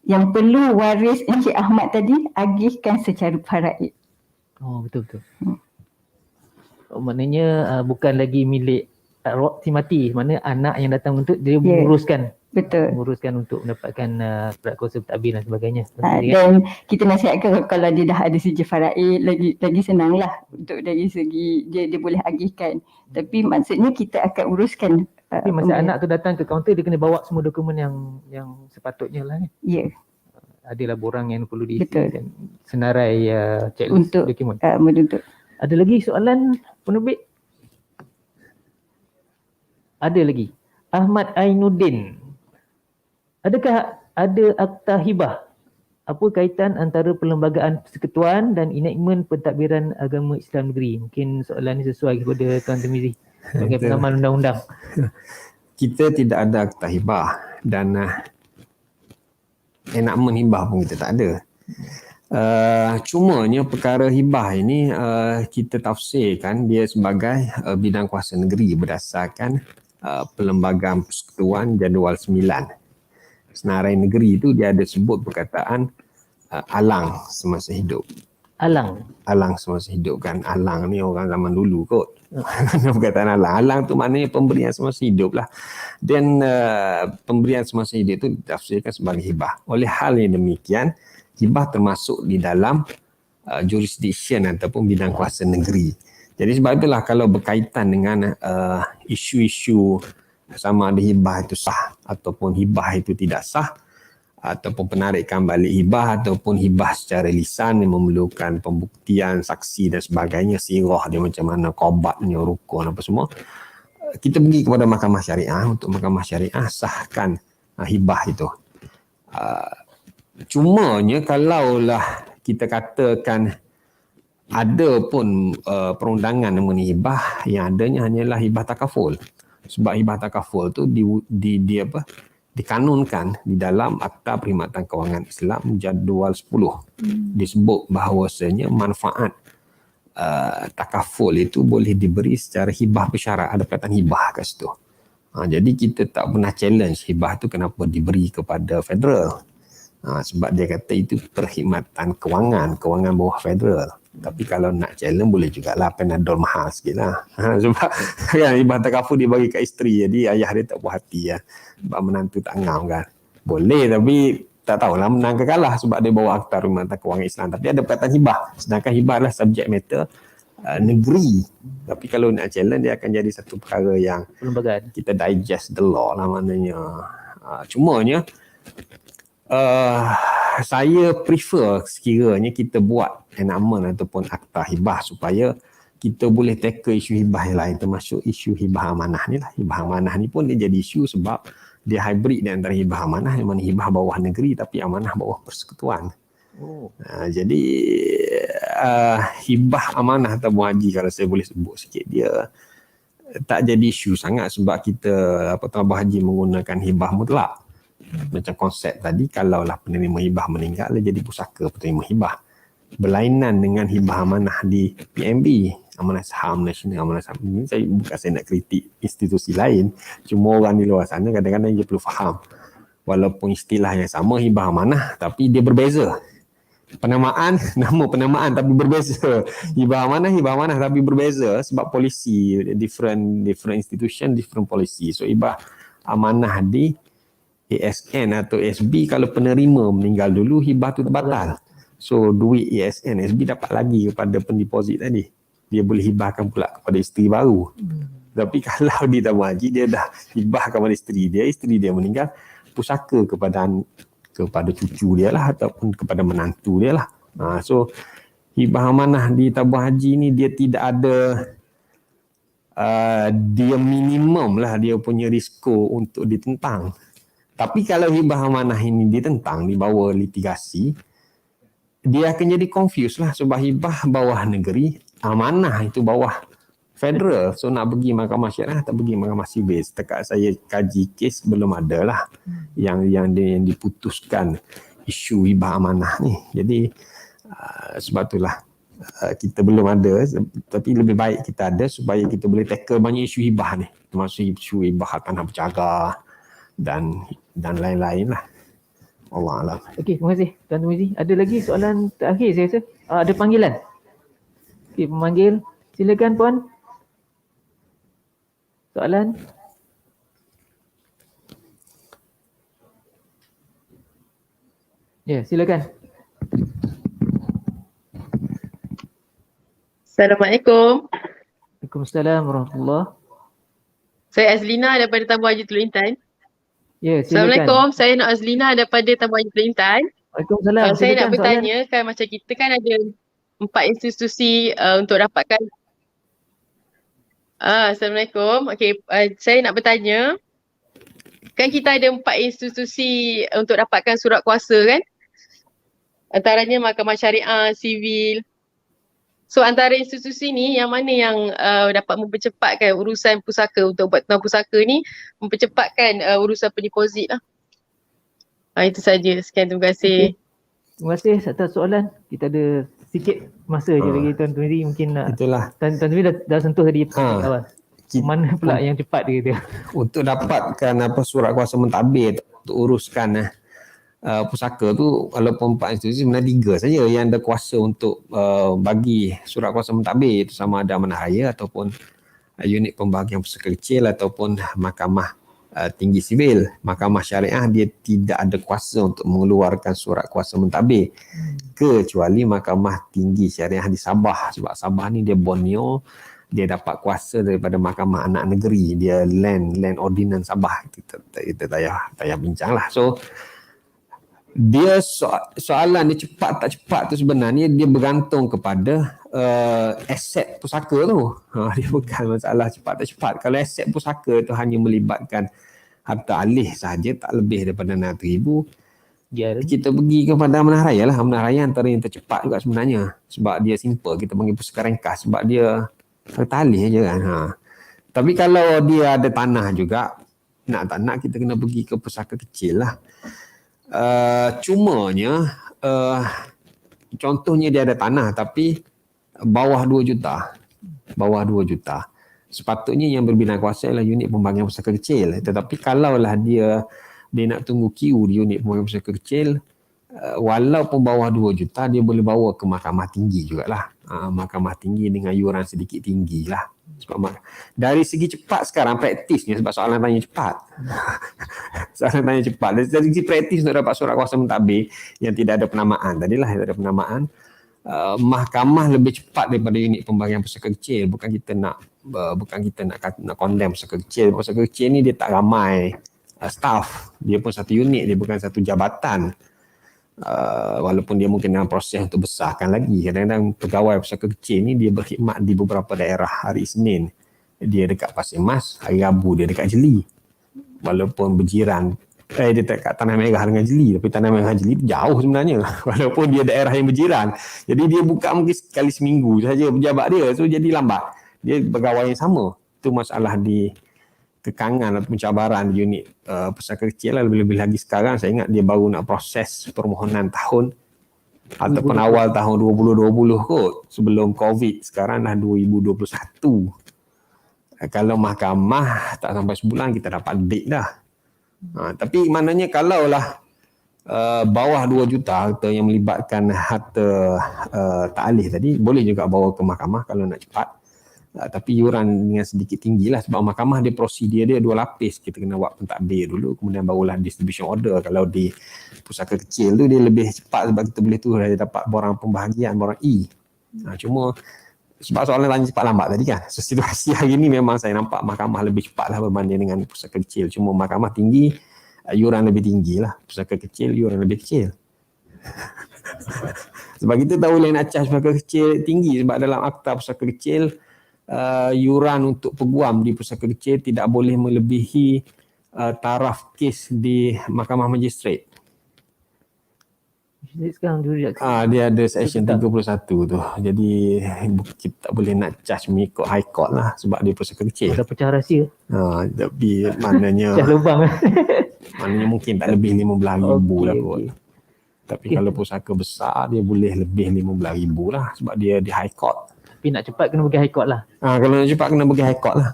Speaker 7: yang perlu waris Encik Ahmad tadi agihkan secara faraid.
Speaker 5: Betul. Maknanya bukan lagi milik si mati, maknanya anak yang datang untuk dia menguruskan
Speaker 7: Betul.
Speaker 5: menguruskan untuk mendapatkan surat kuasa pentadbir dan sebagainya. Tuan Tuan Mizi,
Speaker 7: Dan kita nasihatkan kalau dia dah ada sijil faraid, lagi senang lah untuk dari segi dia boleh agihkan. Tapi maksudnya kita akan uruskan.
Speaker 5: Tapi masa anak tu datang ke kaunter, dia kena bawa semua dokumen yang sepatutnya lah kan.
Speaker 7: Ya.
Speaker 5: Adalah borang yang perlu diisi
Speaker 7: Betul.
Speaker 5: dan senarai checklist
Speaker 7: Untuk
Speaker 5: dokumen.
Speaker 7: menuntut.
Speaker 5: Ada lagi soalan penerbit? Ada lagi. Ahmad Ainuddin. Adakah ada akta hibah? Apa kaitan antara perlembagaan persekutuan dan enactment pentadbiran agama Islam negeri? Mungkin soalan ini sesuai kepada Tuan Tirmizi sebagai pengamal undang-undang.
Speaker 6: Kita tidak ada akta hibah dan enactment hibah pun kita tak ada. Cumanya perkara hibah ini kita tafsirkan dia sebagai bidang kuasa negeri berdasarkan perlembagaan persekutuan jadual 9. Senarai negeri itu dia ada sebut perkataan alang semasa hidup. Alang semasa hidup kan. Alang ni orang zaman dulu kot. Perkataan alang. Alang tu maknanya pemberian semasa hidup lah. Dan pemberian semasa hidup itu ditafsirkan sebagai hibah. Oleh hal yang demikian, hibah termasuk di dalam jurisdiction ataupun bidang kuasa negeri. Jadi sebab itulah kalau berkaitan dengan isu-isu sama ada hibah itu sah ataupun hibah itu tidak sah, ataupun penarikan balik hibah ataupun hibah secara lisan yang memerlukan pembuktian saksi dan sebagainya, sirah dia macam mana, qabatnya, rukun apa semua, kita pergi kepada mahkamah syariah untuk mahkamah syariah sahkan hibah itu. Cumanya kalaulah kita katakan ada pun perundangan mengenai hibah, yang adanya hanyalah hibah takaful. Sebab hibah takaful tu dikanunkan di dalam Akta Perkhidmatan Kewangan Islam jadual 10. Disebut bahawasanya manfaat takaful itu boleh diberi secara hibah bersyarat, ada perkataan hibah kat situ. Jadi kita tak pernah challenge hibah tu kenapa diberi kepada federal. Sebab dia kata itu perkhidmatan kewangan bawah federal. Tapi kalau nak challenge boleh jugalah, Panadol mahal sikit lah. Sebab kan hibah takaful dia bagi kat isteri, jadi ayah dia tak puas hati lah. Sebab menantu tak ngam kan. Boleh tapi tak tahulah menang ke kalah sebab dia bawa Akta Perkhidmatan Kewangan Islam. Tapi ada perkataan hibah. Sedangkan hibah adalah subjek matter negeri. Tapi kalau nak challenge dia akan jadi satu perkara yang
Speaker 5: Perlembagaan.
Speaker 6: kita digest the law lah maknanya. Cumanya saya prefer sekiranya kita buat enactment ataupun akta hibah supaya kita boleh tackle isu hibah yang lain, termasuk isu hibah amanah ni lah. Hibah amanah ni pun dia jadi isu sebab dia hybrid di antara hibah amanah, yang mana hibah bawah negeri tapi amanah bawah persekutuan. Jadi hibah amanah tabung haji, kalau saya boleh sebut sikit, dia tak jadi isu sangat sebab kita tabung haji menggunakan hibah mutlak. Macam konsep tadi, kalaulah penerima hibah meninggal, dia jadi pusaka penerima hibah. Berlainan dengan hibah amanah di PMB, amanah saham nasional, amanah saham ini bukan saya nak kritik institusi lain, cuma orang di luar sana kadang-kadang dia perlu faham. Walaupun istilah yang sama, hibah amanah, tapi dia berbeza. Nama penamaan tapi berbeza. Hibah amanah tapi berbeza sebab polisi, different institution, different policy. So hibah amanah di ASN atau SB, kalau penerima meninggal dulu, hibah tu batal. So duit ASN, SB dapat lagi kepada pendeposit tadi. Dia boleh hibahkan pula kepada isteri baru. Tapi kalau di tabung haji, dia dah hibahkan kepada isteri dia meninggal, pusaka kepada cucu dia lah ataupun kepada menantu dia lah. So hibah amanah di tabung haji ni dia tidak ada dia minimum lah dia punya risiko untuk ditentang. Tapi kalau hibah amanah ini ditentang, dibawa litigasi, dia akan jadi confused lah sebab hibah bawah negeri, amanah itu bawah federal. So nak pergi mahkamah syariah, tak pergi mahkamah sivil. Setakat saya kaji kes, belum ada lah yang diputuskan isu hibah amanah ni. Jadi sebab itulah kita belum ada, tapi lebih baik kita ada supaya kita boleh tackle banyak isu hibah ni, termasuk isu hibah tanah bercakap dan lain-lain lah. Allah alam.
Speaker 5: Okey, terima kasih Tuan Tirmizi. Ada lagi soalan terakhir saya rasa. Ada panggilan. Okey, pemanggil. Silakan puan. Soalan. Ya, silakan.
Speaker 10: Assalamualaikum.
Speaker 5: Waalaikumsalam warahmatullahi.
Speaker 10: Saya Azlina daripada Tambuh Haji Teluk Intan.
Speaker 5: Ya, silakan.
Speaker 10: Assalamualaikum. Saya Nur Azlina daripada Tambuh Haji Teluk Intan.
Speaker 5: Waalaikumsalam.
Speaker 10: Saya nak
Speaker 5: Silakan
Speaker 10: bertanya kan macam kita kan ada 4 institusi untuk dapatkan Assalamualaikum. Okey, saya nak bertanya, kan kita ada 4 institusi untuk dapatkan surat kuasa kan? Antaranya Mahkamah Syariah, Sivil. So antara institusi ni yang mana yang dapat mempercepatkan urusan pusaka untuk buat tuan pusaka ni, mempercepatkan urusan pendeposit lah. Itu saja. Sekian, terima kasih.
Speaker 5: Terima kasih atas soalan. Kita ada sikit masa je lagi Tuan Tumizi, mungkin nak.
Speaker 6: Itulah.
Speaker 5: Tuan Tumizi dah sentuh tadi awal. Mana pula yang cepat dia kata?
Speaker 6: Untuk dapatkan surat kuasa mentadbir untuk uruskan pusaka tu, walaupun 4 institusi sebenarnya 3 saja yang ada kuasa untuk bagi surat kuasa mentadbir, itu sama ada Amanah Raya ataupun unit pembahagian pusaka kecil ataupun Mahkamah Tinggi Sivil. Mahkamah Syariah dia tidak ada kuasa untuk mengeluarkan surat kuasa mentadbir kecuali Mahkamah Tinggi Syariah di Sabah, sebab Sabah ni dia Borneo, dia dapat kuasa daripada Mahkamah Anak Negeri, dia land ordinance Sabah. Kita tak bincang lah. So dia soalan dia cepat tak cepat tu sebenarnya dia bergantung kepada aset pusaka tu. Dia bukan masalah cepat tak cepat. Kalau aset pusaka tu hanya melibatkan harta alih sahaja, tak lebih daripada 600,000, kita pergi kepada Amanah Raya lah. Amanah Raya antara yang tercepat juga sebenarnya, sebab dia simple. Kita panggil pusaka ringkas sebab dia harta alih je kan. Tapi kalau dia ada tanah juga, nak tak nak kita kena pergi ke pusaka kecil lah. Cumanya contohnya dia ada tanah tapi bawah 2 juta. Sepatutnya yang berbilang kuasa ialah unit pembagian pusaka kecil. Tetapi kalaulah dia nak tunggu queue di unit pembagian pusaka kecil, walaupun bawah 2 juta, dia boleh bawa ke mahkamah tinggi jugalah. Mahkamah tinggi dengan yuran sedikit tinggi lah. Sebab dari segi cepat sekarang praktisnya, sebab soalan tanya cepat. Soalan tanya cepat. Dari segi praktis untuk dapat surat kuasa mentadbir yang tidak ada penamaan. Tadilah yang ada penamaan. Mahkamah lebih cepat daripada unit pembagian pusaka kecil. Bukan kita nak condemn pusaka kecil. Pusaka kecil ni dia tak ramai staff. Dia pun satu unit, dia bukan satu jabatan. Walaupun dia mungkin dalam proses untuk besarkan lagi. Kadang-kadang pegawai pusaka kecil ni dia berkhidmat di beberapa daerah. Hari Isnin dia dekat Pasir Mas, hari Rabu dia dekat Jeli. Walaupun berjiran, dia dekat Tanah Merah dengan Jeli, tapi Tanah Merah Jeli jauh sebenarnya. Walaupun dia daerah yang berjiran. Jadi dia buka mungkin sekali seminggu saja pejabat dia, so jadi lambat. Dia pegawai yang sama. Itu masalah di kekangan atau pencabaran di unit pusaka kecil lah. Lebih-lebih lagi sekarang, saya ingat dia baru nak proses permohonan tahun ataupun awal tahun 2020 kot, sebelum COVID. Sekarang dah 2021. Kalau mahkamah tak sampai sebulan kita dapat date dah. Tapi maknanya kalaulah bawah 2 juta harta yang melibatkan harta tak alih tadi, boleh juga bawa ke mahkamah kalau nak cepat. Tapi yuran dengan sedikit tinggi lah, sebab mahkamah dia prosedur dia 2 lapis. Kita kena buat pentadbir dulu, kemudian barulah distribution order. Kalau di pusaka kecil tu dia lebih cepat sebab kita boleh tu dia dapat borang pembahagian, borang E. Cuma sebab soalan tanya cepat lambat tadi kan, so, situasi hari ni memang saya nampak mahkamah lebih cepat lah berbanding dengan pusaka kecil. Cuma mahkamah tinggi yuran lebih tinggi lah, pusaka kecil yuran lebih kecil. Sebab kita tak boleh nak charge pusaka kecil tinggi, sebab dalam akta pusaka kecil yuran untuk peguam di pusaka kecil tidak boleh melebihi taraf kes di mahkamah magistrate.
Speaker 5: Sekarang
Speaker 6: dia ada section 31 tu. Jadi kita tak boleh nak charge mengikut high court lah, sebab dia pusaka kecil.
Speaker 5: Ada pecah rahsia.
Speaker 6: Tapi maknanya
Speaker 5: pecah lubang.
Speaker 6: Maknanya mungkin tak lebih 15,000 lah kot. Tapi kalau pusaka besar dia boleh lebih 15,000 lah, sebab dia di high court.
Speaker 5: Tapi nak cepat kena pergi high court lah.
Speaker 6: Kalau nak cepat kena pergi high court lah.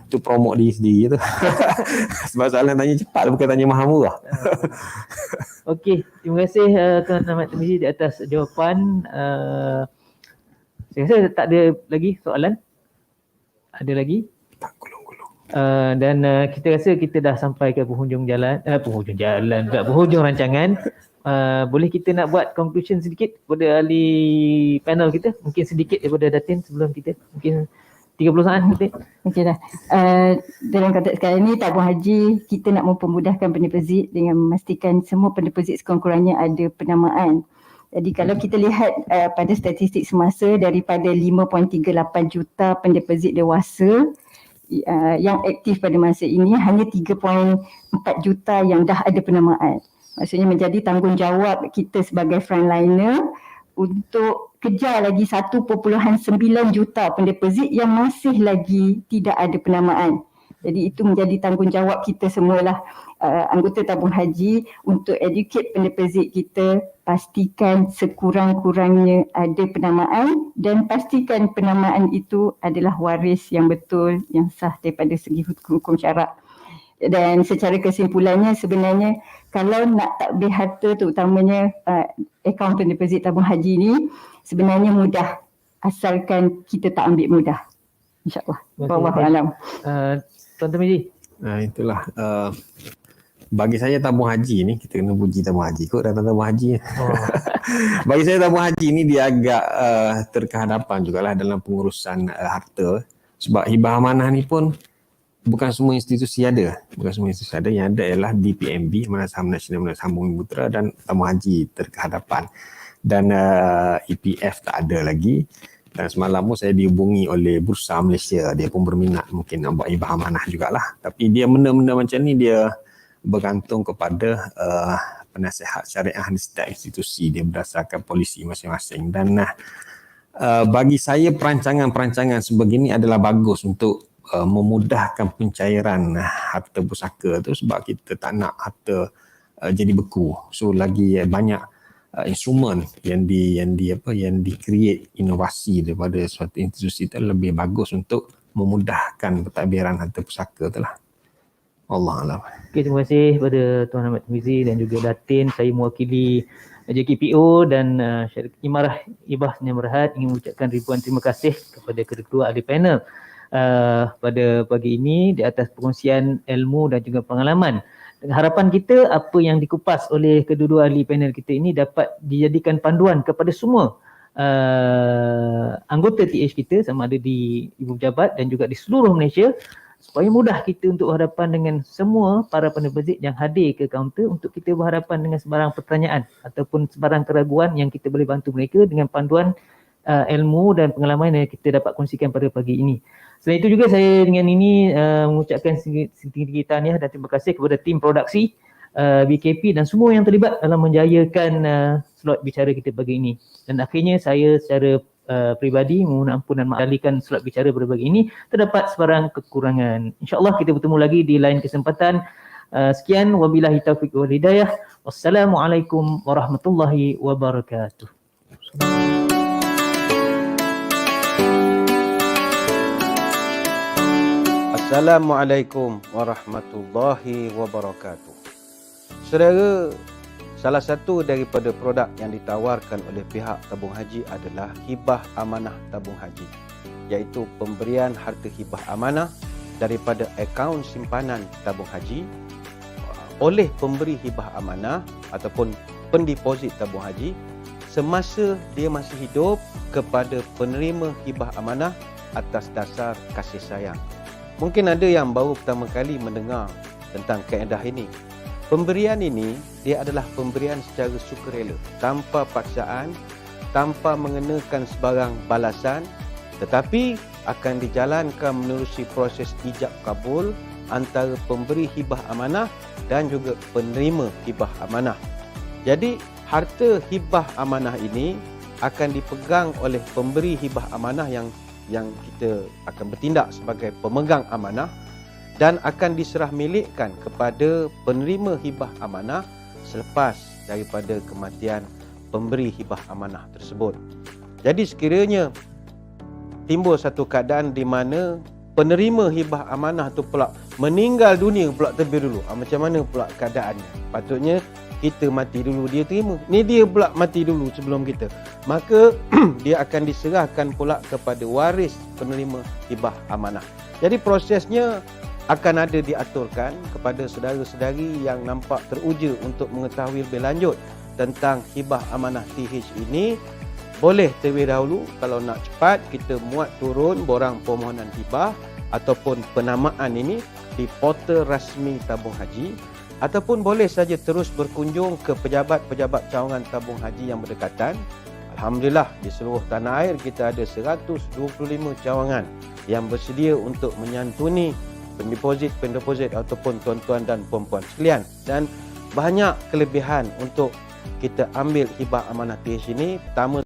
Speaker 6: Itu promote diri sendiri tu. Sebab soalan tanya cepat bukan tanya mahal murah.
Speaker 5: Okey, terima kasih Tuan Ahmad Tarmizi di atas jawapan. Saya rasa tak ada lagi soalan. Ada lagi?
Speaker 6: Tak, gulung-gulung.
Speaker 5: Dan kita rasa kita dah sampai ke penghujung jalan, penghujung rancangan. Boleh kita nak buat conclusion sedikit kepada ahli panel kita, mungkin sedikit daripada Datin sebelum kita, mungkin 30 saat mungkin.
Speaker 7: Okey dah. Dalam konteks sekarang ni tabung haji kita nak mempermudahkan pendeposit dengan memastikan semua pendeposit sekurang-kurangnya ada penamaan. Jadi kalau kita lihat pada statistik semasa, daripada 5.38 juta pendeposit dewasa yang aktif pada masa ini, hanya 3.4 juta yang dah ada penamaan. Maksudnya menjadi tanggungjawab kita sebagai frontliner untuk kejar lagi 1.9 juta pendeposit yang masih lagi tidak ada penamaan. Jadi itu menjadi tanggungjawab kita semualah, anggota tabung haji, untuk educate pendeposit kita, pastikan sekurang-kurangnya ada penamaan dan pastikan penamaan itu adalah waris yang betul, yang sah daripada segi hukum syarak. Dan secara kesimpulannya sebenarnya kalau nak takbir harta terutamanya akaun pendeposit tabung haji ni sebenarnya mudah asalkan kita tak ambil mudah. InsyaAllah. Wallahualam.
Speaker 5: Tuan Tarmizi.
Speaker 6: Itulah. Bagi saya tabung haji ni, kita kena puji tabung haji kot datang tabung haji. Bagi saya tabung haji ni dia agak terkehadapan jugalah dalam pengurusan harta. Sebab hibah amanah ni pun bukan semua institusi ada. Bukan semua institusi ada. Yang ada ialah DPMB, Amanah Saham Nasional, Amanah Saham Bumi Putera, dan tabung haji terkehadapan. Dan EPF tak ada lagi. Dan semalam pun saya dihubungi oleh Bursa Malaysia. Dia pun berminat mungkin nak buat hibah amanah jugalah. Tapi dia benda-benda macam ni dia bergantung kepada penasihat syariah di setiap institusi. Dia berdasarkan polisi masing-masing. Dan bagi saya perancangan-perancangan sebegini adalah bagus untuk memudahkan pencairan harta pusaka tu, sebab kita tak nak harta jadi beku. So lagi banyak instrumen yang di create inovasi daripada suatu institusi itu lebih bagus untuk memudahkan pentadbiran harta pusaka itulah. Wallahualam.
Speaker 5: Okay, terima kasih kepada Tuan Ahmad Tarmizi dan juga Datin. Saya mewakili JKPO dan Syarikat Imarah Ibah Sdn Bhd ingin mengucapkan ribuan terima kasih kepada kedua-dua ahli panel pada pagi ini di atas perkongsian ilmu dan juga pengalaman. Harapan kita apa yang dikupas oleh kedua-dua ahli panel kita ini dapat dijadikan panduan kepada semua anggota TH kita, sama ada di Ibu Pejabat dan juga di seluruh Malaysia, supaya mudah kita untuk berhadapan dengan semua para pendeposit yang hadir ke kaunter untuk kita berhadapan dengan sebarang pertanyaan ataupun sebarang keraguan yang kita boleh bantu mereka dengan panduan ilmu dan pengalaman yang kita dapat kongsikan pada pagi ini. Selain itu juga saya dengan ini mengucapkan setinggi tahniah dan terima kasih kepada tim produksi BKP dan semua yang terlibat dalam menjayakan slot bicara kita pagi ini. Dan akhirnya saya secara pribadi mohon ampun dan mengalihkan slot bicara pada pagi ini terdapat sebarang kekurangan. InsyaAllah kita bertemu lagi di lain kesempatan. Sekian, wabillahi taufiq wal hidayah. Wassalamualaikum warahmatullahi wabarakatuh.
Speaker 11: Assalamualaikum warahmatullahi wabarakatuh. Saudara, salah satu daripada produk yang ditawarkan oleh pihak tabung haji adalah hibah amanah tabung haji, iaitu pemberian harta hibah amanah daripada akaun simpanan tabung haji oleh pemberi hibah amanah ataupun pendeposit tabung haji semasa dia masih hidup kepada penerima hibah amanah atas dasar kasih sayang. Mungkin ada yang baru pertama kali mendengar tentang kaedah ini. Pemberian ini, dia adalah pemberian secara sukarela, tanpa paksaan, tanpa mengenakan sebarang balasan, tetapi akan dijalankan menerusi proses ijab kabul antara pemberi hibah amanah dan juga penerima hibah amanah. Jadi, harta hibah amanah ini akan dipegang oleh pemberi hibah amanah yang kita akan bertindak sebagai pemegang amanah dan akan diserah milikkan kepada penerima hibah amanah selepas daripada kematian pemberi hibah amanah tersebut. Jadi sekiranya timbul satu keadaan di mana penerima hibah amanah tu pula meninggal dunia pula terlebih dulu, macam mana pula keadaannya? Patutnya kita mati dulu, dia terima. Ni dia pula mati dulu sebelum kita. Maka dia akan diserahkan pula kepada waris penerima hibah amanah. Jadi prosesnya akan ada diaturkan kepada saudara-saudari yang nampak teruja untuk mengetahui lebih lanjut tentang hibah amanah TH ini, boleh terlebih dahulu kalau nak cepat kita muat turun borang permohonan hibah ataupun penamaan ini di portal rasmi tabung haji, ataupun boleh saja terus berkunjung ke pejabat-pejabat cawangan tabung haji yang berdekatan. Alhamdulillah, di seluruh tanah air kita ada 125 cawangan yang bersedia untuk menyantuni pendeposit ataupun tuan-tuan dan puan-puan sekalian, dan banyak kelebihan untuk kita ambil hibah amanah TH ini. Pertama,